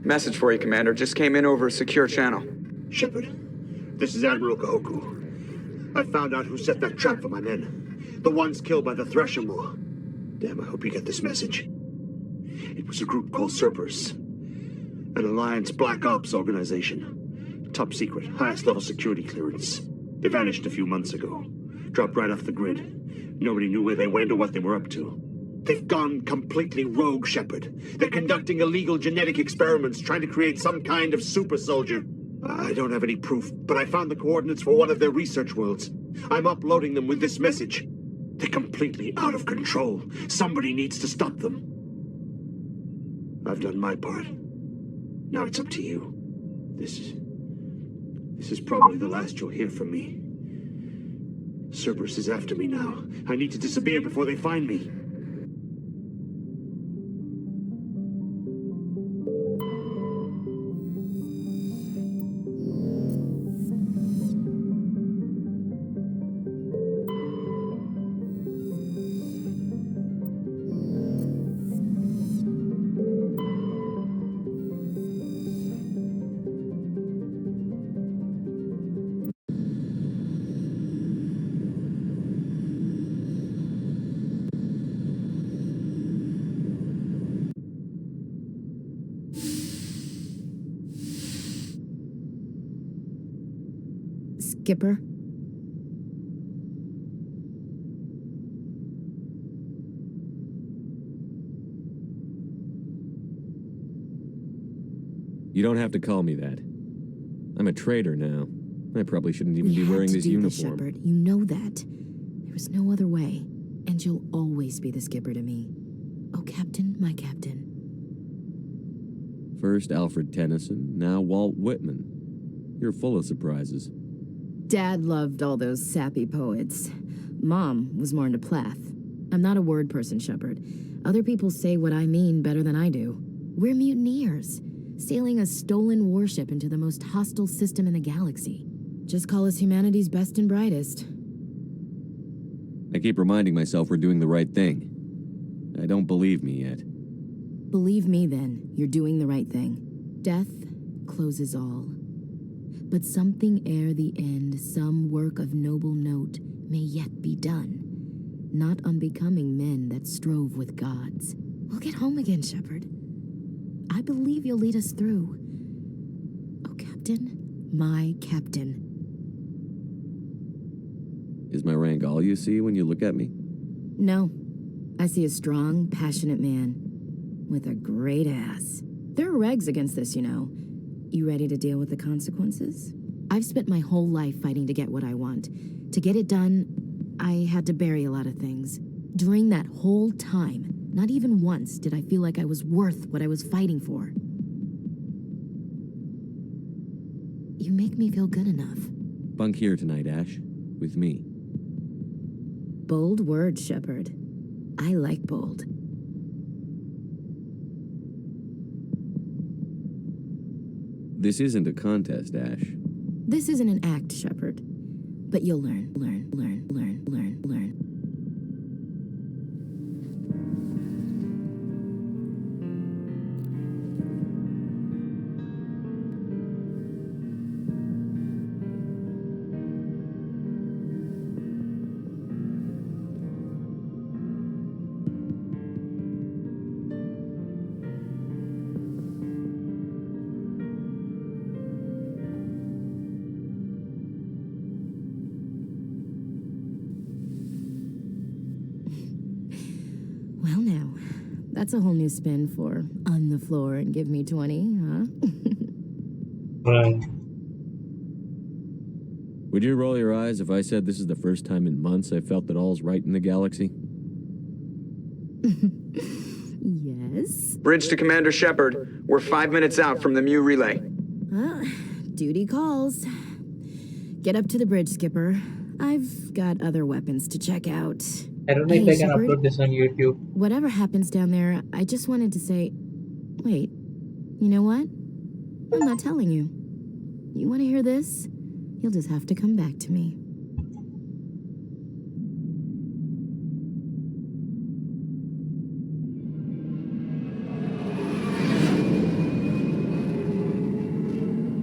Message for you, Commander. Just came in over a secure channel. Shepard, this is Admiral Kahoku. I found out who set that trap for my men. The ones killed by the Thresher Maw. Damn, I hope you get this message. It was a group called Cerberus. An Alliance Black Ops organization. Top secret, highest level security clearance. They vanished a few months ago. Dropped right off the grid. Nobody knew where they went or what they were up to. They've gone completely rogue, Shepard. They're conducting illegal genetic experiments, trying to create some kind of super soldier. I don't have any proof, but I found the coordinates for one of their research worlds. I'm uploading them with this message. They're completely out of control. Somebody needs to stop them. I've done my part. Now it's up to you. This is probably the last you'll hear from me. Cerberus is after me now. I need to disappear before they find me. Skipper? You don't have to call me that. I'm a traitor now. I probably shouldn't even be wearing this uniform. Shepard. You know that. There was no other way. And you'll always be the skipper to me. Oh, Captain, my Captain. First Alfred Tennyson, now Walt Whitman. You're full of surprises. Dad loved all those sappy poets. Mom was more into Plath. I'm not a word person, Shepard. Other people say what I mean better than I do. We're mutineers, sailing a stolen warship into the most hostile system in the galaxy. Just call us humanity's best and brightest. I keep reminding myself we're doing the right thing. I don't believe me yet. Believe me then, you're doing the right thing. Death closes all. But something ere the end, some work of noble note, may yet be done. Not unbecoming men that strove with gods. We'll get home again, Shepard. I believe you'll lead us through. Oh, Captain, my captain. Is my rank all you see when you look at me? No. I see a strong, passionate man with a great ass. There are regs against this, you know. You ready to deal with the consequences? I've spent my whole life fighting to get what I want. To get it done, I had to bury a lot of things. During that whole time, not even once did I feel like I was worth what I was fighting for. You make me feel good enough. Bunk here tonight, Ash. With me. Bold words, Shepard. I like bold. This isn't a contest, Ash. This isn't an act, Shepard. But you'll learn. Well now, that's a whole new spin for on the floor and give me 20, huh? Right. Would you roll your eyes if I said this is the first time in months I felt that all's right in the galaxy? Yes? Bridge to Commander Shepard. We're 5 minutes out from the Mu relay. Duty calls. Get up to the bridge, Skipper. I've got other weapons to check out. I don't know if I can Shepard, upload this on YouTube. whatever happens down there, I just wanted to say... Wait, you know what? I'm not telling you. You want to hear this? You'll just have to come back to me.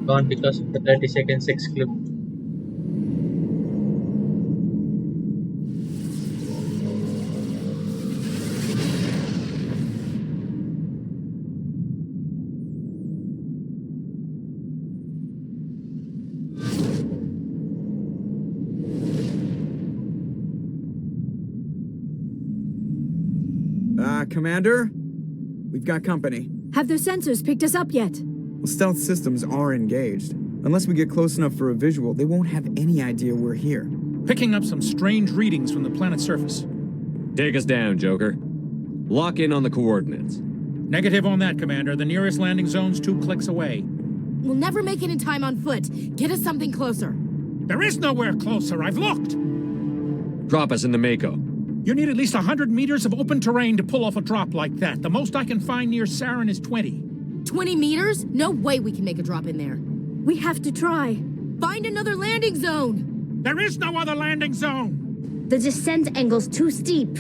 Gone because of the 30-second sex clip. Commander? We've got company. Have their sensors picked us up yet? Well, stealth systems are engaged. Unless we get close enough for a visual, they won't have any idea we're here. Picking up some strange readings from the planet's surface. Take us down, Joker. Lock in on the coordinates. Negative on that, Commander. The nearest landing zone's 2 clicks away. We'll never make it in time on foot. Get us something closer. There is nowhere closer. I've looked. Drop us in the Mako. You need at least 100 meters of open terrain to pull off a drop like that. The most I can find near Saren is 20. 20 meters? No way we can make a drop in there. We have to try. Find another landing zone! There is no other landing zone! The descent angle's too steep.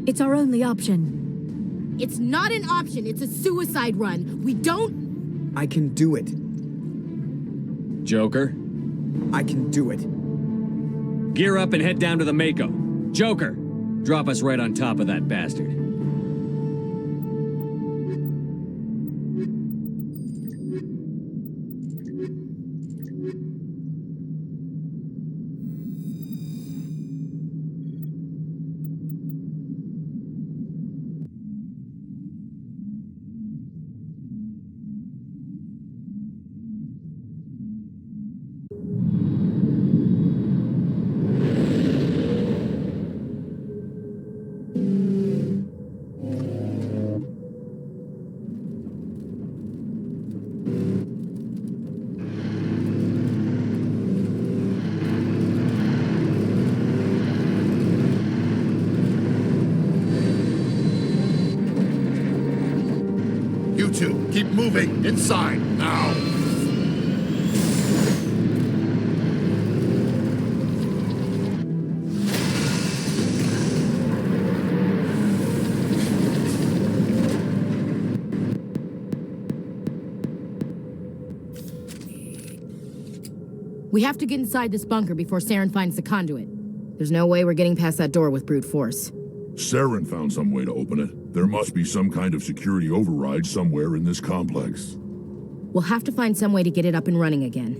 It's our only option. It's not an option, it's a suicide run. We don't... I can do it. Joker? I can do it. Gear up and head down to the Mako. Joker, drop us right on top of that bastard. You two, keep moving. Inside, now. We have to get inside this bunker before Saren finds the conduit. There's no way we're getting past that door with brute force. Saren found some way to open it. There must be some kind of security override somewhere in this complex. We'll have to find some way to get it up and running again.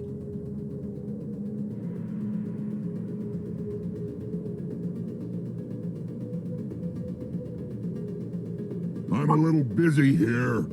I'm a little busy here.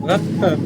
What?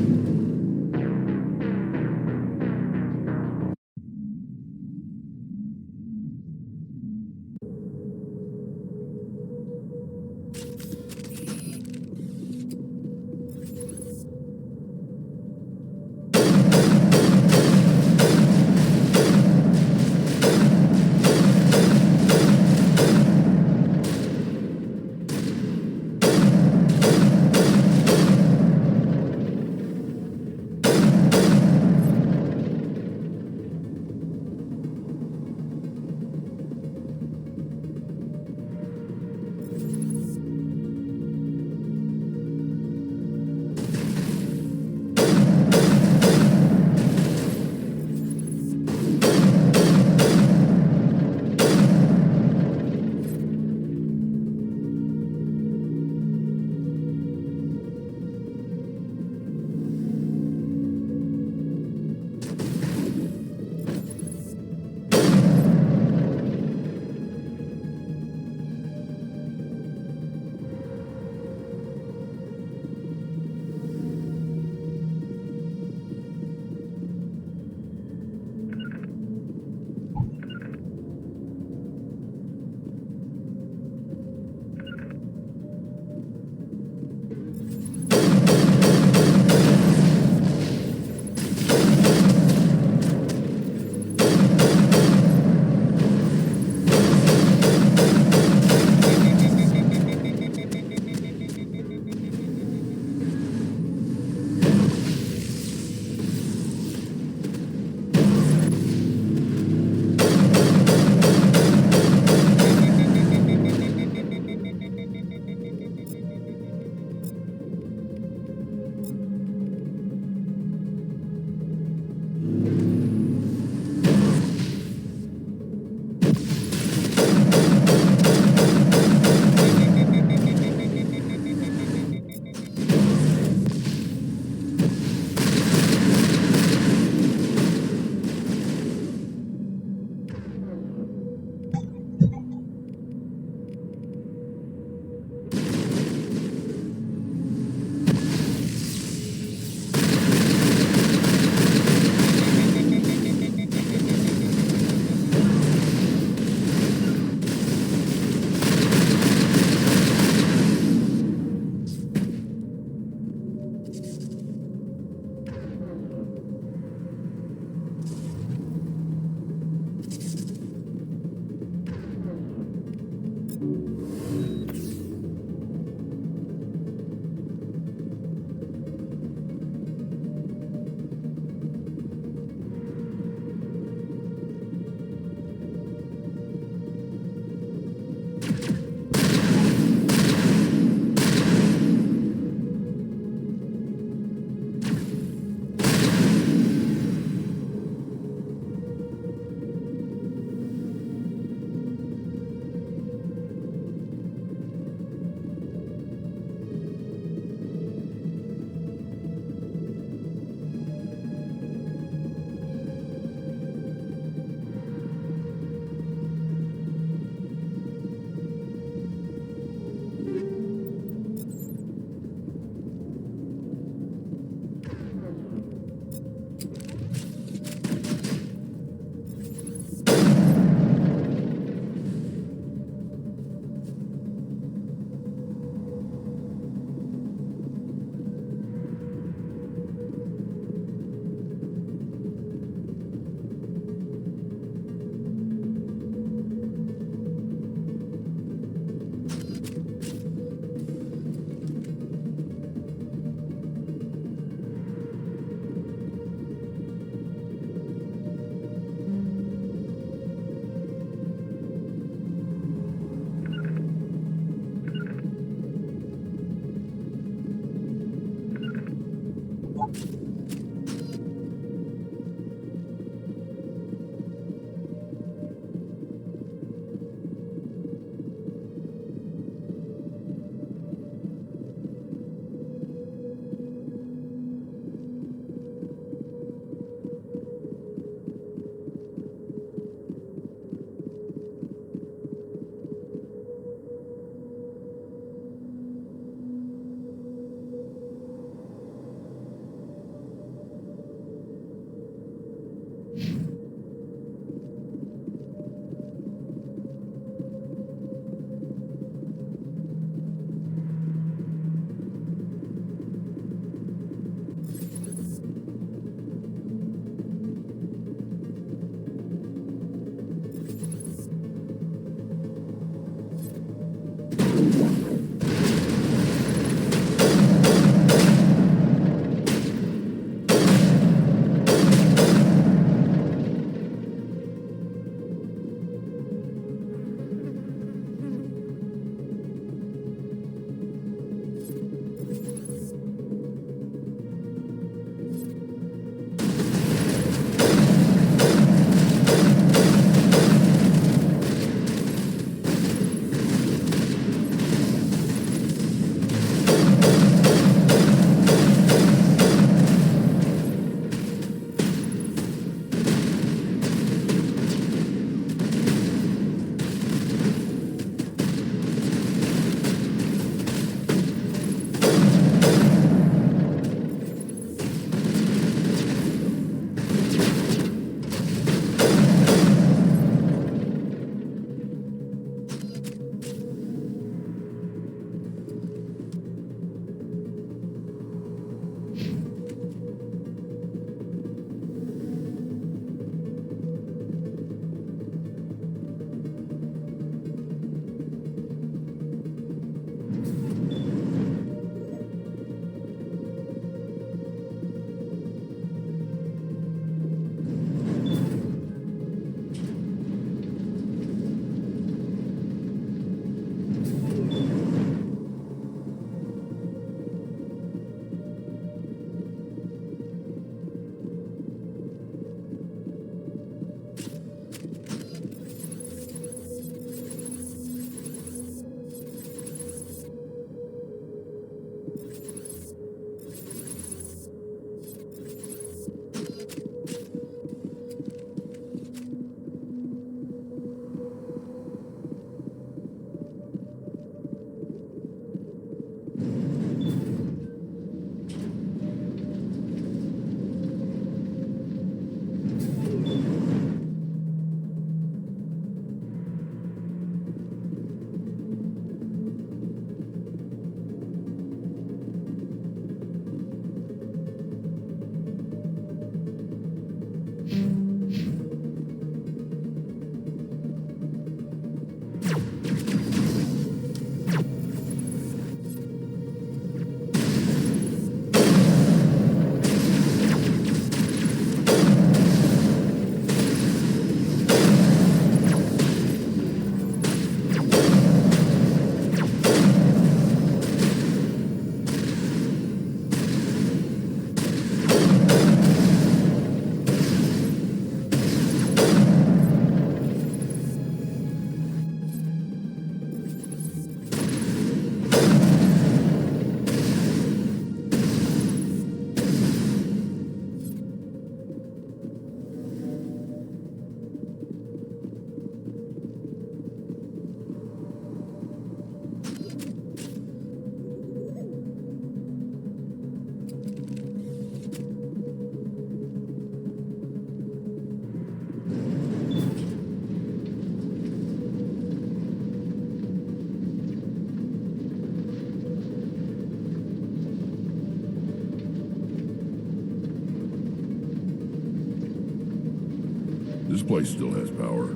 place still has power.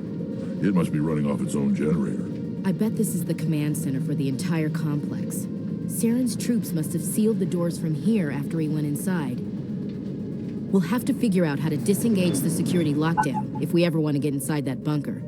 It must be running off its own generator. I bet this is the command center for the entire complex. Saren's troops must have sealed the doors from here after he went inside. We'll have to figure out how to disengage the security lockdown if we ever want to get inside that bunker.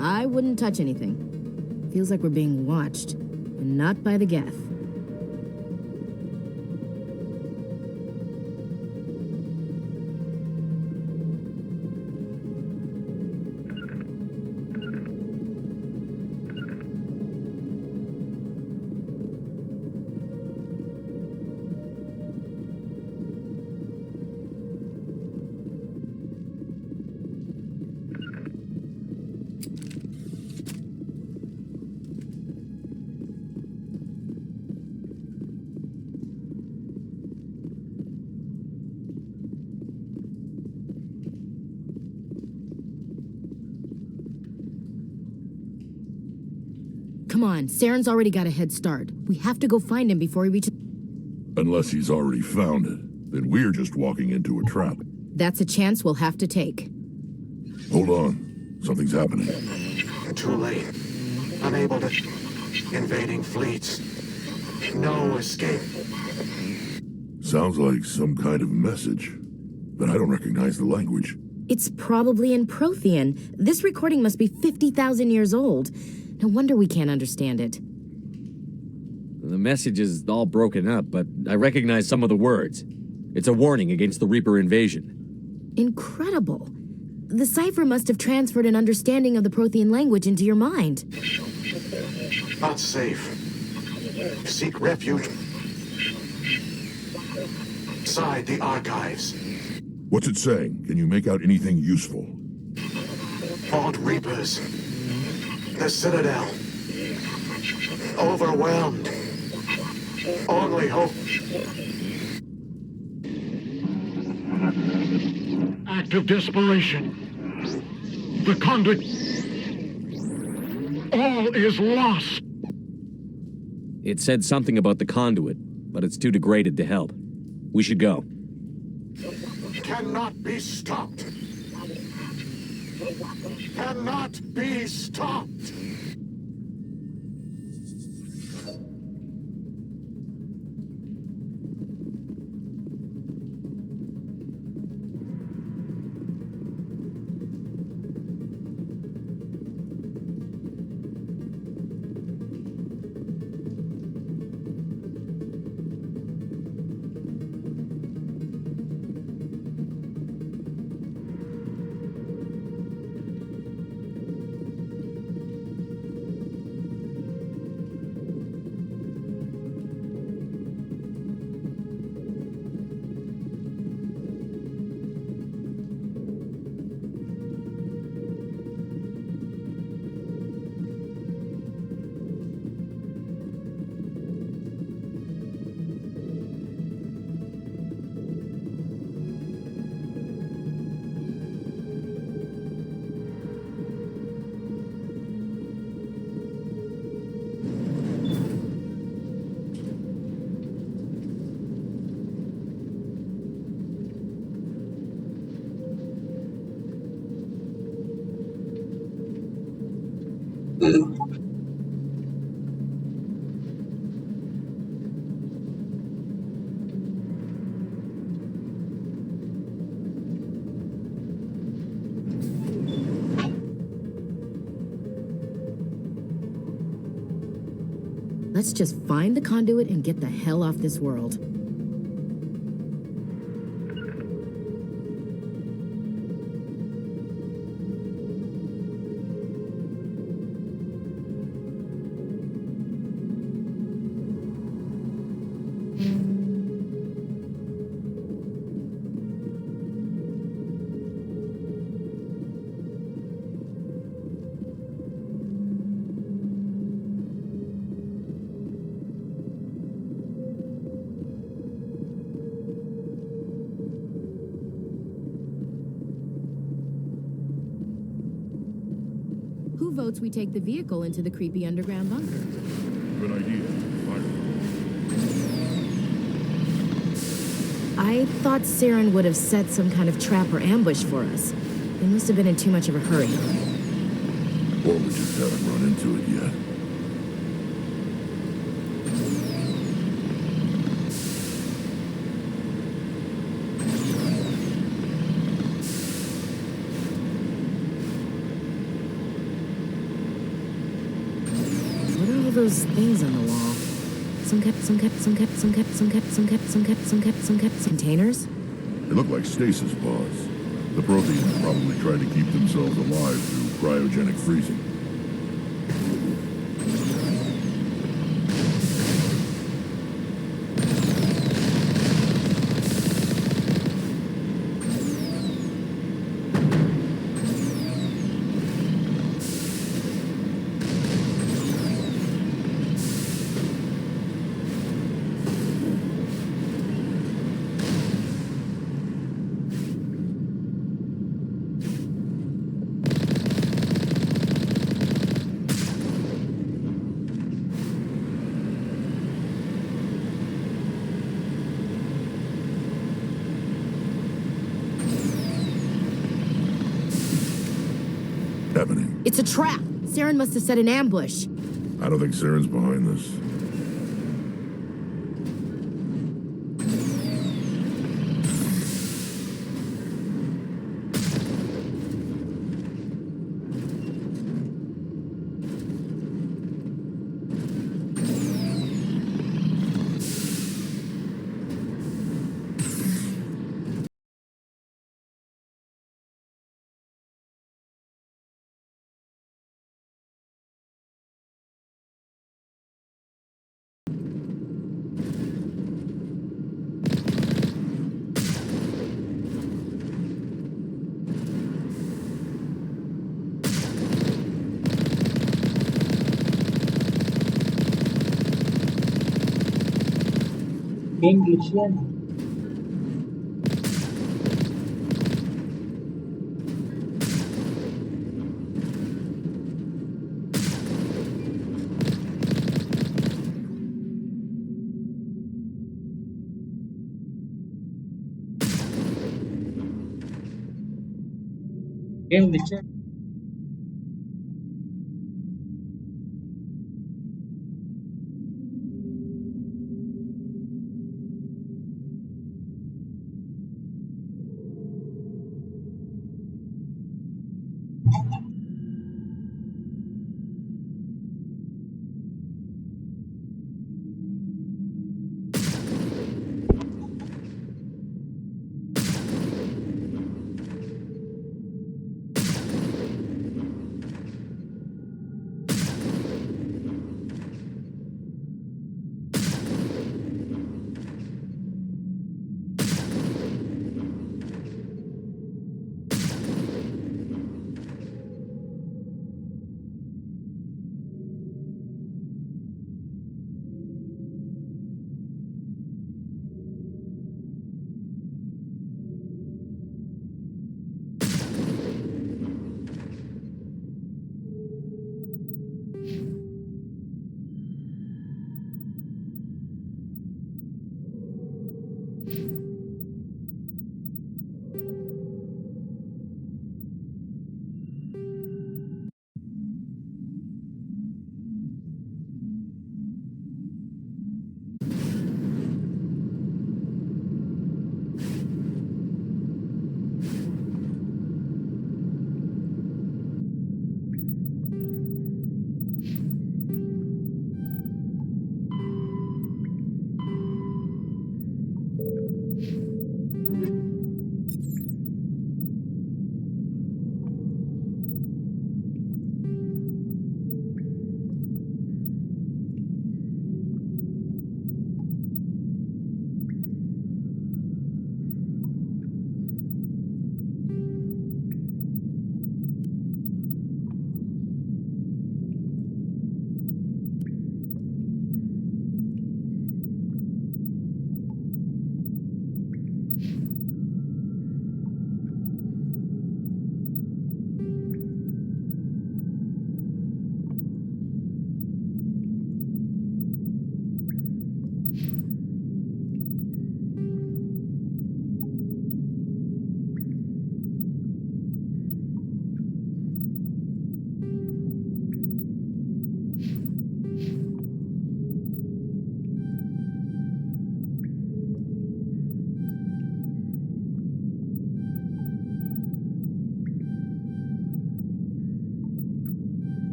I wouldn't touch anything. Feels like we're being watched, and not by the Geth. Come on, Saren's already got a head start. We have to go find him before he reaches... Unless he's already found it, then we're just walking into a trap. That's a chance we'll have to take. Hold on. Something's happening. Too late. Unable to... Invading fleets. No escape. Sounds like some kind of message, but I don't recognize the language. It's probably in Prothean. This recording must be 50,000 years old. No wonder we can't understand it. The message is all broken up, but I recognize some of the words. It's a warning against the Reaper invasion. Incredible. The cipher must have transferred an understanding of the Prothean language into your mind. Not safe. Seek refuge inside the archives. What's it saying? Can you make out anything useful? Fought Reapers. The Citadel. Overwhelmed. Only hope. Act of desperation. The conduit. All is lost. It said something about the conduit, but it's too degraded to help. We should go. Cannot be stopped. Cannot be stopped. Let's just find the conduit and get the hell off this world. Who votes we take the vehicle into the creepy underground bunker? Good idea. I thought Saren would have set some kind of trap or ambush for us. They must have been in too much of a hurry. Or we just haven't run into it yet. What are all those things on the wall? Some containers? They look like stasis pods. The Protheans probably tried to keep themselves alive through cryogenic freezing. Happening. It's a trap! Saren must have set an ambush. I don't think Saren's behind this. Game glitchy. Game glitchy.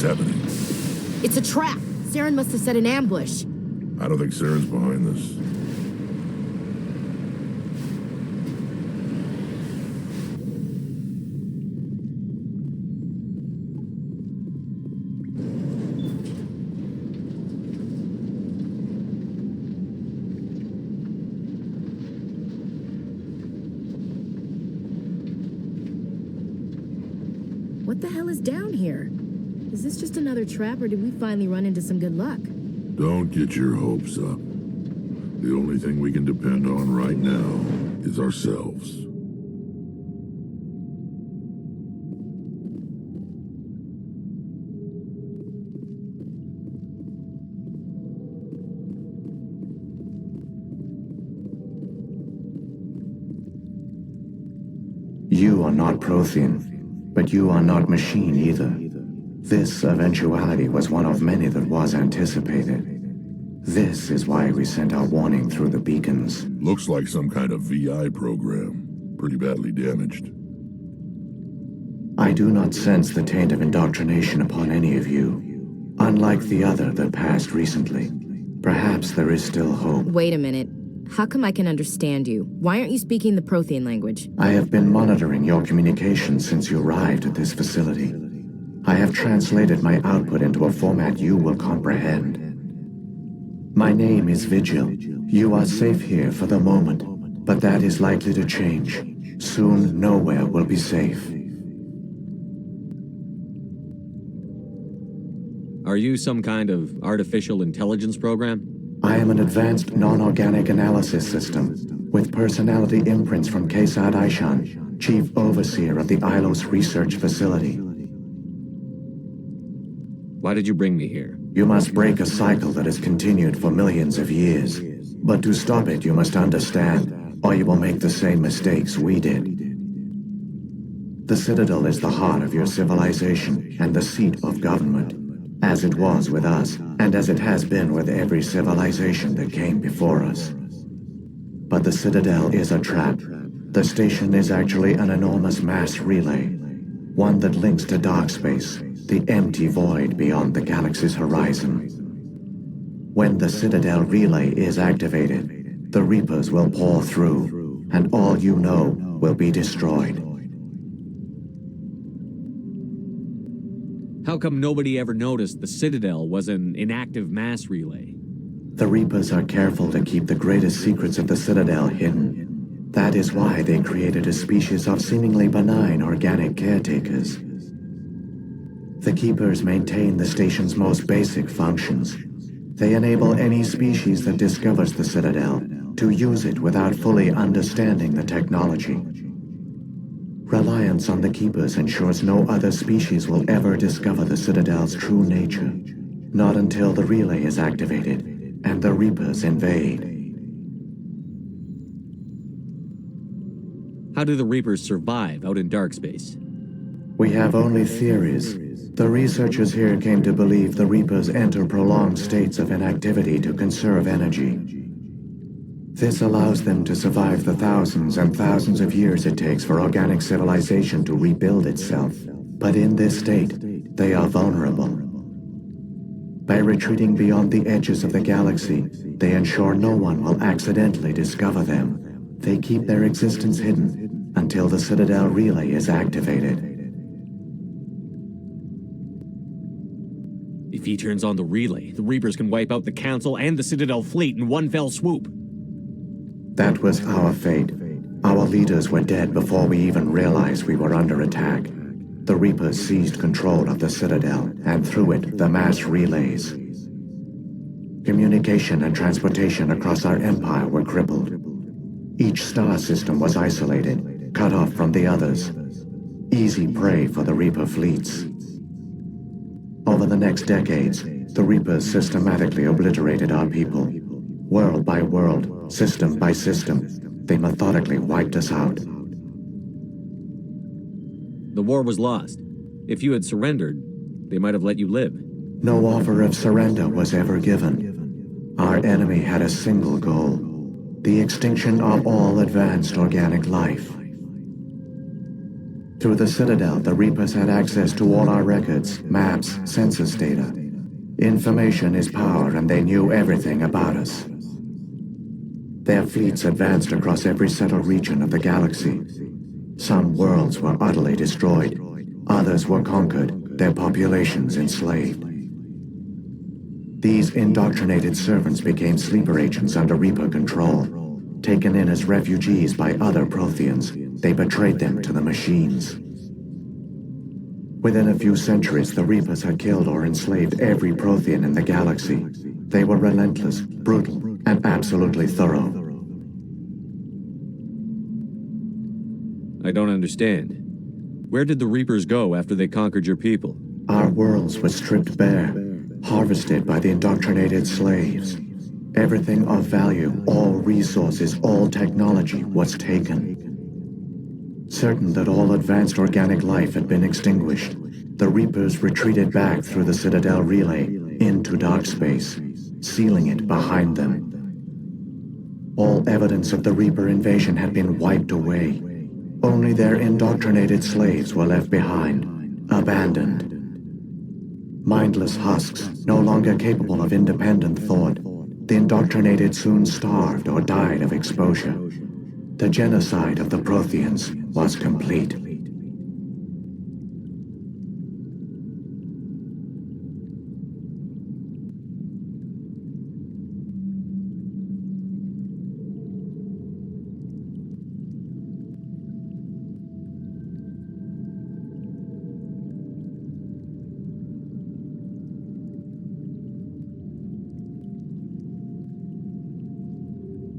What's happening? It's a trap. Saren must have set an ambush. I don't think Saren's behind this. What the hell is down here? Is this just another trap, or did we finally run into some good luck? Don't get your hopes up. The only thing we can depend on right now is ourselves. You are not Prothean, but you are not machine either. This eventuality was one of many that was anticipated. This is why we sent our warning through the beacons. Looks like some kind of VI program. Pretty badly damaged. I do not sense the taint of indoctrination upon any of you. Unlike the other that passed recently. Perhaps there is still hope. Wait a minute. How come I can understand you? Why aren't you speaking the Prothean language? I have been monitoring your communications since you arrived at this facility. I have translated my output into a format you will comprehend. My name is Vigil. You are safe here for the moment, but that is likely to change. Soon, nowhere will be safe. Are you some kind of artificial intelligence program? I am an advanced non-organic analysis system, with personality imprints from Kesad Aishan, Chief Overseer of the Ilos Research Facility. Why did you bring me here? You must break a cycle that has continued for millions of years. But to stop it, you must understand, or you will make the same mistakes we did. The Citadel is the heart of your civilization and the seat of government, as it was with us, and as it has been with every civilization that came before us. But the Citadel is a trap. The station is actually an enormous mass relay, one that links to dark space, the empty void beyond the galaxy's horizon. When the Citadel relay is activated, the Reapers will pour through, and all you know will be destroyed. How come nobody ever noticed the Citadel was an inactive mass relay? The Reapers are careful to keep the greatest secrets of the Citadel hidden. That is why they created a species of seemingly benign organic caretakers. The Keepers maintain the station's most basic functions. They enable any species that discovers the Citadel to use it without fully understanding the technology. Reliance on the Keepers ensures no other species will ever discover the Citadel's true nature. Not until the relay is activated and the Reapers invade. How do the Reapers survive out in dark space? We have only theories. The researchers here came to believe the Reapers enter prolonged states of inactivity to conserve energy. This allows them to survive the thousands and thousands of years it takes for organic civilization to rebuild itself. But in this state, they are vulnerable. By retreating beyond the edges of the galaxy, they ensure no one will accidentally discover them. They keep their existence hidden until the Citadel relay is activated. If he turns on the relay, the Reapers can wipe out the Council and the Citadel fleet in one fell swoop. That was our fate. Our leaders were dead before we even realized we were under attack. The Reapers seized control of the Citadel, and through it, the mass relays. Communication and transportation across our empire were crippled. Each star system was isolated, cut off from the others. Easy prey for the Reaper fleets. Over the next decades, the Reapers systematically obliterated our people. World by world, system by system, they methodically wiped us out. The war was lost. If you had surrendered, they might have let you live. No offer of surrender was ever given. Our enemy had a single goal: the extinction of all advanced organic life. Through the Citadel, the Reapers had access to all our records, maps, census data. Information is power, and they knew everything about us. Their fleets advanced across every settled region of the galaxy. Some worlds were utterly destroyed. Others were conquered, their populations enslaved. These indoctrinated servants became sleeper agents under Reaper control. Taken in as refugees by other Protheans, they betrayed them to the machines. Within a few centuries, the Reapers had killed or enslaved every Prothean in the galaxy. They were relentless, brutal, and absolutely thorough. I don't understand. Where did the Reapers go after they conquered your people? Our worlds were stripped bare, harvested by the indoctrinated slaves. Everything of value, all resources, all technology was taken. Certain that all advanced organic life had been extinguished, the Reapers retreated back through the Citadel relay into dark space, sealing it behind them. All evidence of the Reaper invasion had been wiped away. Only their indoctrinated slaves were left behind, abandoned. Mindless husks, no longer capable of independent thought, the indoctrinated soon starved or died of exposure. The genocide of the Protheans was complete.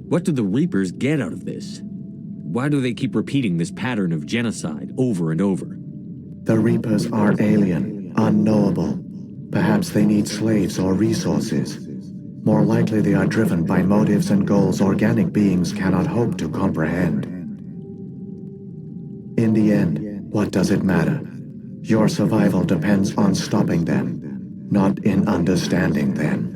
What do the Reapers get out of this? Why do they keep repeating this pattern of genocide over and over? The Reapers are alien, unknowable. Perhaps they need slaves or resources. More likely they are driven by motives and goals organic beings cannot hope to comprehend. In the end, what does it matter? Your survival depends on stopping them, not in understanding them.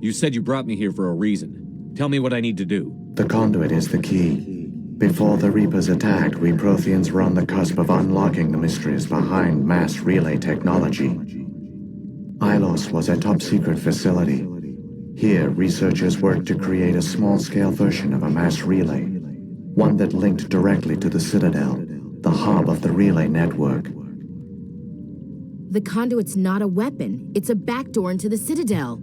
You said you brought me here for a reason. Tell me what I need to do. The conduit is the key. Before the Reapers attacked, we Protheans were on the cusp of unlocking the mysteries behind mass relay technology. Ilos was a top-secret facility. Here, researchers worked to create a small-scale version of a mass relay, one that linked directly to the Citadel, the hub of the relay network. The conduit's not a weapon. It's a backdoor into the Citadel.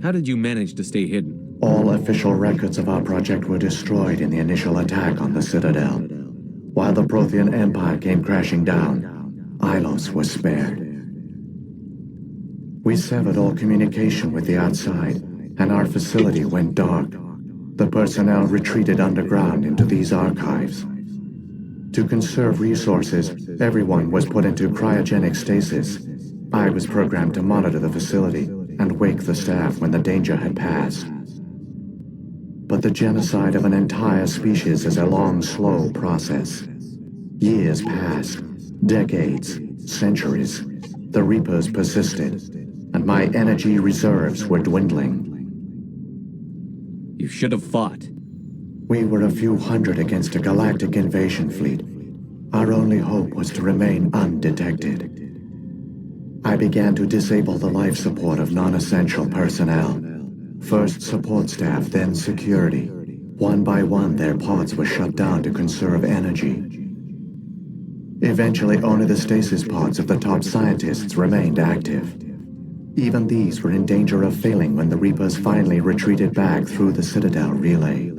How did you manage to stay hidden? All official records of our project were destroyed in the initial attack on the Citadel. While the Prothean Empire came crashing down, Ilos was spared. We severed all communication with the outside, and our facility went dark. The personnel retreated underground into these archives. To conserve resources, everyone was put into cryogenic stasis. I was programmed to monitor the facility and wake the staff when the danger had passed. But the genocide of an entire species is a long, slow process. Years passed, decades, centuries. The Reapers persisted, and my energy reserves were dwindling. You should have fought. We were a few hundred against a galactic invasion fleet. Our only hope was to remain undetected. I began to disable the life support of non-essential personnel. First support staff, then security. One by one, their pods were shut down to conserve energy. Eventually, only the stasis pods of the top scientists remained active. Even these were in danger of failing when the Reapers finally retreated back through the Citadel relay.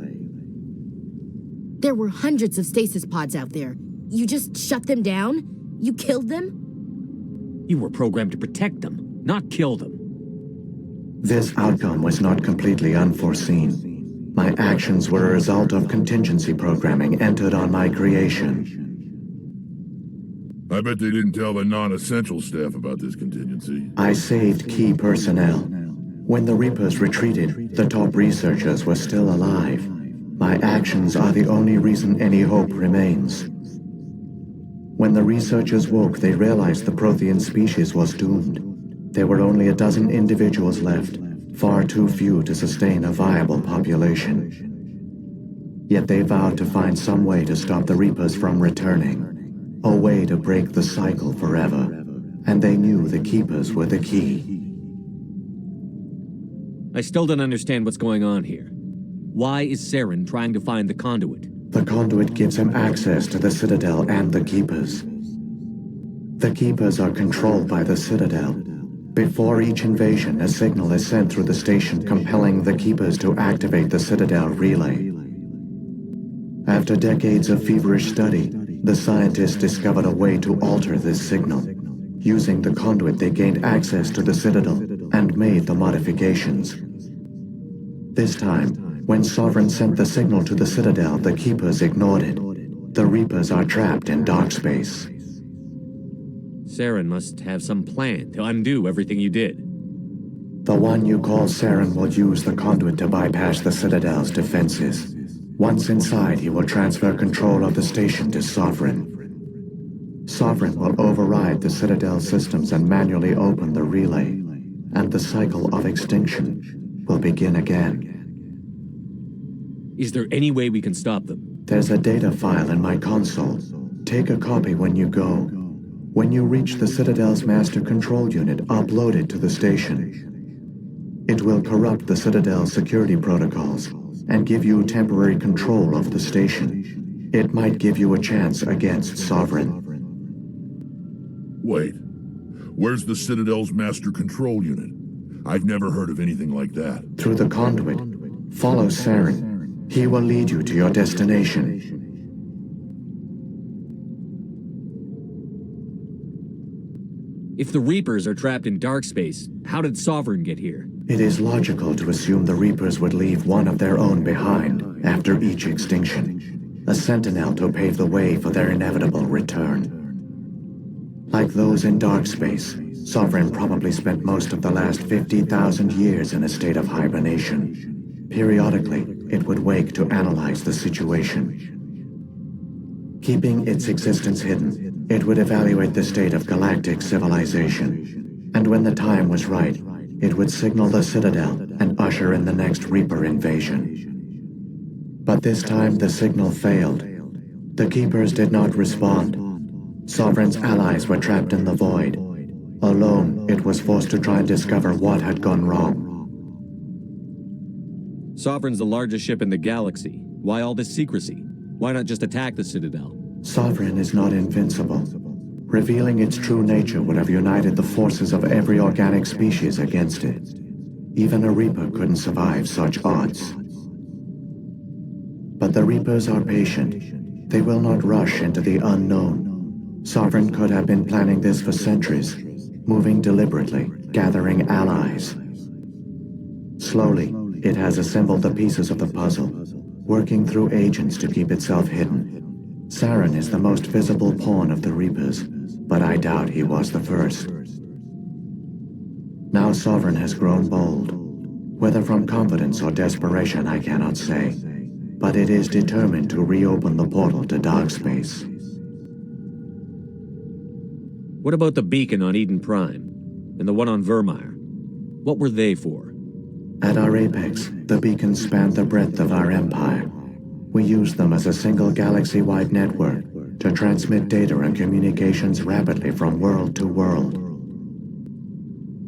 There were hundreds of stasis pods out there. You just shut them down? You killed them? You were programmed to protect them, not kill them. This outcome was not completely unforeseen. My actions were a result of contingency programming entered on my creation. I bet they didn't tell the non-essential staff about this contingency. I saved key personnel. When the Reapers retreated, the top researchers were still alive. My actions are the only reason any hope remains. When the researchers woke, they realized the Prothean species was doomed. There were only a dozen individuals left, far too few to sustain a viable population. Yet they vowed to find some way to stop the Reapers from returning. A way to break the cycle forever. And they knew the Keepers were the key. I still don't understand what's going on here. Why is Saren trying to find the conduit? The conduit gives him access to the Citadel and the Keepers. The Keepers are controlled by the Citadel. Before each invasion, a signal is sent through the station compelling the Keepers to activate the Citadel relay. After decades of feverish study, the scientists discovered a way to alter this signal. Using the conduit, they gained access to the Citadel and made the modifications. This time, when Sovereign sent the signal to the Citadel, the Keepers ignored it. The Reapers are trapped in dark space. Saren must have some plan to undo everything you did. The one you call Saren will use the conduit to bypass the Citadel's defenses. Once inside, he will transfer control of the station to Sovereign. Sovereign will override the Citadel systems and manually open the relay, and the cycle of extinction will begin again. Is there any way we can stop them? There's a data file in my console. Take a copy when you go. When you reach the Citadel's master control unit, upload it to the station. It will corrupt the Citadel's security protocols and give you temporary control of the station. It might give you a chance against Sovereign. Wait, where's the Citadel's master control unit? I've never heard of anything like that. Through the conduit. Follow Saren. He will lead you to your destination. If the Reapers are trapped in dark space, how did Sovereign get here? It is logical to assume the Reapers would leave one of their own behind after each extinction. A sentinel to pave the way for their inevitable return. Like those in dark space, Sovereign probably spent most of the last 50,000 years in a state of hibernation. Periodically, it would wake to analyze the situation. Keeping its existence hidden, it would evaluate the state of galactic civilization. And when the time was right, it would signal the Citadel and usher in the next Reaper invasion. But this time the signal failed. The Keepers did not respond. Sovereign's allies were trapped in the void. Alone, it was forced to try and discover what had gone wrong. Sovereign's the largest ship in the galaxy. Why all this secrecy? Why not just attack the Citadel? Sovereign is not invincible. Revealing its true nature would have united the forces of every organic species against it. Even a Reaper couldn't survive such odds. But the Reapers are patient. They will not rush into the unknown. Sovereign could have been planning this for centuries, moving deliberately, gathering allies. Slowly, it has assembled the pieces of the puzzle, working through agents to keep itself hidden. Saren is the most visible pawn of the Reapers, but I doubt he was the first. Now Sovereign has grown bold. Whether from confidence or desperation, I cannot say. But it is determined to reopen the portal to dark space. What about the beacon on Eden Prime? And the one on Vermeer? What were they for? At our apex, the beacons spanned the breadth of our empire. We used them as a single galaxy-wide network to transmit data and communications rapidly from world to world.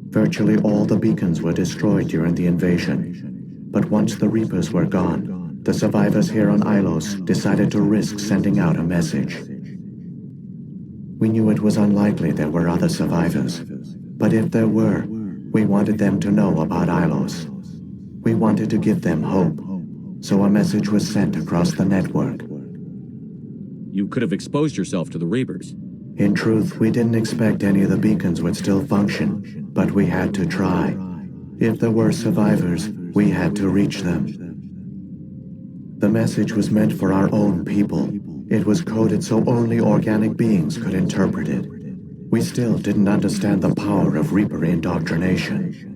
Virtually all the beacons were destroyed during the invasion. But once the Reapers were gone, the survivors here on Ilos decided to risk sending out a message. We knew it was unlikely there were other survivors, but if there were, we wanted them to know about Ilos. We wanted to give them hope, so a message was sent across the network. You could have exposed yourself to the Reapers. In truth, we didn't expect any of the beacons would still function, but we had to try. If there were survivors, we had to reach them. The message was meant for our own people. It was coded so only organic beings could interpret it. We still didn't understand the power of Reaper indoctrination.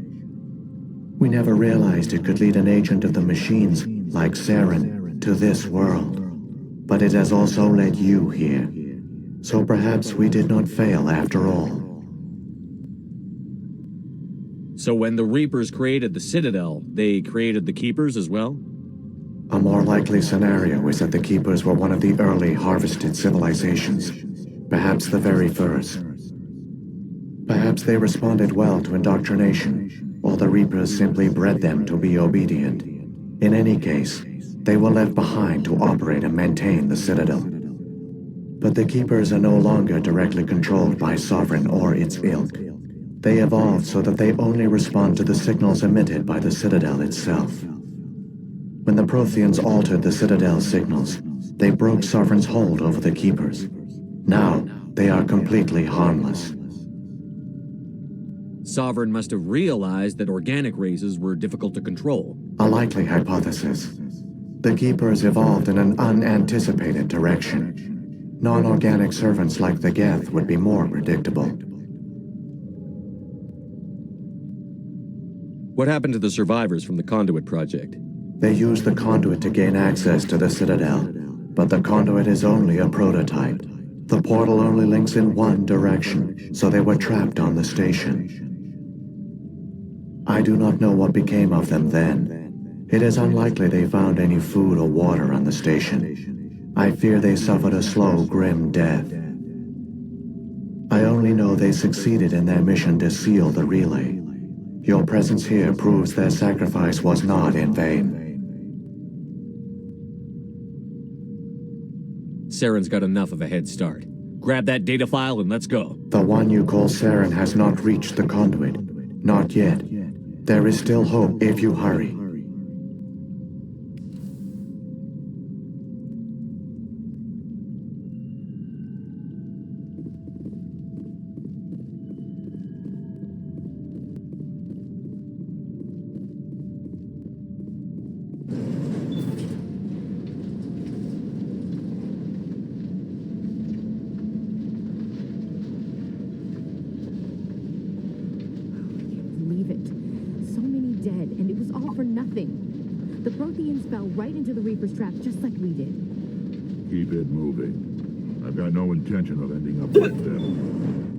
We never realized it could lead an agent of the machines, like Saren, to this world. But it has also led you here. So perhaps we did not fail after all. So when the Reapers created the Citadel, they created the Keepers as well? A more likely scenario is that the Keepers were one of the early harvested civilizations, perhaps the very first. Perhaps they responded well to indoctrination, or the Reapers simply bred them to be obedient. In any case, they were left behind to operate and maintain the Citadel. But the Keepers are no longer directly controlled by Sovereign or its ilk. They evolved so that they only respond to the signals emitted by the Citadel itself. When the Protheans altered the Citadel's signals, they broke Sovereign's hold over the Keepers. Now, they are completely harmless. Sovereign must have realized that organic races were difficult to control. A likely hypothesis. The Keepers evolved in an unanticipated direction. Non-organic servants like the Geth would be more predictable. What happened to the survivors from the Conduit project? They used the conduit to gain access to the Citadel, but the conduit is only a prototype. The portal only links in one direction, so they were trapped on the station. I do not know what became of them then. It is unlikely they found any food or water on the station. I fear they suffered a slow, grim death. I only know they succeeded in their mission to seal the relay. Your presence here proves their sacrifice was not in vain. Saren's got enough of a head start. Grab that data file and let's go. The one you call Saren has not reached the conduit. Not yet. There is still hope if you hurry. Believe it. So many dead, and it was all for nothing. The Protheans fell right into the Reaper's trap just like we did. Keep it moving. I've got no intention of ending up like them.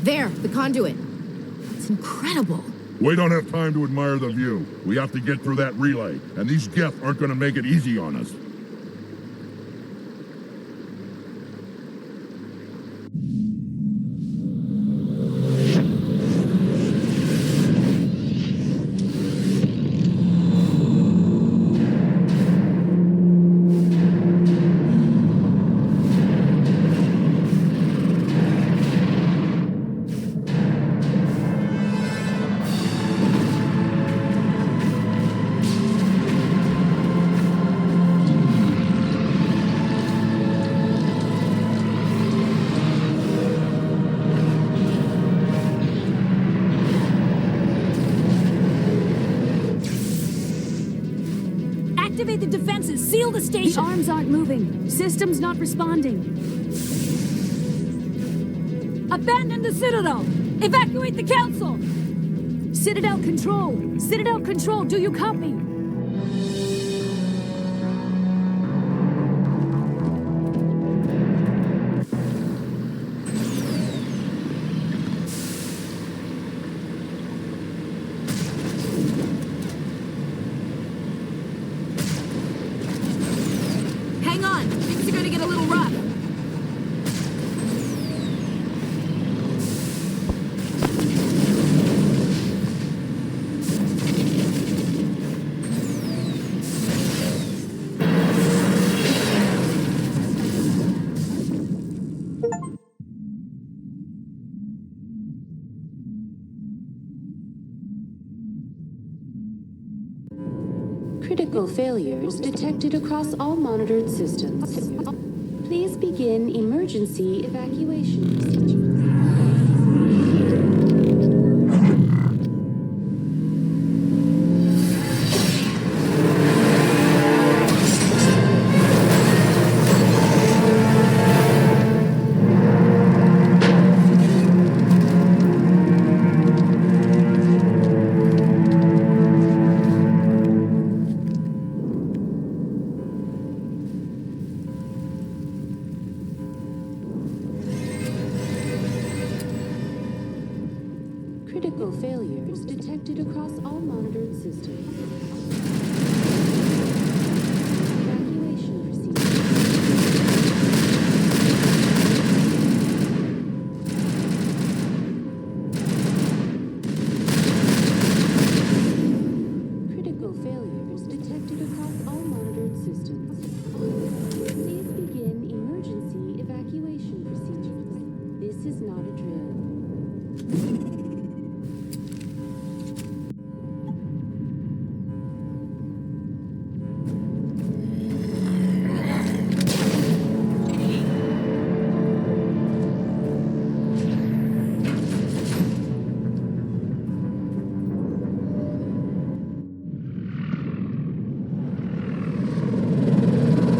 There, the conduit. It's incredible. We don't have time to admire the view. We have to get through that relay, and these Geth aren't going to make it easy on us. Activate the defenses! Seal the station! The arms aren't moving. Systems not responding. Abandon the Citadel! Evacuate the Council! Citadel Control! Citadel Control, do you copy? Hang on! Things are gonna get a little rough. Critical failures detected across all monitored systems. Please begin emergency evacuation procedure. Critical failures detected across all monitored systems. Evacuation procedure. Critical failures detected across all monitored systems. Please begin emergency evacuation procedures. This is not a drill.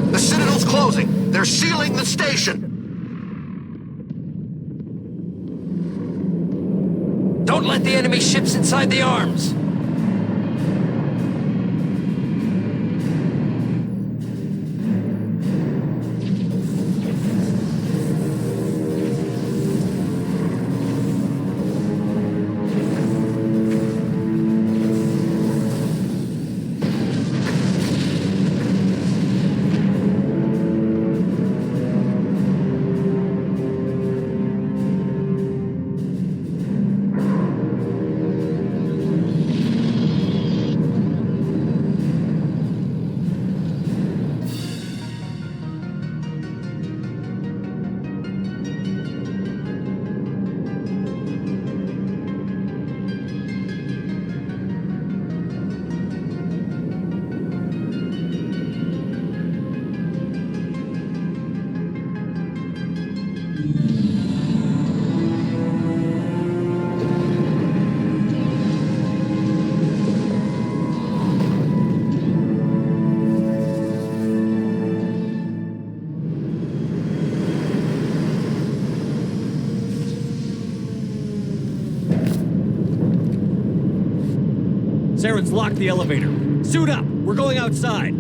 The Citadel's closing! They're sealing the station! Don't let the enemy ships inside the arms! Saren's locked the elevator. Suit up! We're going outside!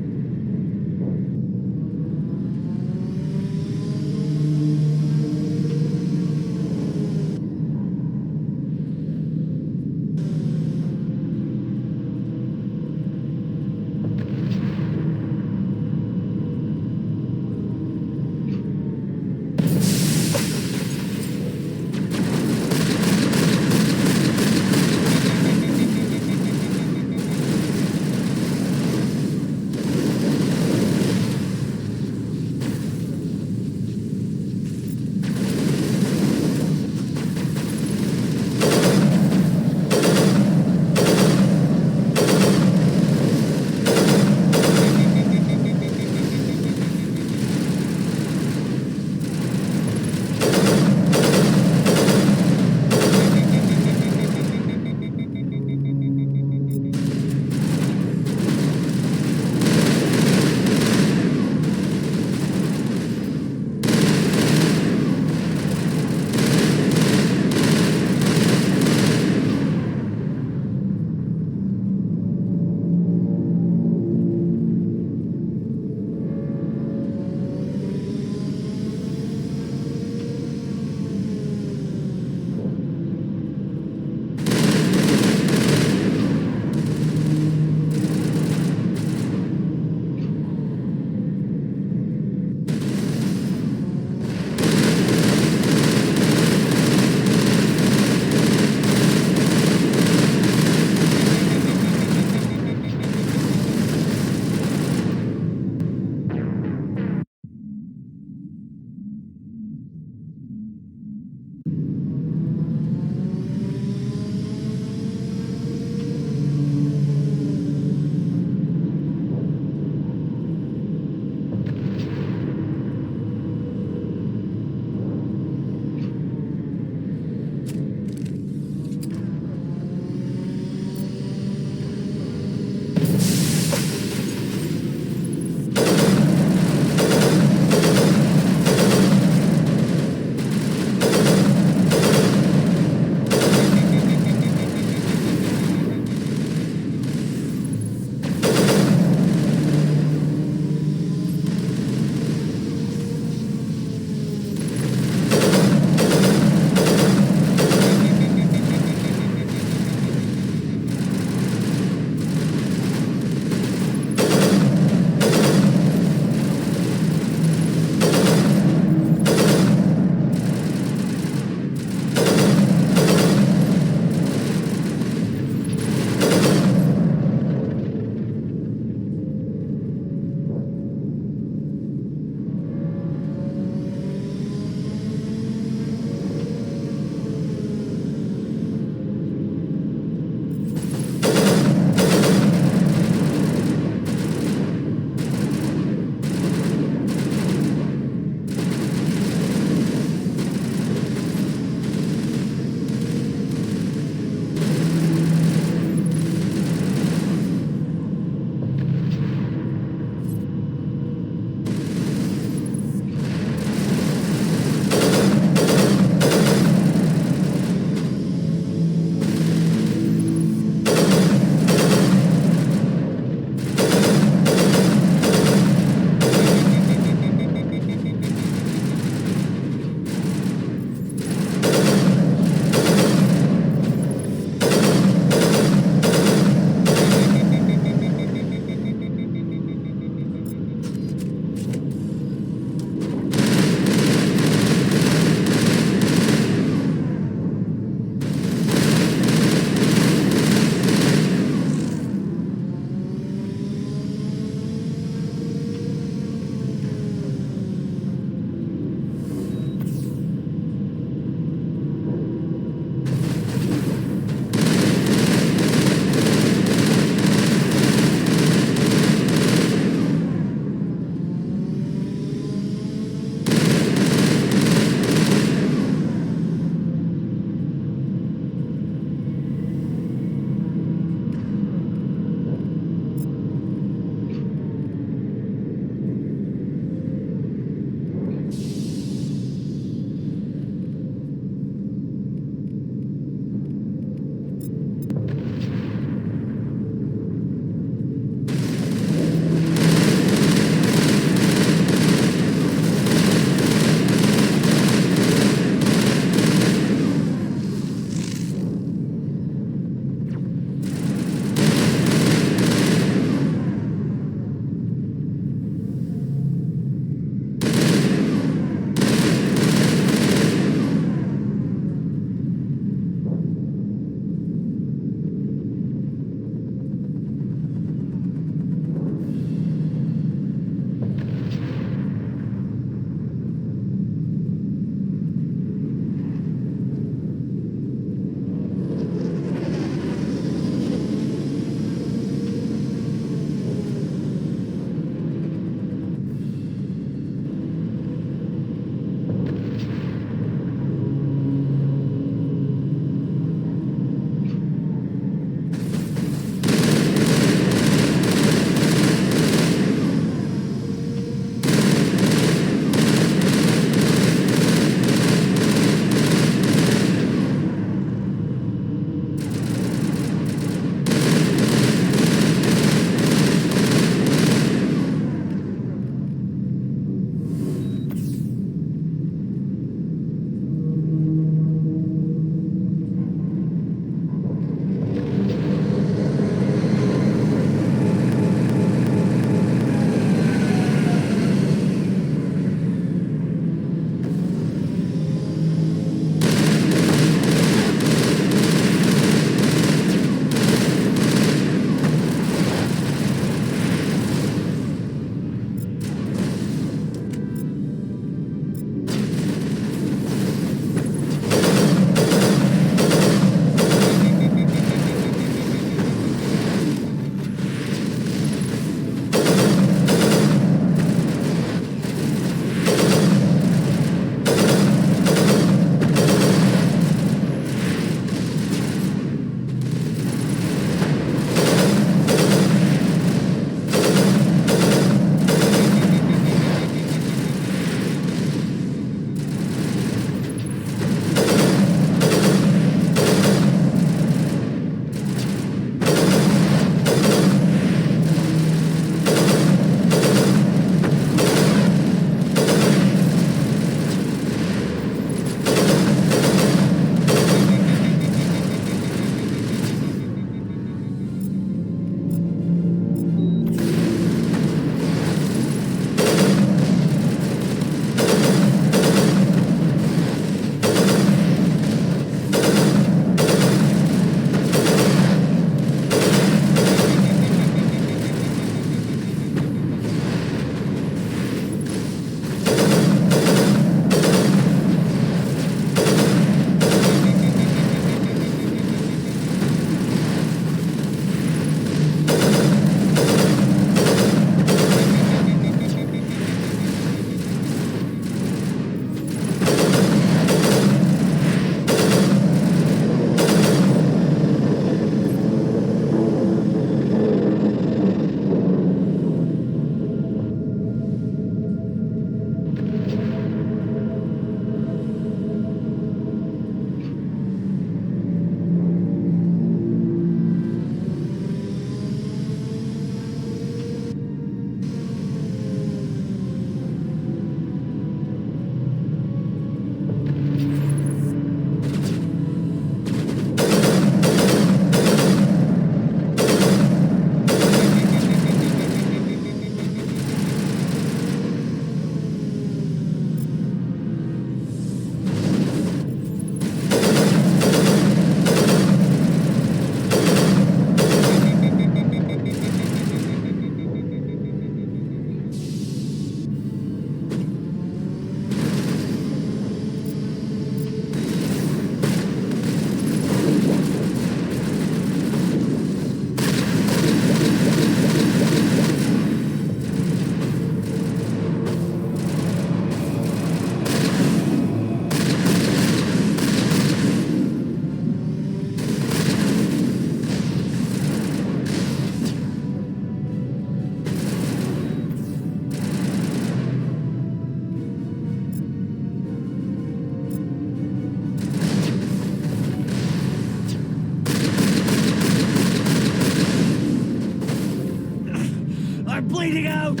I'm bleeding out!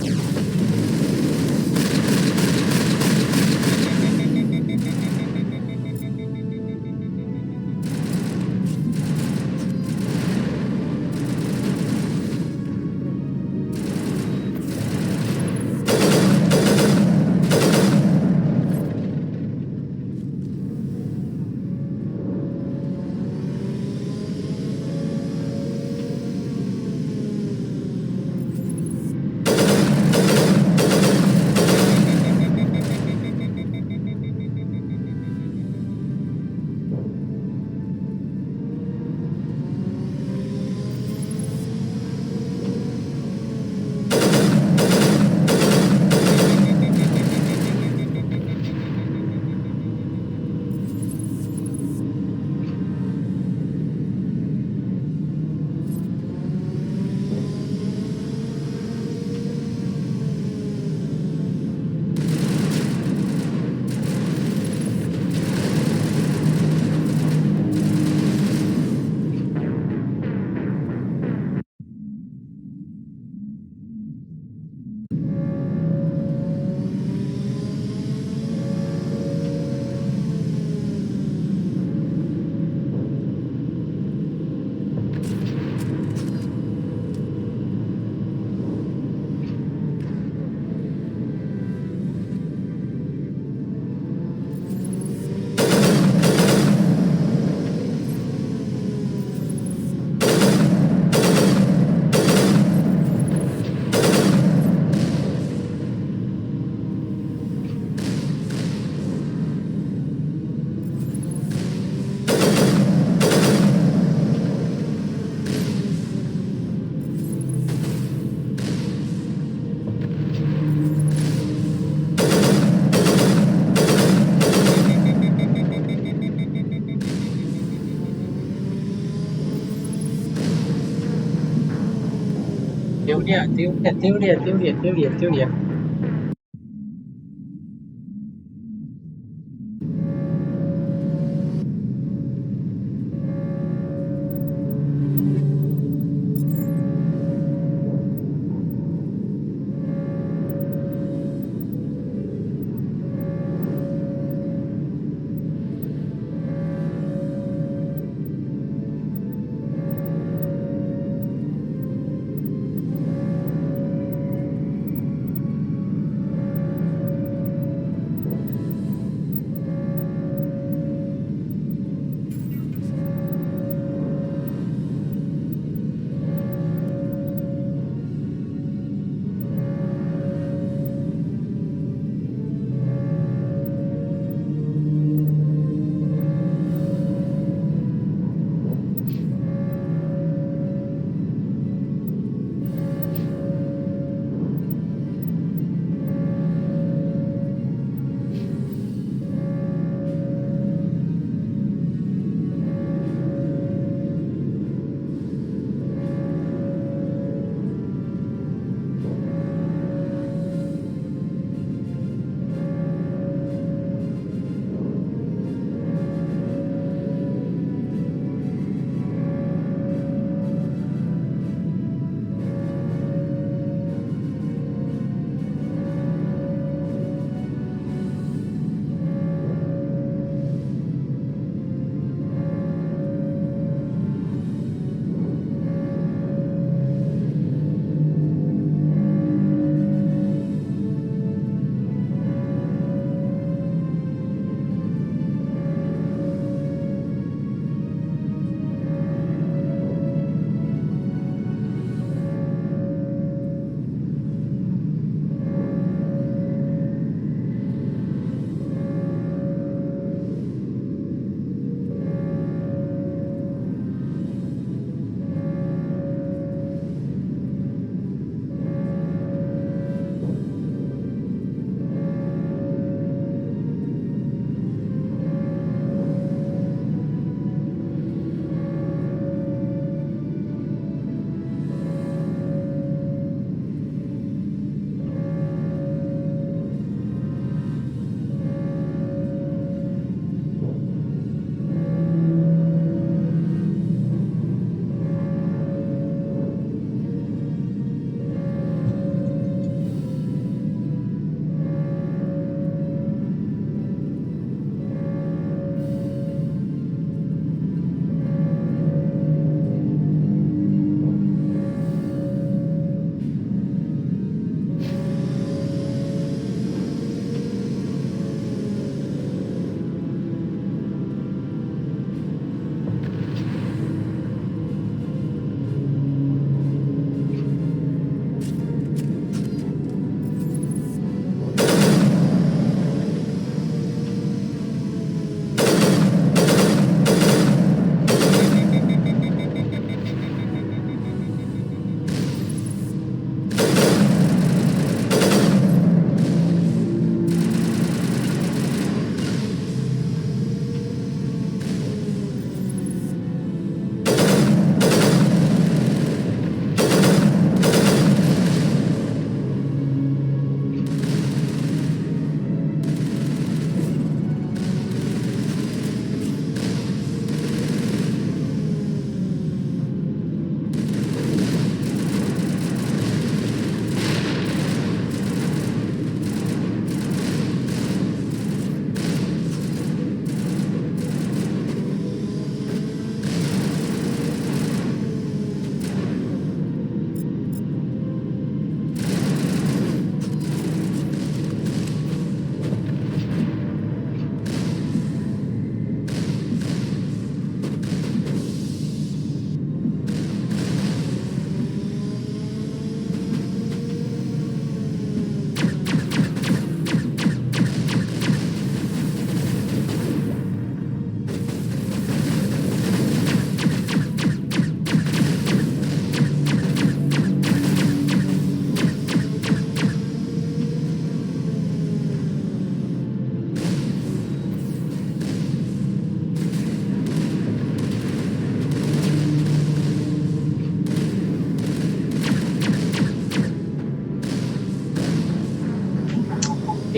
Teoría.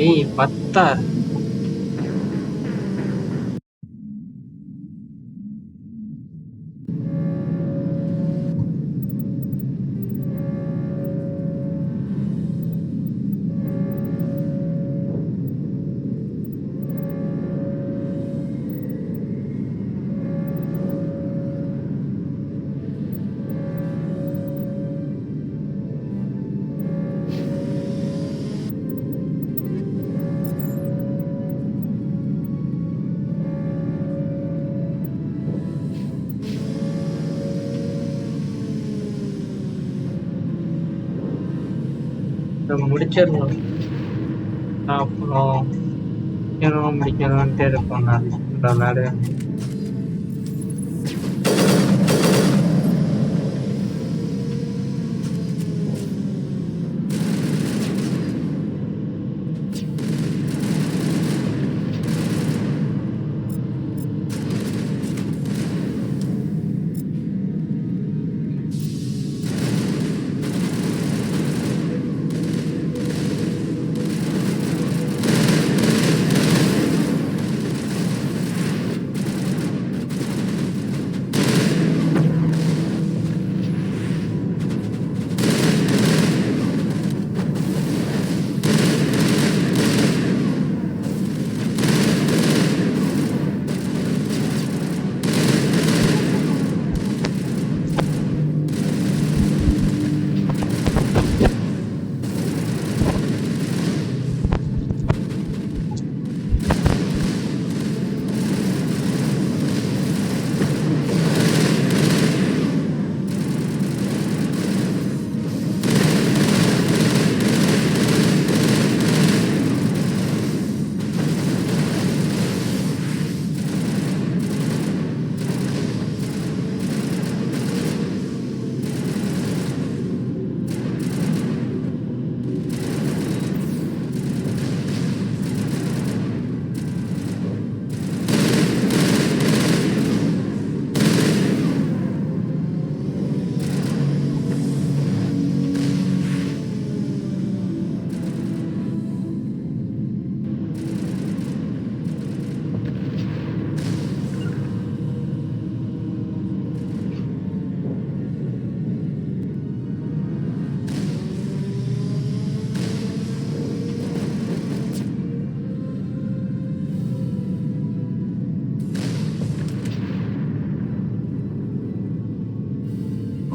ஏய் பத்தா முடிச்சிடணும். அப்புறம் முடிக்கணும்ன்ட்டு இருப்போம் நான் விளையாடு.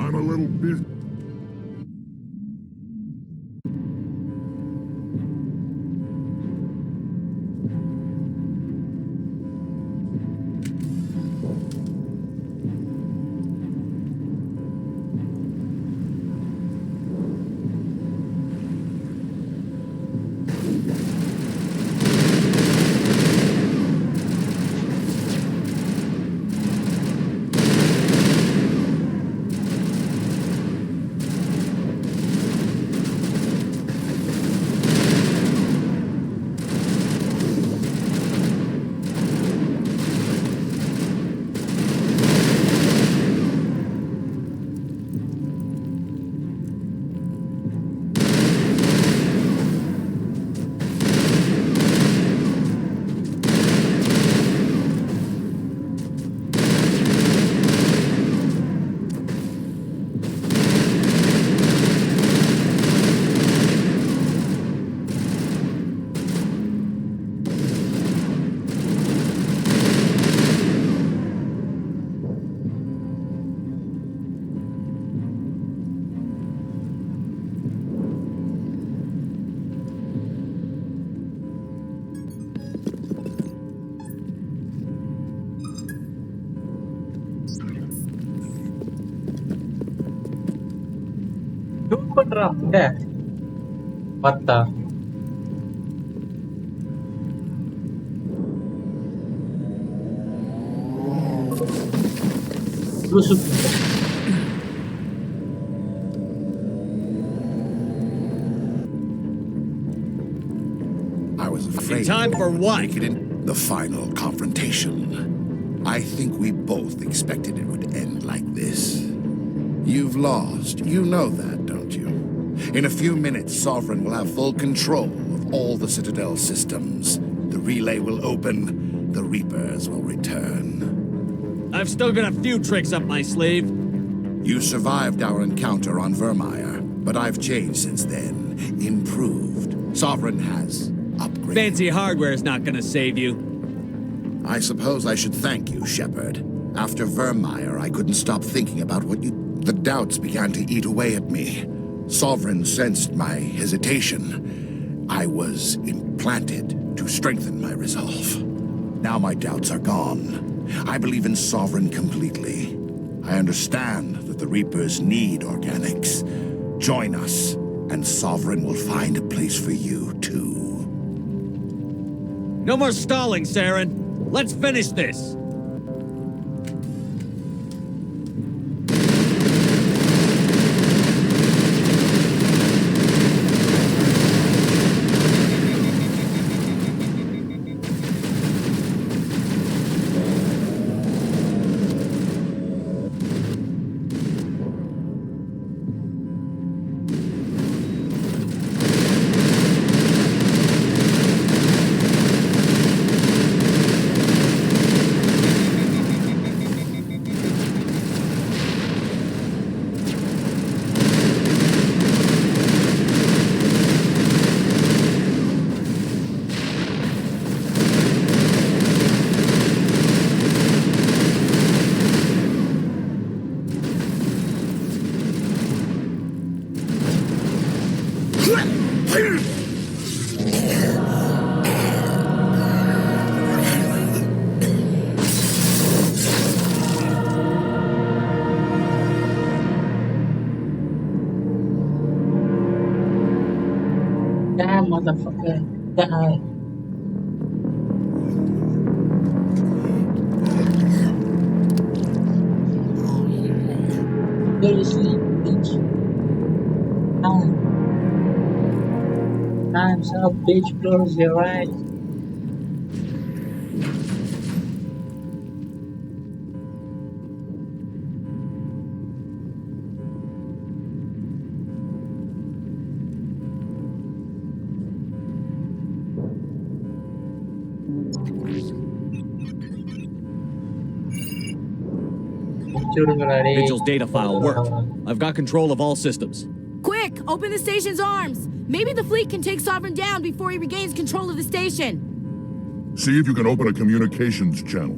I'm a little busy. பண்றா பத்தா I was afraid. In time for what? The final confrontation. I think we both expected it would end like this. You've lost. You know that, don't you? In a few minutes, Sovereign will have full control of all the Citadel systems. The relay will open, the Reapers will return. I've still got a few tricks up my sleeve. You survived our encounter on Vermeer, but I've changed since then. Improved. Sovereign has upgraded. Fancy hardware's not gonna save you. I suppose I should thank you, Shepard. After Vermeer, I couldn't stop thinking about what you... The doubts began to eat away at me. Sovereign sensed my hesitation. I was implanted to strengthen my resolve. Now my doubts are gone. I believe in Sovereign completely. I understand that the Reapers need organics. Join us, and Sovereign will find a place for you, too. No more stalling, Saren. Let's finish this. Damn, motherfucker. Die. Go to sleep, bitch. Time's up, bitch. Close your eyes. Vigil's data file worked. I've got control of all systems. Quick, open the station's arms. Maybe the fleet can take Sovereign down before he regains control of the station. See if you can open a communications channel.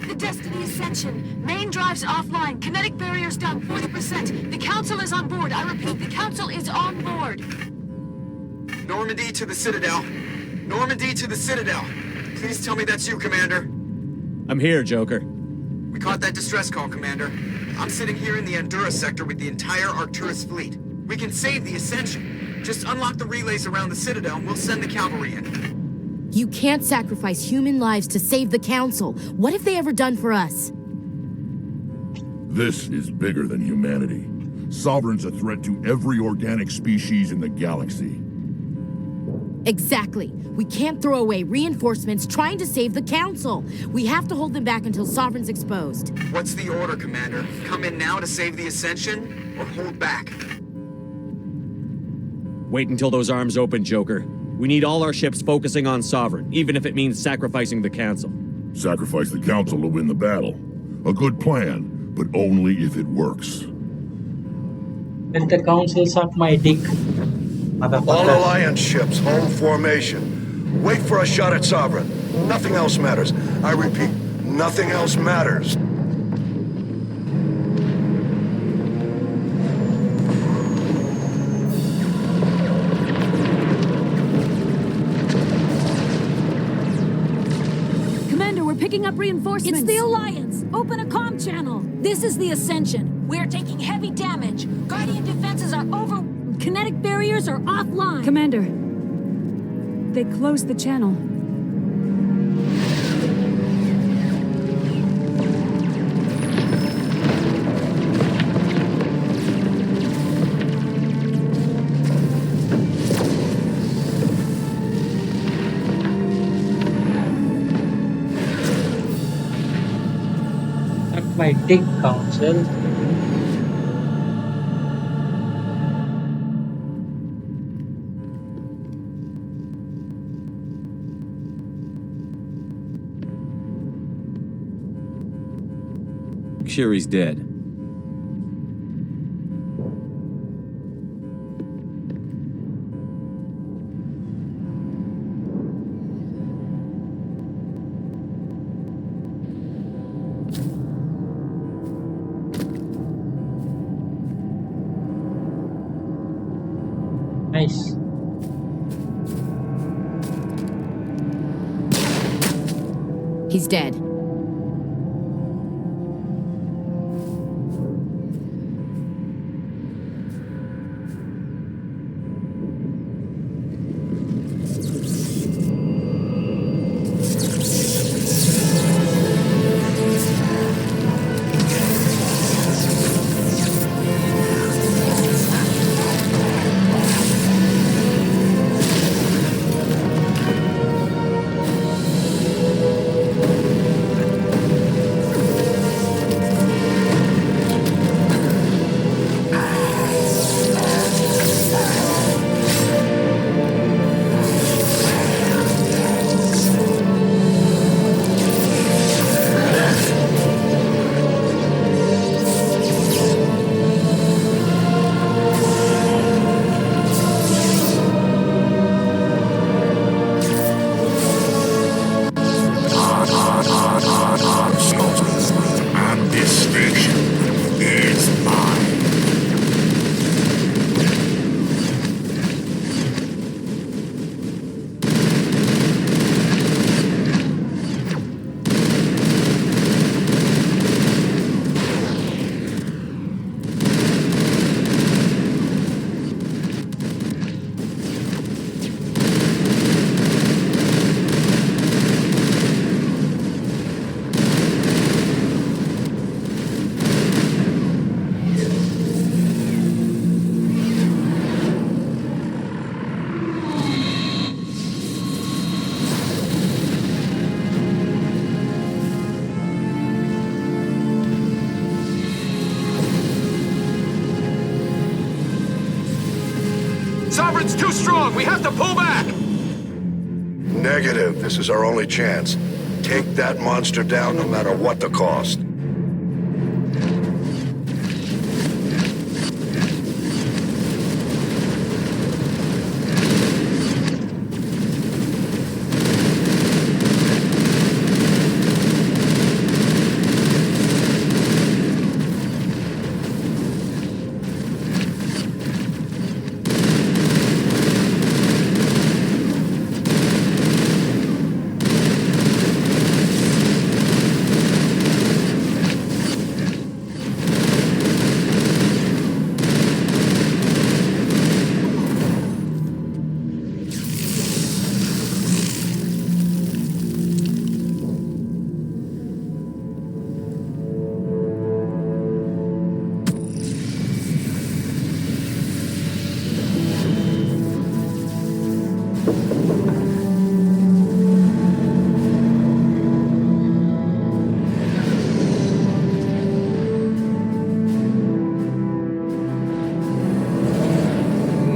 The Destiny Ascension. Main drives offline. Kinetic barriers down 40%. The Council is on board. I repeat, the Council is on board. Normandy to the Citadel. Normandy to the Citadel. Please tell me that's you, Commander. I'm here, Joker. We caught that distress call, Commander. I'm sitting here in the Andurra sector with the entire Arcturus fleet. We can save the Ascension. Just unlock the relays around the Citadel and we'll send the cavalry in. You can't sacrifice human lives to save the Council. What have they ever done for us? This is bigger than humanity. Sovereign's a threat to every organic species in the galaxy. Exactly. We can't throw away reinforcements trying to save the Council. We have to hold them back until Sovereign's exposed. What's the order, Commander? Come in now to save the Ascension, or hold back? Wait until those arms open, Joker. We need all our ships focusing on Sovereign, even if it means sacrificing the Council. Sacrifice the Council to win the battle. A good plan, but only if it works. Let the Council suck my dick. All Alliance ships, hold formation. Wait for a shot at Sovereign. Nothing else matters. I repeat, nothing else matters. Commander, we're picking up reinforcements. It's the Alliance. Open a comm channel. This is the Ascension. We're taking heavy damage. Guardian defenses are over. Kinetic barriers are offline. Commander, they closed the channel. Suck my dick, Council. sure he's dead. Nice. He's dead. And this station is mine. Sovereign's too strong. We have to pull back. Negative. This is our only chance. Take that monster down no matter what the cost.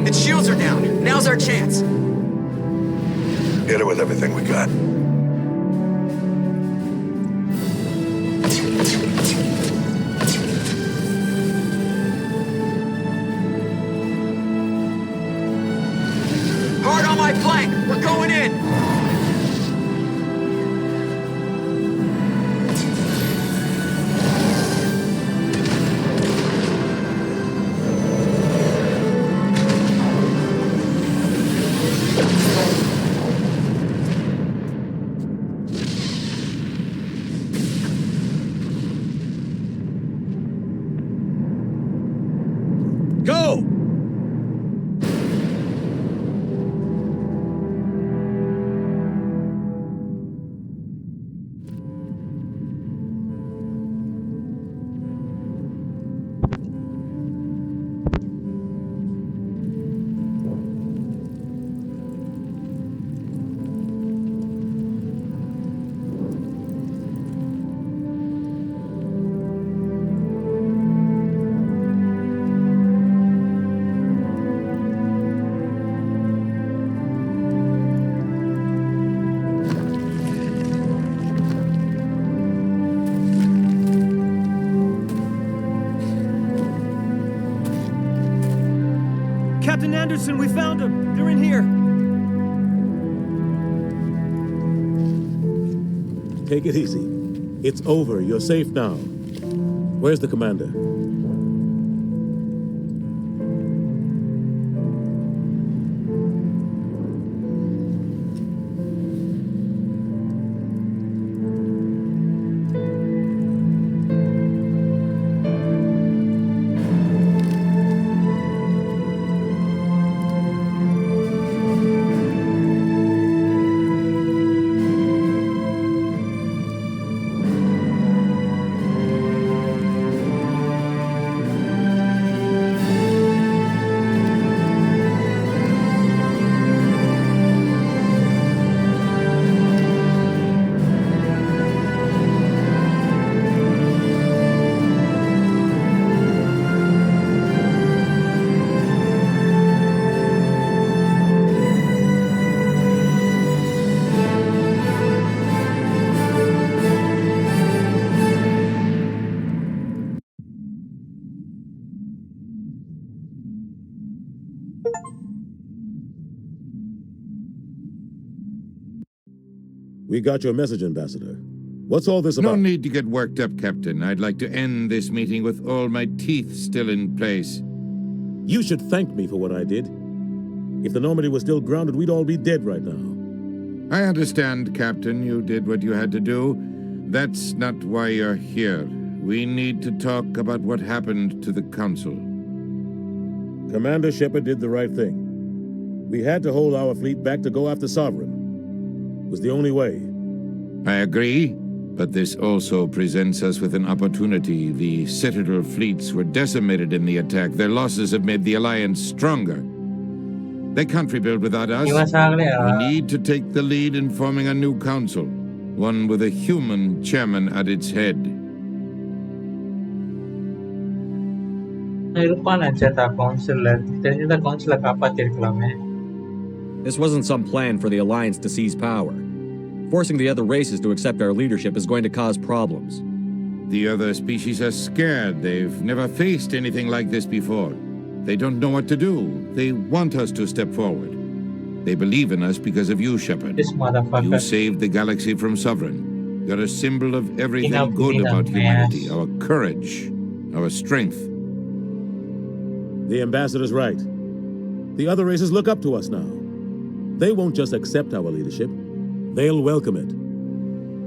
Its shields are down. Now's our chance. Hit it with everything we got. Hard on my flank. We're going in. Go! Captain Anderson, we found them. They're in here. Take it easy. It's over. You're safe now. Where's the commander? We got your message, Ambassador. What's all this about? No need to get worked up, Captain. I'd like to end this meeting with all my teeth still in place. You should thank me for what I did. If the Normandy was still grounded, we'd all be dead right now. I understand, Captain. You did what you had to do. That's not why you're here. We need to talk about what happened to the Council. Commander Shepard did the right thing. We had to hold our fleet back to go after Sovereign. It was the only way. I agree, but this also presents us with an opportunity. The Citadel fleets were decimated in the attack. Their losses have made the Alliance stronger. They can't rebuild without us. We need to take the lead in forming a new council, one with a human chairman at its head. This wasn't some plan for the Alliance to seize power. Forcing the other races to accept our leadership is going to cause problems. The other species are scared. They've never faced anything like this before. They don't know what to do. They want us to step forward. They believe in us because of you, Shepard. You saved the galaxy from Sovereign. You're a symbol of everything good about humanity, our courage, our strength. The Ambassador's right. The other races look up to us now. They won't just accept our leadership. They'll welcome it.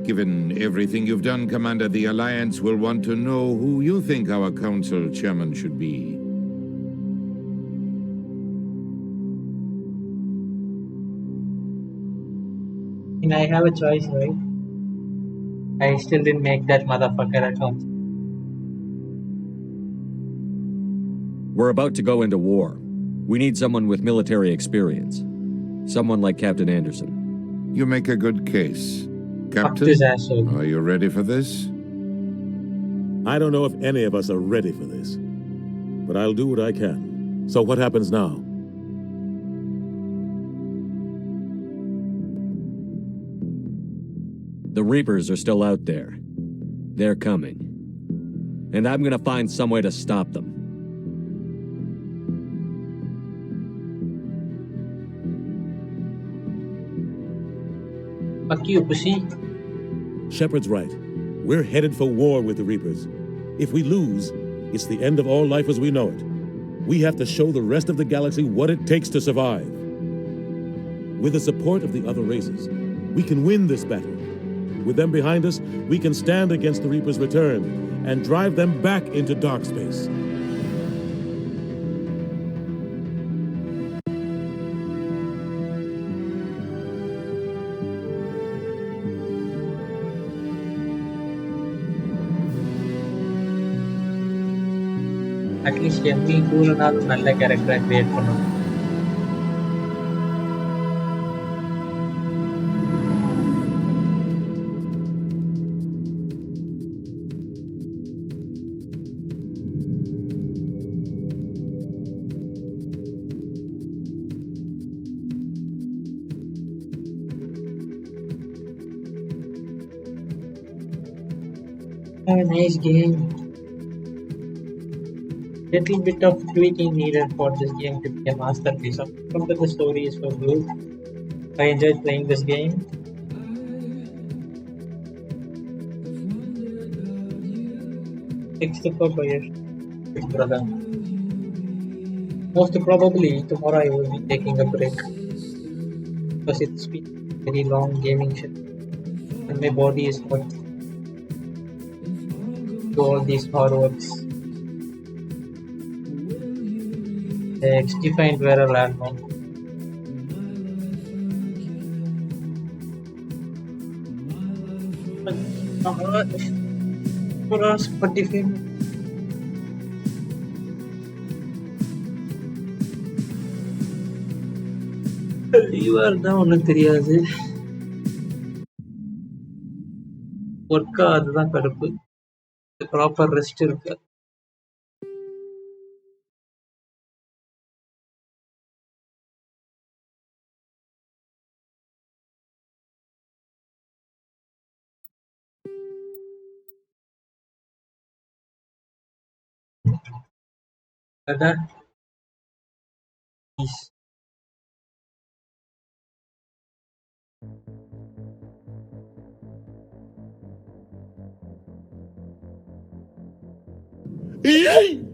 Given everything you've done, Commander, the Alliance will want to know who you think our council chairman should be. And I have a choice, right? I still didn't make that motherfucker account. We're about to go into war. We need someone with military experience. Someone like Captain Anderson. You make a good case. Captain, are you ready for this? I don't know if any of us are ready for this, but I'll do what I can. So what happens now? The Reapers are still out there. They're coming. And I'm gonna find some way to stop them. Fuck you, pussy. Shepard's right. We're headed for war with the Reapers. If we lose, it's the end of all life as we know it. We have to show the rest of the galaxy what it takes to survive. With the support of the other races, we can win this battle. With them behind us, we can stand against the Reapers' return and drive them back into dark space. At least every cool நல்ல character create பண்ணும். Have a nice game. Little bit of tweaking needed for this game to be a masterpiece. From the story is so good. I enjoyed playing this game. Except for your brother. Most probably tomorrow I will be taking a break because it's been a very long gaming session and my body is not do all these hard works. Defined where a landmark. For us, but if you are down தெரியாது ஒர்க்கா அதுதான் கடுப்பு proper rest இருக்கு அதான் Yay!